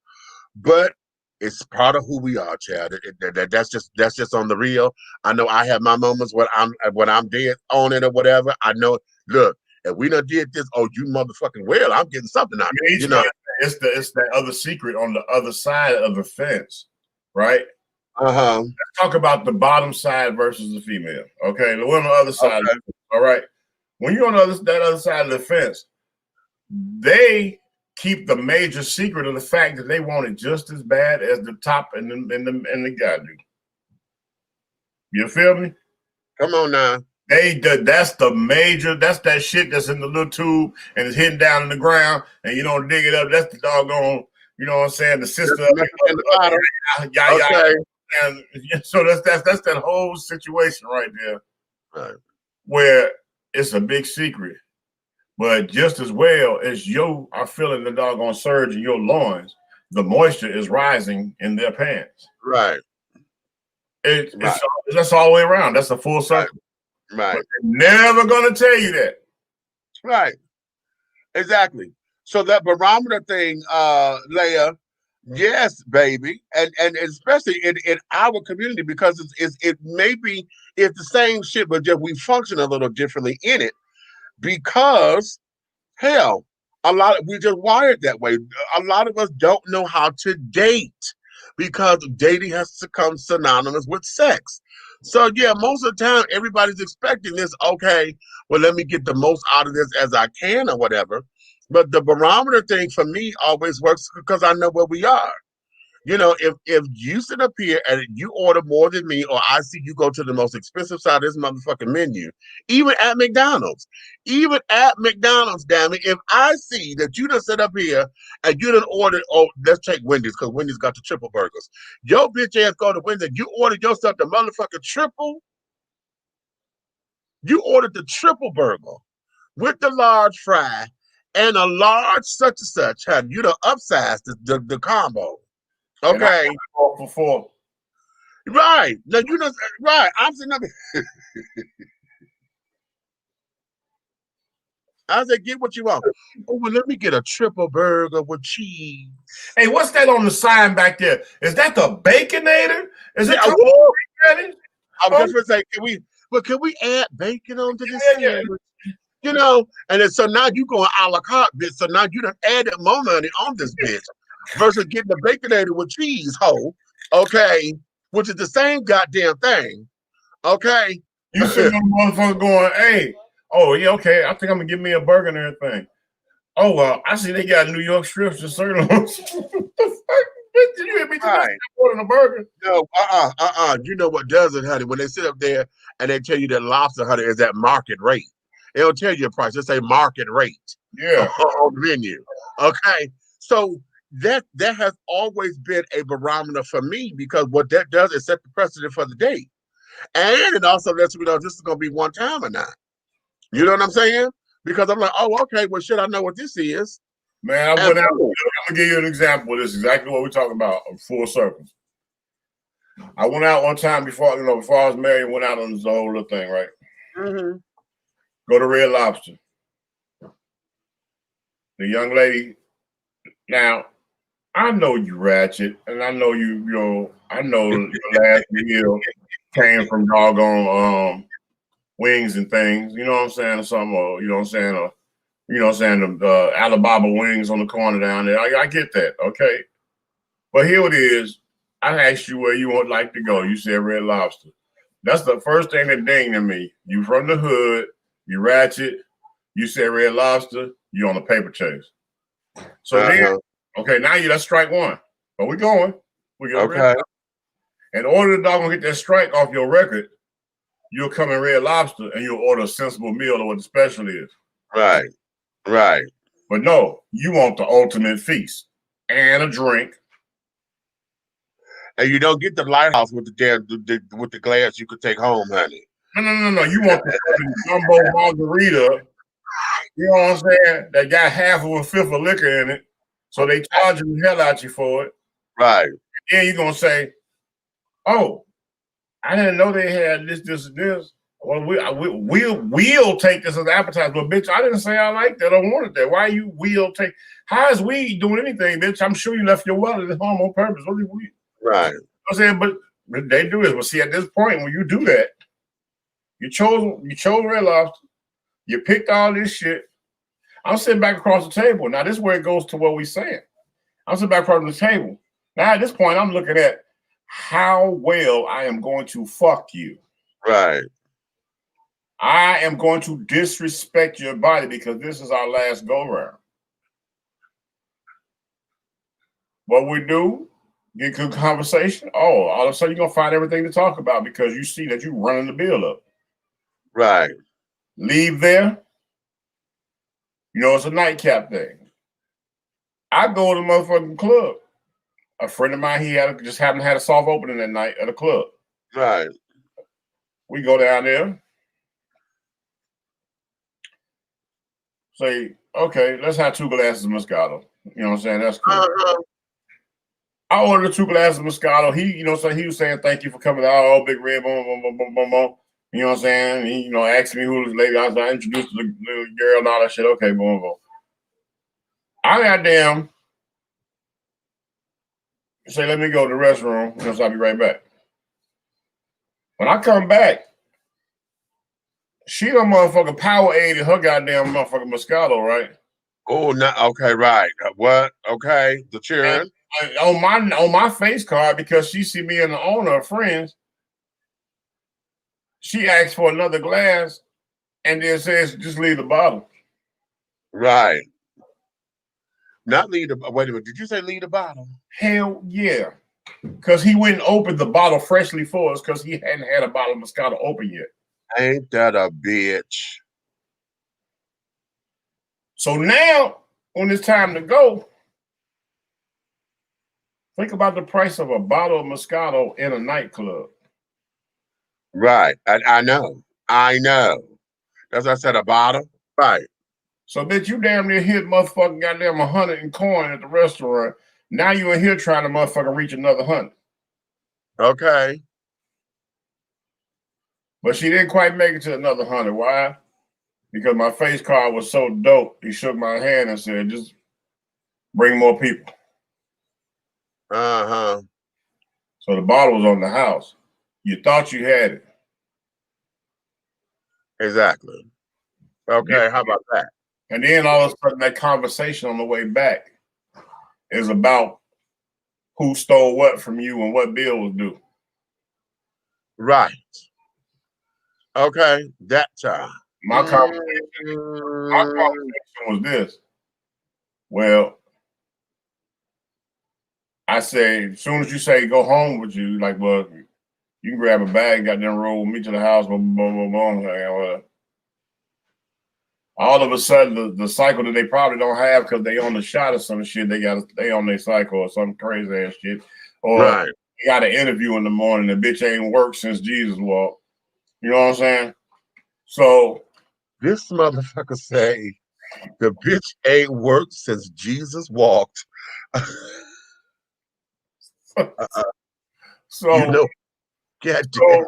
But it's part of who we are, Chad. That's just on the real. I know I have my moments when I'm dead on it or whatever. I know. Look, if we done did this, oh, you motherfucking well, I'm getting something out of it. It's that other secret on the other side of the fence, right? Let's talk about the bottom side versus the female. Okay, the one on the other side. Okay. All right. When you're on that other side of the fence, they keep the major secret of the fact that they want it just as bad as the top and the guy do. You feel me? Come on now. That's that shit that's in the little tube and it's hidden down in the ground and you don't dig it up. That's the doggone, you know what I'm saying, the sister. Okay. And so that's that whole situation right there. Right. Where it's a big secret. But just as well as you are feeling the doggone surge in your loins, the moisture is rising in their pants. Right. That's all the way around. That's a full circle. Right. But they're never going to tell you that. Right. Exactly. So that barometer thing, Leia, yes, baby. And especially in our community, because it maybe it's the same shit, but just we function a little differently in it. Because, hell, we just wired that way. A lot of us don't know how to date because dating has become synonymous with sex. So, yeah, most of the time, everybody's expecting this, okay, well, let me get the most out of this as I can or whatever. But the barometer thing for me always works because I know where we are. If you sit up here and you order more than me, or I see you go to the most expensive side of this motherfucking menu, even at McDonald's, damn it, if I see that you done sit up here and you done ordered, let's take Wendy's, because Wendy's got the triple burgers. Your bitch ass go to Wendy's, you ordered yourself the motherfucking triple. You ordered the triple burger with the large fry and a large such and such. You done upsized the combo. Okay. For 4. Right. Now right. I'm sitting up. I said, get what you want. Oh, well, let me get a triple burger with cheese. Hey, what's that on the sign back there? Is that the Baconator? Is it? I was just gonna say, can we add bacon onto this sandwich? And then so now you going a la carte, bitch. So now you done added more money on this bitch. Versus getting the Baconator with cheese, okay, which is the same goddamn thing, okay. You see them motherfuckers going, hey, oh yeah, okay, I think I'm gonna give me a burger and everything. Oh well, I see they got New York strips and sirloins. What the fuck? Did you hear me ordering a burger? No, You know what does it, honey? When they sit up there and they tell you that lobster, honey, is at market rate. They don't tell you a price. They say market rate. Yeah. On the menu. Okay, so. That has always been a barometer for me, because what that does is set the precedent for the day. And it also lets me know this is gonna be one time or not. You know what I'm saying? Because I'm like, oh, okay, well, shit, I know what this is. Man, I went out. I'm gonna give you an example. This is exactly what we're talking about. Full circle. I went out one time before I was married. Went out on this whole little thing, right? Mm-hmm. Go to Red Lobster. The young lady. Now, I know you ratchet, and I know I know your last meal came from doggone wings and things. You know what I'm saying, or something, or you know what I'm saying, or you know what I'm saying, the Alabama wings on the corner down there. I get that, okay. But here it is. I asked you where you would like to go. You said Red Lobster. That's the first thing that dinged to me. You from the hood, you ratchet, you said Red Lobster, you on the paper chase. So then, okay, now that's strike one. But we're going. We got okay. In order to doggone get that strike off your record, you'll come in Red Lobster and you'll order a sensible meal or what the special is. Right. Right. But no, you want the ultimate feast and a drink. And you don't get the lighthouse with the glass you could take home, honey. No. You want the jumbo margarita. You know what I'm saying? That got half of a fifth of liquor in it. So they charge you the hell out you for it. Right. And then you're gonna say, oh, I didn't know they had this. Well, we'll take this as appetizer. But bitch, I didn't say I liked that. I wanted that. Why you will take? How is we doing anything, bitch? I'm sure you left your wallet at home on purpose. What are we? Right. I'm saying, but they do this. But see, at this point, when you do that, you chose Red Lobster. You picked all this shit. I'm sitting back across the table. Now, this is where it goes to what we're saying. I'm sitting back across the table. Now, at this point, I'm looking at how well I am going to fuck you. Right. I am going to disrespect your body because this is our last go-round. What we do, get good conversation. Oh, all of a sudden, you're going to find everything to talk about because you see that you're running the bill up. Right. Leave there. You know, it's a nightcap thing. I go to the motherfucking club. A friend of mine, he just happened to have a soft opening that night at a club. Right. We go down there. Say, okay, let's have 2 glasses of Moscato. You know what I'm saying? That's cool. I ordered 2 glasses of Moscato. He, you know, so he was saying, thank you for coming out. Oh, big red, boom, boom, boom, boom, boom, boom. You know what I'm saying? He, you know, asked me who this lady was. I introduced the girl and all that shit. Okay, boom, boom. I goddamn say, let me go to the restroom. You know, so I'll be right back. When I come back, she done motherfucking Powerade her goddamn motherfucking Moscato, right? Oh, no, okay, right. What? Okay, the cheering. On my face card, because she see me and the owner are friends, she asked for another glass and then says, just leave the bottle. Right. Not leave the, wait a minute, did you say leave the bottle? Hell yeah. Because he went and opened the bottle freshly for us because he hadn't had a bottle of Moscato open yet. Ain't that a bitch? So now, when it's time to go, think about the price of a bottle of Moscato in a nightclub. Right. I know. That's why I said a bottle. Right. So bitch, you damn near hit motherfucking goddamn 100 in coin at the restaurant. Now you in here trying to motherfucking reach another 100. Okay. But she didn't quite make it to another 100. Why? Because my face card was so dope. He shook my hand and said, just bring more people. Uh-huh. So the bottle was on the house. You thought you had it. Exactly. Okay, how about that? And then all of a sudden that conversation on the way back is about who stole what from you and what bill was due. Right. Okay, that time. My conversation was this. Well, I say, as soon as you say go home with you, like, well, you can grab a bag, goddamn roll with me to the house, boom, boom, boom, boom. All of a sudden, the cycle that they probably don't have because they on the shot or some shit, they on their cycle or some crazy ass shit. Or right. got an interview in the morning. The bitch ain't worked since Jesus walked. You know what I'm saying? So this motherfucker say the bitch ain't worked since Jesus walked. So you know, God damn.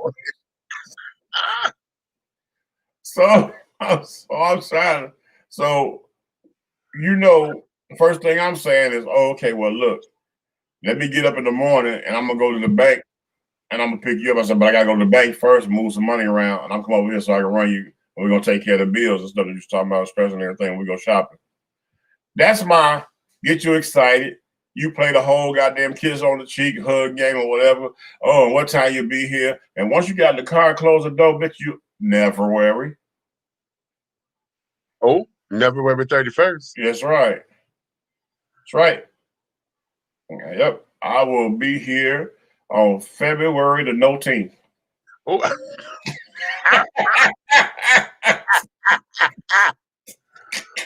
So I'm trying. So you know, the first thing I'm saying is, oh, okay, well, look, let me get up in the morning and I'm gonna go to the bank and I'm gonna pick you up. I said, but I gotta go to the bank first, move some money around, and I'm come over here so I can run you. And we're gonna take care of the bills and stuff that you're talking about, special and everything. We go shopping. That's my get you excited. You play the whole goddamn kiss on the cheek, hug game or whatever. Oh, and what time you be here? And once you got in the car and close the door, bitch, you never worry. Oh, never worry 31st. That's right. That's right. Yep. I will be here on February the 19th. Oh.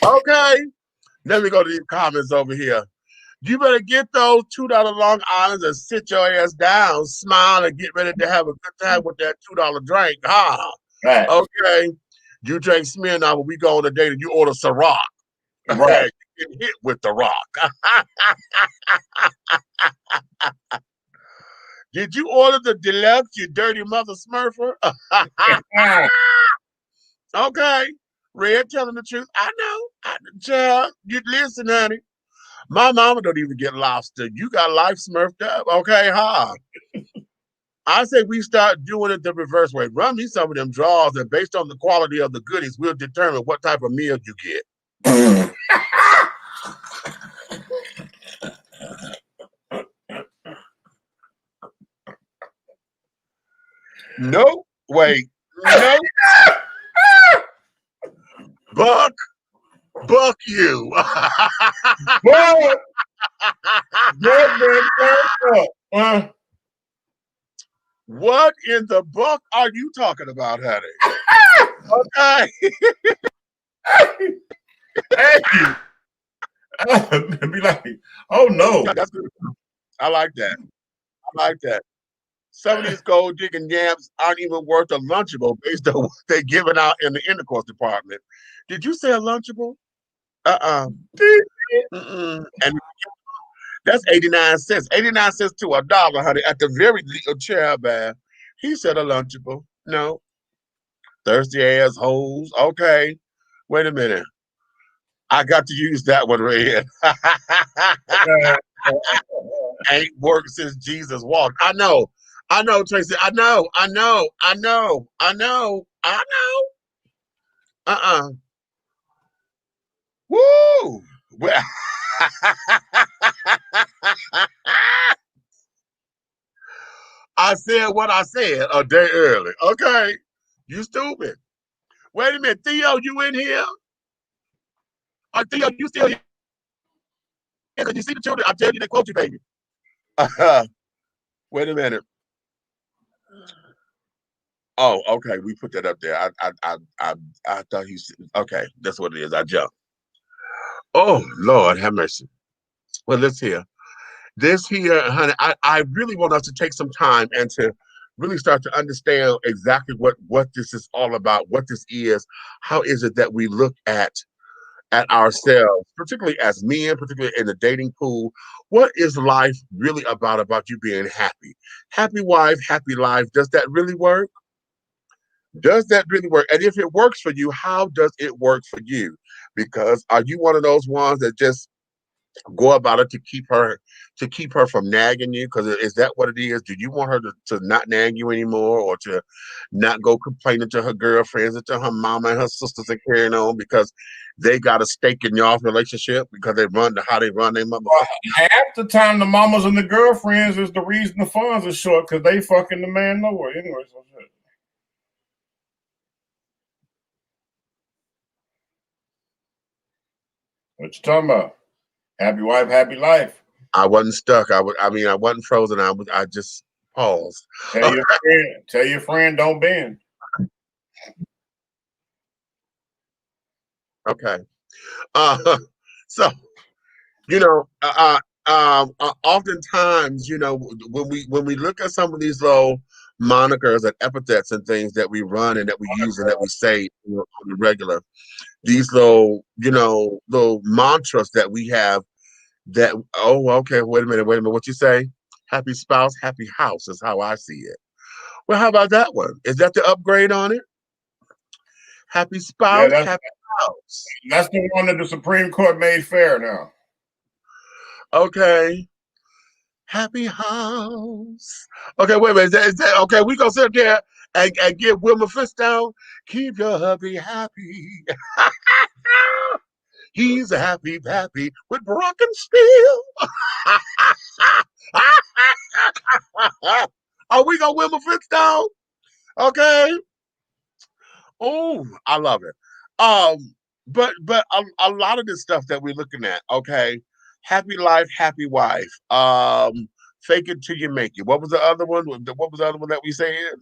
Okay. Let me go to these comments over here. You better get those $2 Long Islands and sit your ass down, smile, and get ready to have a good time with that $2 drink. Right. Okay. You drink Smirnoff when we go on a date and you order Ciroc. Right. You get hit with the rock. Did you order the deluxe, you dirty mother smurfer? Okay. Red telling the truth. I know. Child, you listen, honey. My mama don't even get lobster. You got life smurfed up. Okay, I say we start doing it the reverse way. Run me some of them draws, and based on the quality of the goodies, we'll determine what type of meal you get. No, wait, no. Buck you. What in the buck are you talking about, honey? Okay. Be like, oh no. That's good. I like that. Some of these gold digging yams aren't even worth a Lunchable based on what they're giving out in the intercourse department. Did you say a Lunchable? And that's 89 cents. 89 cents to $1, honey, at the very least chair bag. He said a Lunchable. No. Thirsty ass hoes. Okay. Wait a minute. I got to use that one right here. Ain't worked since Jesus walked. I know, Tracy. I know. Woo! Well, I said what I said a day early. Okay. You stupid. Wait a minute, Theo, you in here? Theo, you still here? Can you see the children? I'm telling you, they quote you, baby. Wait a minute. Oh, okay. We put that up there. I thought he's okay. That's what it is. I jumped. Oh Lord, have mercy. Well, let's hear this here, honey. I really want us to take some time and to really start to understand exactly what this is all about, what this is. How is it that we look at ourselves, particularly as men, particularly in the dating pool? What is life really about you being happy? Happy wife, happy life. Does that really work? Does that really work? And if it works for you, how does it work for you? Because are you one of those ones that just go about it to keep her from nagging you? Because is that what it is? Do you want her to not nag you anymore, or to not go complaining to her girlfriends and to her mama and her sisters and carrying on because they got a stake in y'all's relationship because they run how they run their mother? Half the time the mamas and the girlfriends is the reason the funds are short because they fucking the man nowhere. Anyway, so shit. What you talking about? Happy wife, happy life. I wasn't stuck. I wasn't frozen. I just paused. Tell your friend, don't bend. Okay. So, oftentimes, you know, when we look at some of these little monikers and epithets and things that we run and that we use and that we say on the regular, these little, you know, little mantras that we have that, oh, okay, wait a minute, what you say? Happy spouse, happy house is how I see it. Well, how about that one? Is that the upgrade on it? Happy spouse, happy house. That's the one that the Supreme Court made fair now. Okay. Happy house. Okay, wait a minute. Is that okay? We gonna sit there and give Wilma Fistdown. Keep your hubby happy. He's a happy pappy with Brocken steel. Are we gonna Wilma Fistdown? Okay. Oh, I love it. But a lot of this stuff that we're looking at, okay. Happy life, happy wife. Fake it till you make it. What was the other one? What was the other one that we said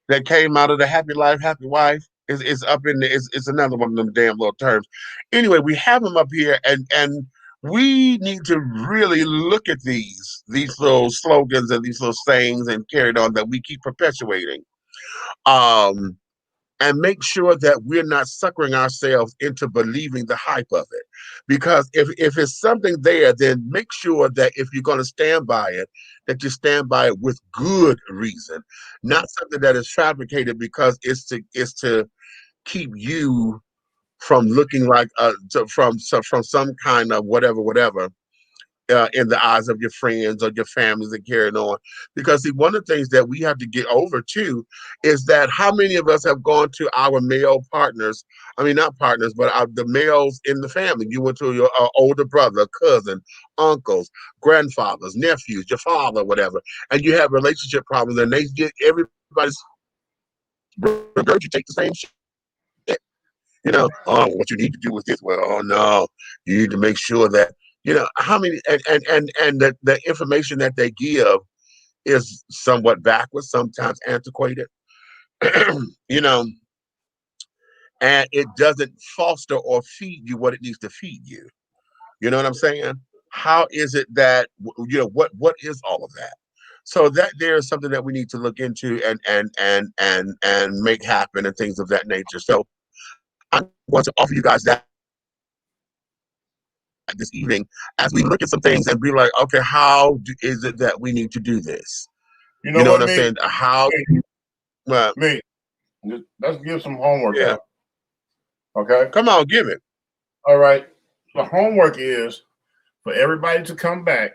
that came out of the happy life, happy wife? It's up in the, it's another one of them damn little terms. Anyway, we have them up here, and we need to really look at these little slogans and these little sayings and carry it on that we keep perpetuating. And make sure that we're not suckering ourselves into believing the hype of it. Because if it's something there, then make sure that if you're going to stand by it, that you stand by it with good reason, not something that is fabricated because it's to keep you from looking like from some kind of whatever. In the eyes of your friends or your families and carrying on. Because see, one of the things that we have to get over too is that how many of us have gone to our male partners, I mean, not partners, but the males in the family. You went to your older brother, cousin, uncles, grandfathers, nephews, your father, whatever, and you have relationship problems and they get everybody's regurgitate the same shit. You know, oh, what you need to do is this. Well, oh no, you need to make sure that, you know, how many and the information that they give is somewhat backwards, sometimes antiquated, you know, and it doesn't foster or feed you what it needs to feed you. You know what I'm saying? How is it that, you know, what is all of that? So that there is something that we need to look into and make happen and things of that nature. So I want to offer you guys that this evening as we look at some things and be like, okay, how is it that we need to do this? You know what I'm saying? How? Me, let's give some homework out. Okay? Come on, give it. All right. The homework is for everybody to come back,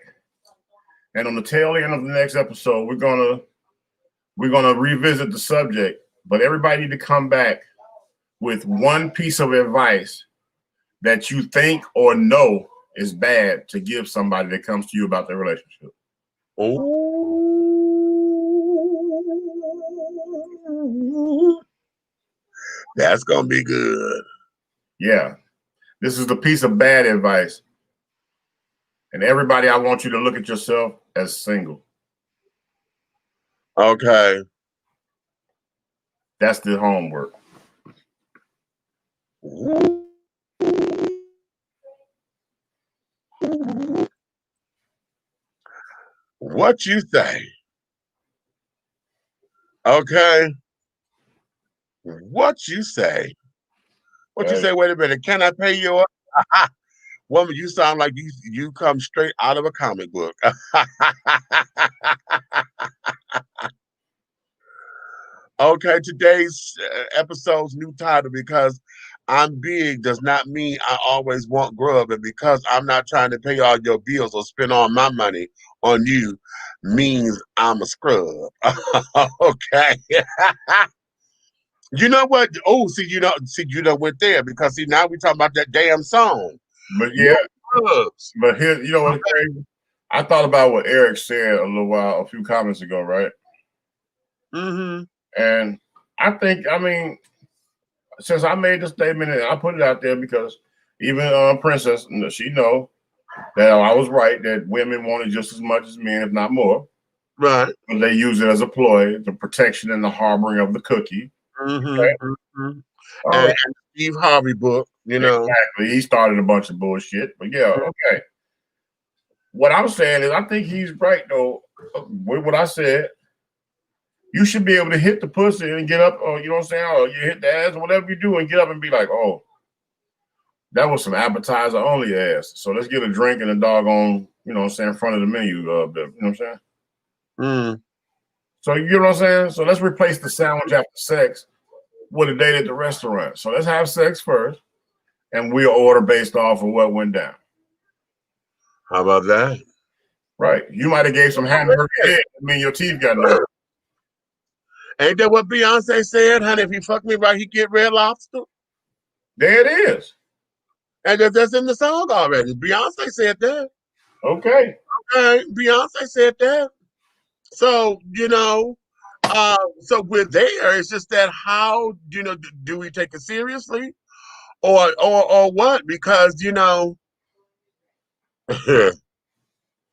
and on the tail end of the next episode, we're gonna revisit the subject. But everybody need to come back with one piece of advice that you think or know is bad to give somebody that comes to you about their relationship. Oh, that's gonna be good. Yeah, this is the piece of bad advice. And everybody, I want you to look at yourself as single. Okay. That's the homework. What you say? Okay. What you say? What you say? Wait a minute. Can I pay you? Woman, you sound like you come straight out of a comic book. Okay, today's episode's new title, because I'm big does not mean I always want grub, and because I'm not trying to pay all your bills or spend all my money on you means I'm a scrub. Okay. You know what? Oh, see, you know, went there because see, now we talking about that damn song. But yeah, but here, you know what's crazy? I thought about what Eric said a few comments ago, right? Mm-hmm. And I think, I mean, since I made the statement and I put it out there because even Princess, she know that I was right, that women want it just as much as men, if not more. Right. But they use it as a ploy, the protection and the harboring of the cookie. Mm-hmm. Okay? Mm-hmm. And Steve Harvey book, you know. Exactly. He started a bunch of bullshit, but yeah, okay. what I'm saying is, I think he's right though. With what I said, you should be able to hit the pussy and get up, or you know what I'm saying, or you hit the ass, or whatever you do, and get up and be like, oh, that was some appetizer only ass. So let's get a drink and a doggone, you know what I'm saying, in front of the menu. You know what I'm saying? So you know what I'm saying? So let's replace the sandwich after sex with a date at the restaurant. So let's have sex first, and we'll order based off of what went down. How about that? Right. You might have gave some hamburger head. I mean, your teeth got no. Ain't that what Beyonce said, honey? If he fuck me right, he get Red Lobster. There it is. And that's in the song already. Beyonce said that. Okay. Okay. Beyonce said that. So, you know, so we're there. It's just that how, you know, do we take it seriously? Or what? Because, you know,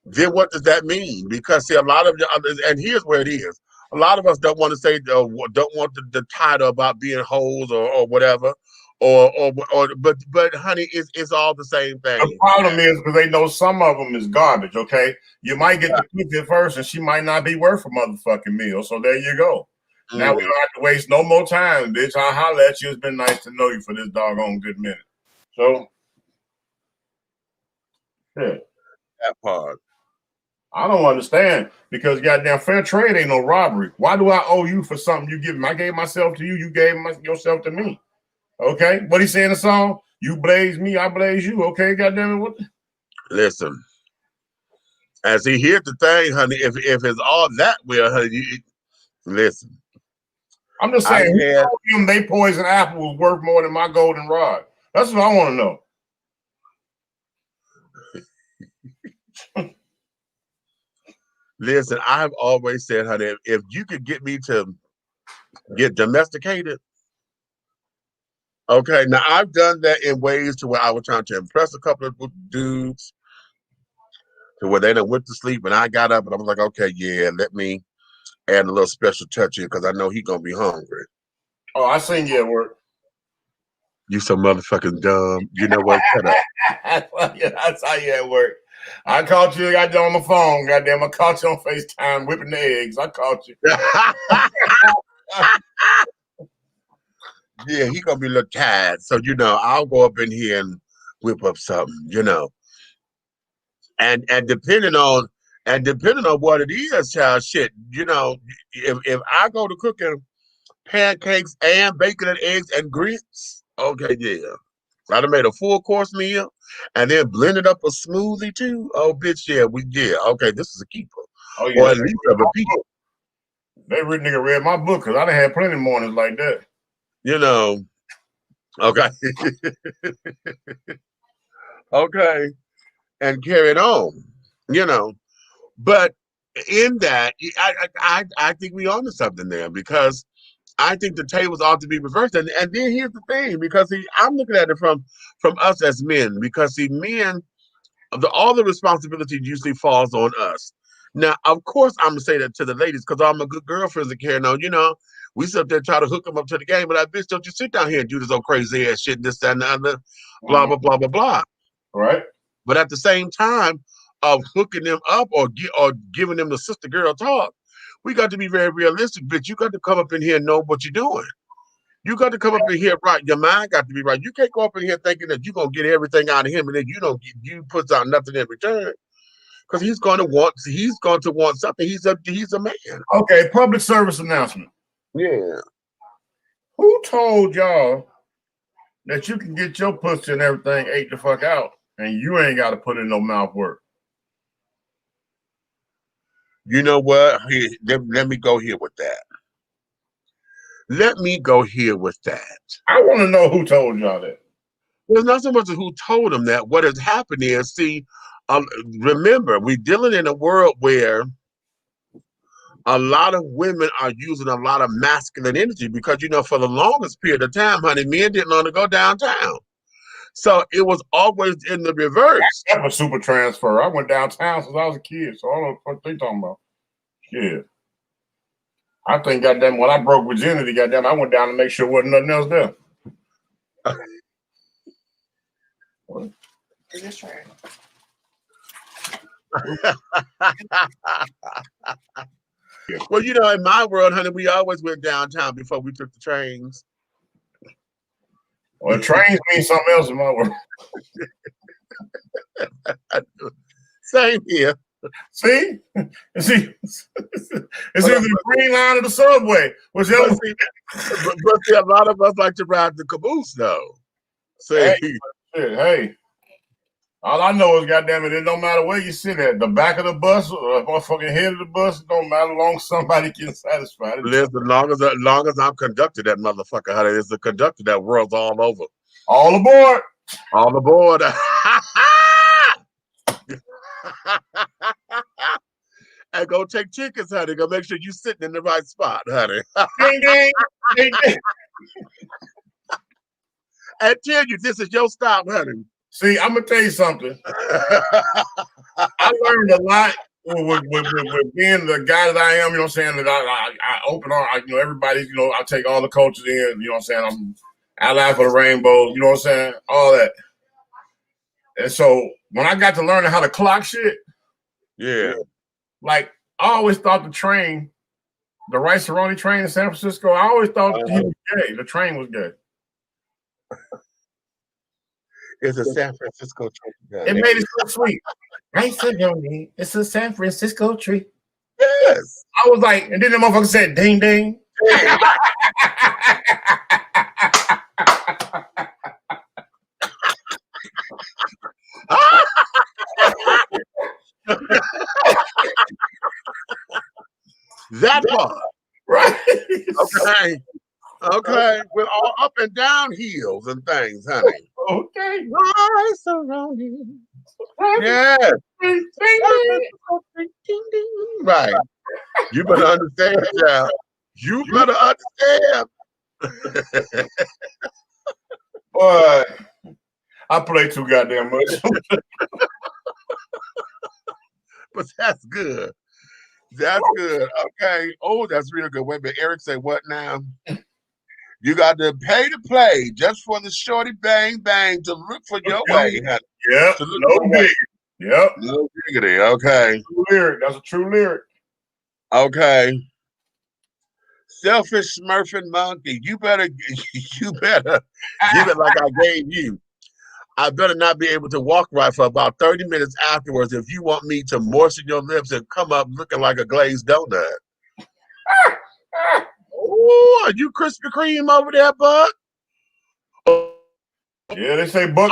then what does that mean? Because see, a lot of and here's where it is. A lot of us don't want to say don't want the title about being hoes or whatever, but honey, it's all the same thing. The problem is because they know some of them is garbage. Okay, you might get the pussy first, and she might not be worth a motherfucking meal. So there you go. Now we don't have to waste no more time, bitch. I'll holler at you. It's been nice to know you for this doggone good minute. So, yeah, that part. I don't understand because goddamn fair trade ain't no robbery. Why do I owe you for something you give me? I gave myself to you. You gave yourself to me. Okay, what he say in the song? You blaze me, I blaze you. Okay, goddamn it. What? Listen, as he hears the thing, honey. If it's all that well, honey, listen. I'm just saying, who told him they poison apple was worth more than my golden rod? That's what I want to know. Listen, I've always said, honey, if you could get me to get domesticated, okay. Now I've done that in ways to where I was trying to impress a couple of dudes, to where they done went to sleep, and I got up and I was like, okay, yeah, let me add a little special touch here because I know he's gonna be hungry. Oh, I seen you at work. You so motherfucking dumb. You know what? Shut up. I saw you at work. I caught you goddamn on the phone. Goddamn, I caught you on FaceTime whipping the eggs. I caught you. Yeah, he gonna be a little tired. So, you know, I'll go up in here and whip up something, you know. And depending on what it is, child, shit, you know, if I go to cooking pancakes and bacon and eggs and grits, okay, yeah. I done made a full course meal and then blended up a smoothie too. Oh, bitch, yeah, okay, this is a keeper. Oh, yeah. Or at least a repeater. That rich nigga read my book because I done had plenty of mornings like that. You know, okay. Okay. And carry it on, you know. But in that, I think we onto something there because I think the tables ought to be reversed. And then here's the thing, because I'm looking at it from us as men, because men, all the responsibility usually falls on us. Now, of course, I'm gonna say that to the ladies because all my good girlfriends are carrying on. You know, we sit there try to hook them up to the game, but bitch, don't you sit down here and do this old crazy ass shit, this, that, and the other, blah, blah, blah, blah, blah. Right. But at the same time of hooking them up or giving them the sister girl talk, we got to be very realistic, bitch. You got to come up in here and know what you're doing. You got to come up in here right. Your mind got to be right. You can't go up in here thinking that you're gonna get everything out of him and then you put out nothing in return. Because he's going to want something. He's a man. Okay, public service announcement. Yeah. Who told y'all that you can get your pussy and everything ate the fuck out and you ain't got to put in no mouth work? You know what? Let me go here with that. Let me go here with that. I want to know who told y'all that. Well, it's not so much as who told them that. What has happened is, remember, we're dealing in a world where a lot of women are using a lot of masculine energy because, you know, for the longest period of time, honey, men didn't want to go downtown. So it was always in the reverse. That was super transfer. I went downtown since I was a kid, so I don't know what they talking about. Yeah. I think, goddamn, when I broke virginity, goddamn, I went down to make sure there wasn't nothing else there. Is this trash? Well, you know, in my world, honey, we always went downtown before we took the trains. Well, trains mean something else in my world. Same here. See? It's either the green line or the subway. Whichever. But see, a lot of us like to ride the caboose, though. See? Hey. All I know is, goddamn it don't matter where you sit at, the back of the bus or the motherfucking head of the bus, it don't matter as long as somebody gets satisfied. Listen, as long as I'm conducting that motherfucker, honey, it's the conductor that whirls all over. All aboard. All aboard. And go take tickets, honey. Go make sure you're sitting in the right spot, honey. Ding, ding, ding, ding. I tell you, this is your stop, honey. See, I'm gonna tell you something. I learned a lot with being the guy that I am. You know what I'm saying? That I open all. You know, everybody. You know, I take all the cultures in. You know what I'm saying? I'm ally for the rainbow. You know what I'm saying? All that. And so when I got to learning how to clock shit, yeah, like I always thought the train, the Rice Cerrone train in San Francisco, I always thought he was gay. The train was gay. It's a San Francisco tree. It made it so sweet. Rice Cerrone, it's a San Francisco tree. Yes. I was like, and then the motherfucker said, ding, ding. That part. Right. Okay. Okay. With all up and down heels and things, honey. Okay. Rice Cerrone. Yes. Right. You better understand, child. You better understand. Boy, I play too goddamn much. But that's good. That's good. Okay. Oh, that's real good. Wait a minute. Eric say what now? You got to pay to play just for the shorty bang bang to look for your way. Yep. No diggity. Yep. No diggity. Okay. True lyric. That's a true lyric. Okay. Selfish smurfing monkey. You better give it like I gave you. I better not be able to walk right for about 30 minutes afterwards if you want me to moisten your lips and come up looking like a glazed donut. Oh, are you Krispy Kreme over there, bud? Yeah, they say Buck.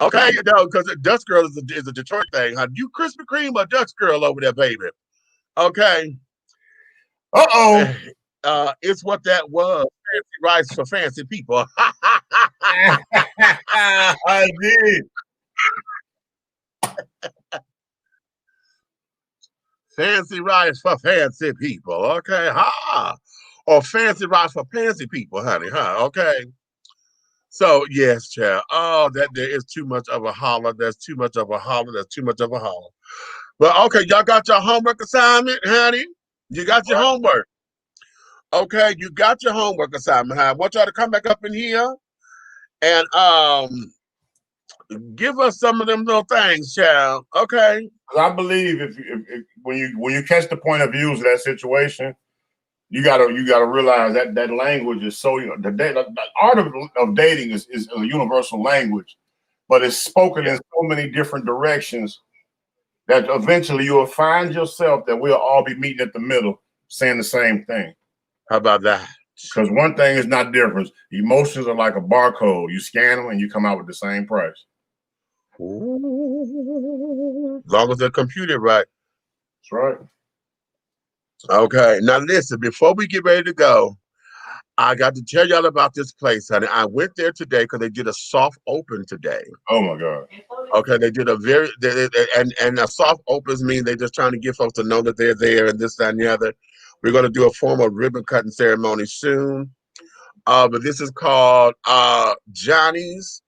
Okay, no, because Dutch Girl is a Detroit thing. Huh? You Krispy Kreme or Dutch Girl over there, baby? Okay. It's what that was. Fancy rice for fancy people. I did. Fancy rice for fancy people. Okay. Or fancy rice for fancy people, honey. Okay. So, yes, child. Oh, that there is too much of a holler. There's too much of a holler. There's too much of a holler. But, okay, y'all got your homework assignment, honey? You got your homework. Okay, you got your homework assignment, honey. I want y'all to come back up in here and give us some of them little things, child. Okay. I believe if when you catch the point of views of that situation, you gotta realize that language is so, the art of dating is a universal language, but it's spoken in so many different directions that eventually you'll find yourself that we'll all be meeting at the middle saying the same thing. How about that? Because one thing is not different. Emotions are like a barcode. You scan them and you come out with the same price. Ooh, as long as they're computed right. That's right. Okay, now listen, before we get ready to go, I got to tell y'all about this place, honey. I went there today because they did a soft open today. Oh my God. Okay, they did and a soft opens mean they're just trying to get folks to know that they're there and this, that, and the other. We're going to do a formal ribbon cutting ceremony soon. But this is called Johnny's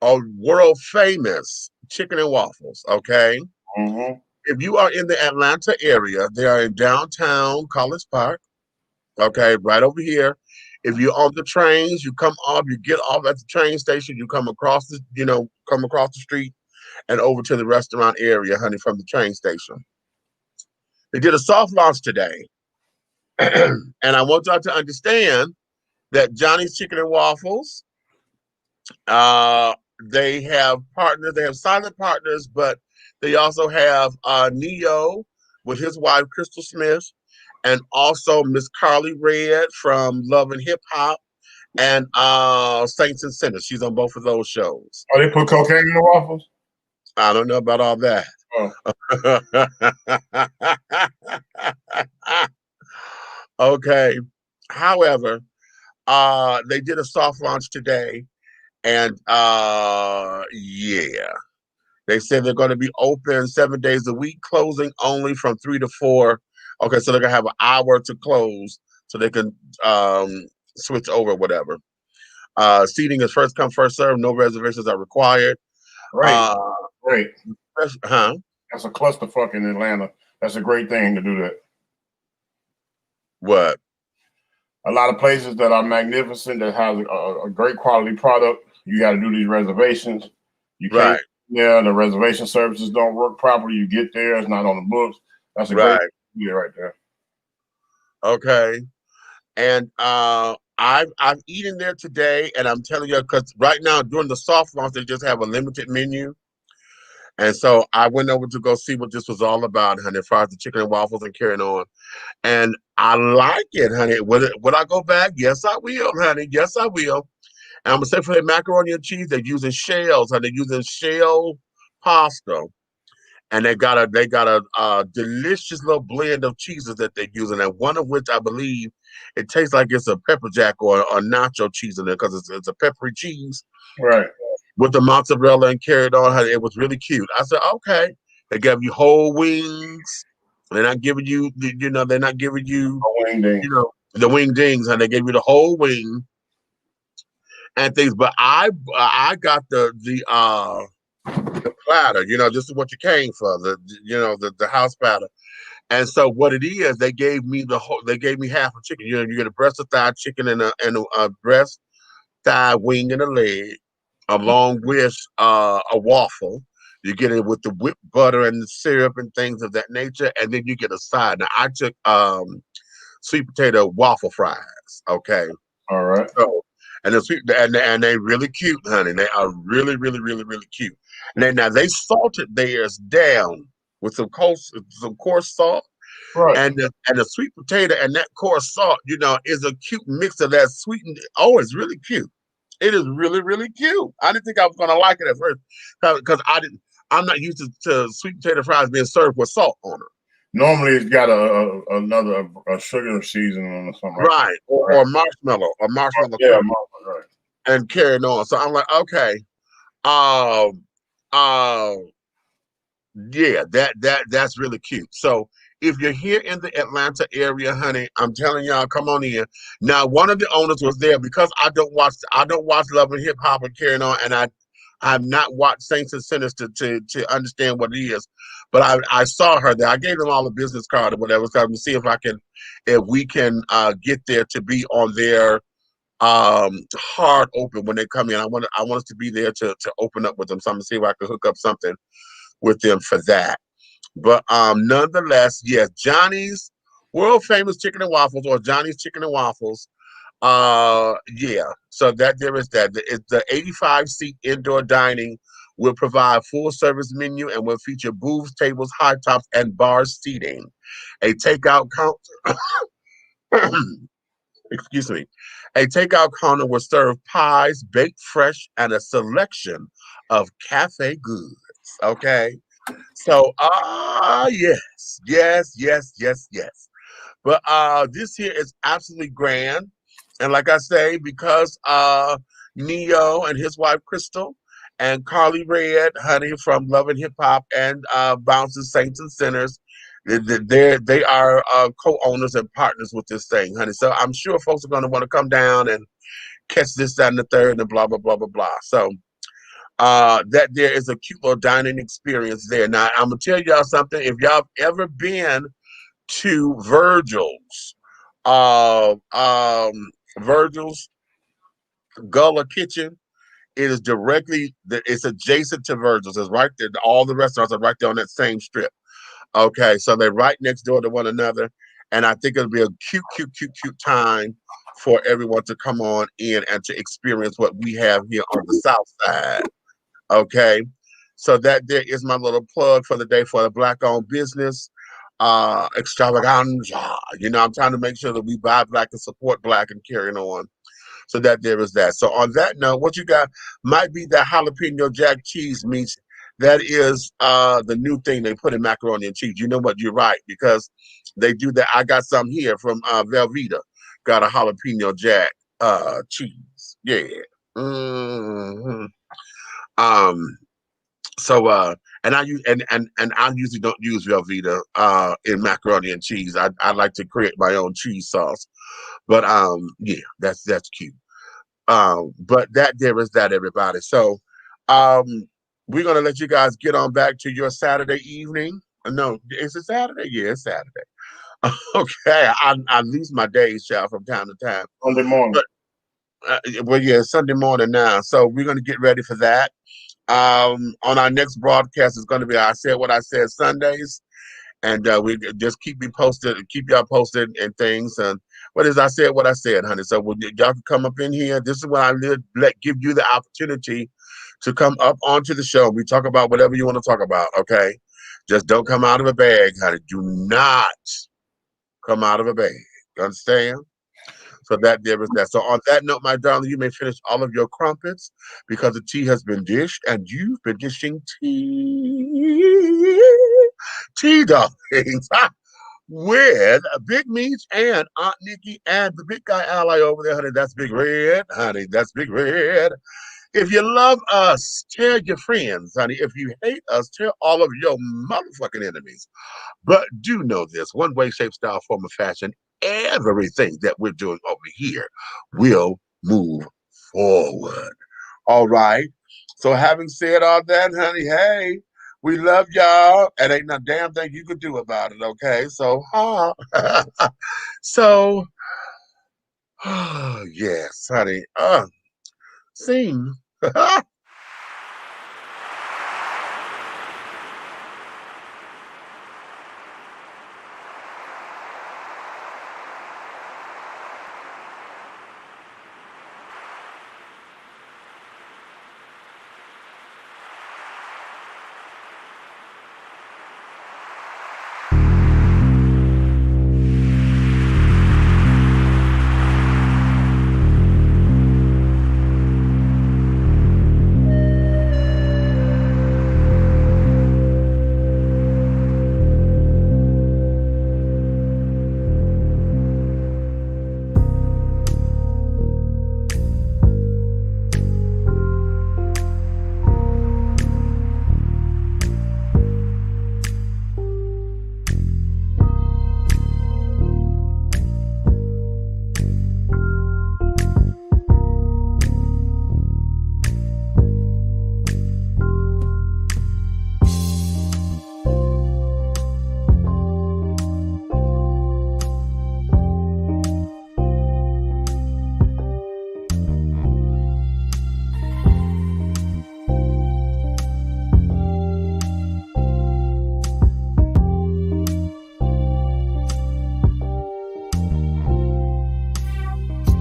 world famous chicken and waffles. Okay. Mm-hmm. If you are in the Atlanta area, they are in downtown College Park. Okay, right over here If you're on the trains, you come off, you get off at the train station, you come across the, come across the street and over to the restaurant area, honey, from the train station. They did a soft launch today. And I want y'all to understand that Johnny's Chicken and Waffles, they have partners, they have silent partners, but they also have Neo with his wife, Crystal Smith, and also Miss Carly Red from Love and Hip Hop, and Saints and Sinners. She's on both of those shows. Oh, they put cocaine in the waffles? I don't know about all that. Oh. Okay. However, they did a soft launch today, and yeah. They said they're going to be open 7 days a week, closing only from 3 to 4. Okay, so they're going to have an hour to close so they can switch over, whatever. Seating is first come, first serve. No reservations are required. Great. Huh? That's a clusterfuck in Atlanta. That's a great thing to do that. What? A lot of places that are magnificent, that have a great quality product, you got to do these reservations. You can't. Yeah, the reservation services don't work properly. You get there, it's not on the books. That's a great idea right there. Okay. And I've eaten there today, and I'm telling you, because right now during the soft launch, they just have a limited menu. And so I went over to go see what this was all about, honey, as far as the chicken and waffles and carrying on. And I like it, honey. Would I go back? Yes, I will, honey. Yes, I will. And I'm gonna say for the macaroni and cheese, they're using shells, and they're using shell pasta, and they got a delicious little blend of cheeses that they're using, and one of which I believe it tastes like it's a pepper jack or a nacho cheese in there because it's a peppery cheese, right? With the mozzarella and carried on. Honey, it was really cute. I said, okay. They gave you whole wings. They're not giving you, they're not giving you, the wing dings, and they gave you the whole wing and things. But I got the platter, this is what you came for, the house platter. And so what it is, they gave me half a chicken. You get a breast of thigh chicken and a breast, thigh, wing, and a leg, along with a waffle. You get it with the whipped butter and the syrup and things of that nature, and then you get a side. Now I took sweet potato waffle fries. Okay. All right. So, and the sweet and they really cute, honey. They are really, really, really, really cute. And now they salted theirs down with some coarse salt. Right. And the sweet potato and that coarse salt, is a cute mix of that sweet and it's really cute. It is really, really cute. I didn't think I was gonna like it at first because I'm not used to sweet potato fries being served with salt on it. Normally, it's got another sugar seasoning or something. Right, or marshmallow, Yeah, right. And carrying on. So I'm like, okay, yeah, that's really cute. So if you're here in the Atlanta area, honey, I'm telling y'all, come on in. Now, one of the owners was there because I don't watch Love and Hip Hop and carrying on, and I have not watched Saints and Sinners to understand what it is. But I saw her there. I gave them all a business card or whatever, so I can see if we can get there to be on their hard open when they come in. I want us to be there to open up with them. So I'm gonna see if I can hook up something with them for that. But nonetheless, yes, Johnny's world famous chicken and waffles, or Johnny's Chicken and Waffles. Yeah, so that there is that. It's the 85-seat indoor dining will provide full service menu and will feature booths, tables, high tops, and bar seating. A takeout counter. Excuse me. A takeout counter will serve pies, baked fresh, and a selection of cafe goods. Okay. So yes. But this here is absolutely grand. And like I say, because Neo and his wife Crystal and Carly Red, honey, from Love and Hip Hop and Bounces, Saints and Sinners, they are co-owners and partners with this thing, honey. So I'm sure folks are going to want to come down and catch this, that, and the third, and blah, blah, blah, blah, blah. So that there is a cute little dining experience there. Now, I'm going to tell y'all something. If y'all have ever been to Virgil's Virgil's Gullah Kitchen. It is directly, it's adjacent to Virgil's. It's right there. All the restaurants are right there on that same strip. Okay, so they're right next door to one another. And I think it'll be a cute time for everyone to come on in and to experience what we have here on the South Side. Okay, so that there is my little plug for the day for the Black-owned business extravaganza. You know, I'm trying to make sure that we buy Black and support Black and carrying on. So that there is that. So on that note, what you got might be that jalapeno jack cheese meats. That is the new thing they put in macaroni and cheese. You know what? You're right, because they do that. I got some here from Velveeta. Got a jalapeno jack cheese. Yeah. Mm-hmm. So and I use and I usually don't use Velveeta in macaroni and cheese. I like to create my own cheese sauce. But yeah, that's cute. But that there is that, everybody. So we're gonna let you guys get on back to your Saturday evening. No, is it Saturday? Yeah, it's Saturday. Okay, I lose my days, child, from time to time. Sunday morning. But, well, yeah, Sunday morning now. So we're gonna get ready for that. On our next broadcast is going to be I Said What I Said Sundays. And we just keep y'all posted and things. And what is I Said What I Said, honey? So y'all can come up in here. This is when I give you the opportunity to come up onto the show. We talk about whatever you want to talk about, okay? Just don't come out of a bag, honey. Do not come out of a bag. You understand? So that there is that. So on that note, my darling, you may finish all of your crumpets because the tea has been dished and you've been dishing tea. Tea, darlings, with Big Meech and Aunt Nikki and the big guy ally over there, honey. That's Big Red, honey. That's Big Red. If you love us, tell your friends, honey. If you hate us, tell all of your motherfucking enemies. But do know this: one way, shape, style, form, of fashion, everything that we're doing over here will move forward. All right. So having said all that, honey, hey, we love y'all, and ain't no damn thing you can do about it. Okay. So, so, yes, honey. Sing.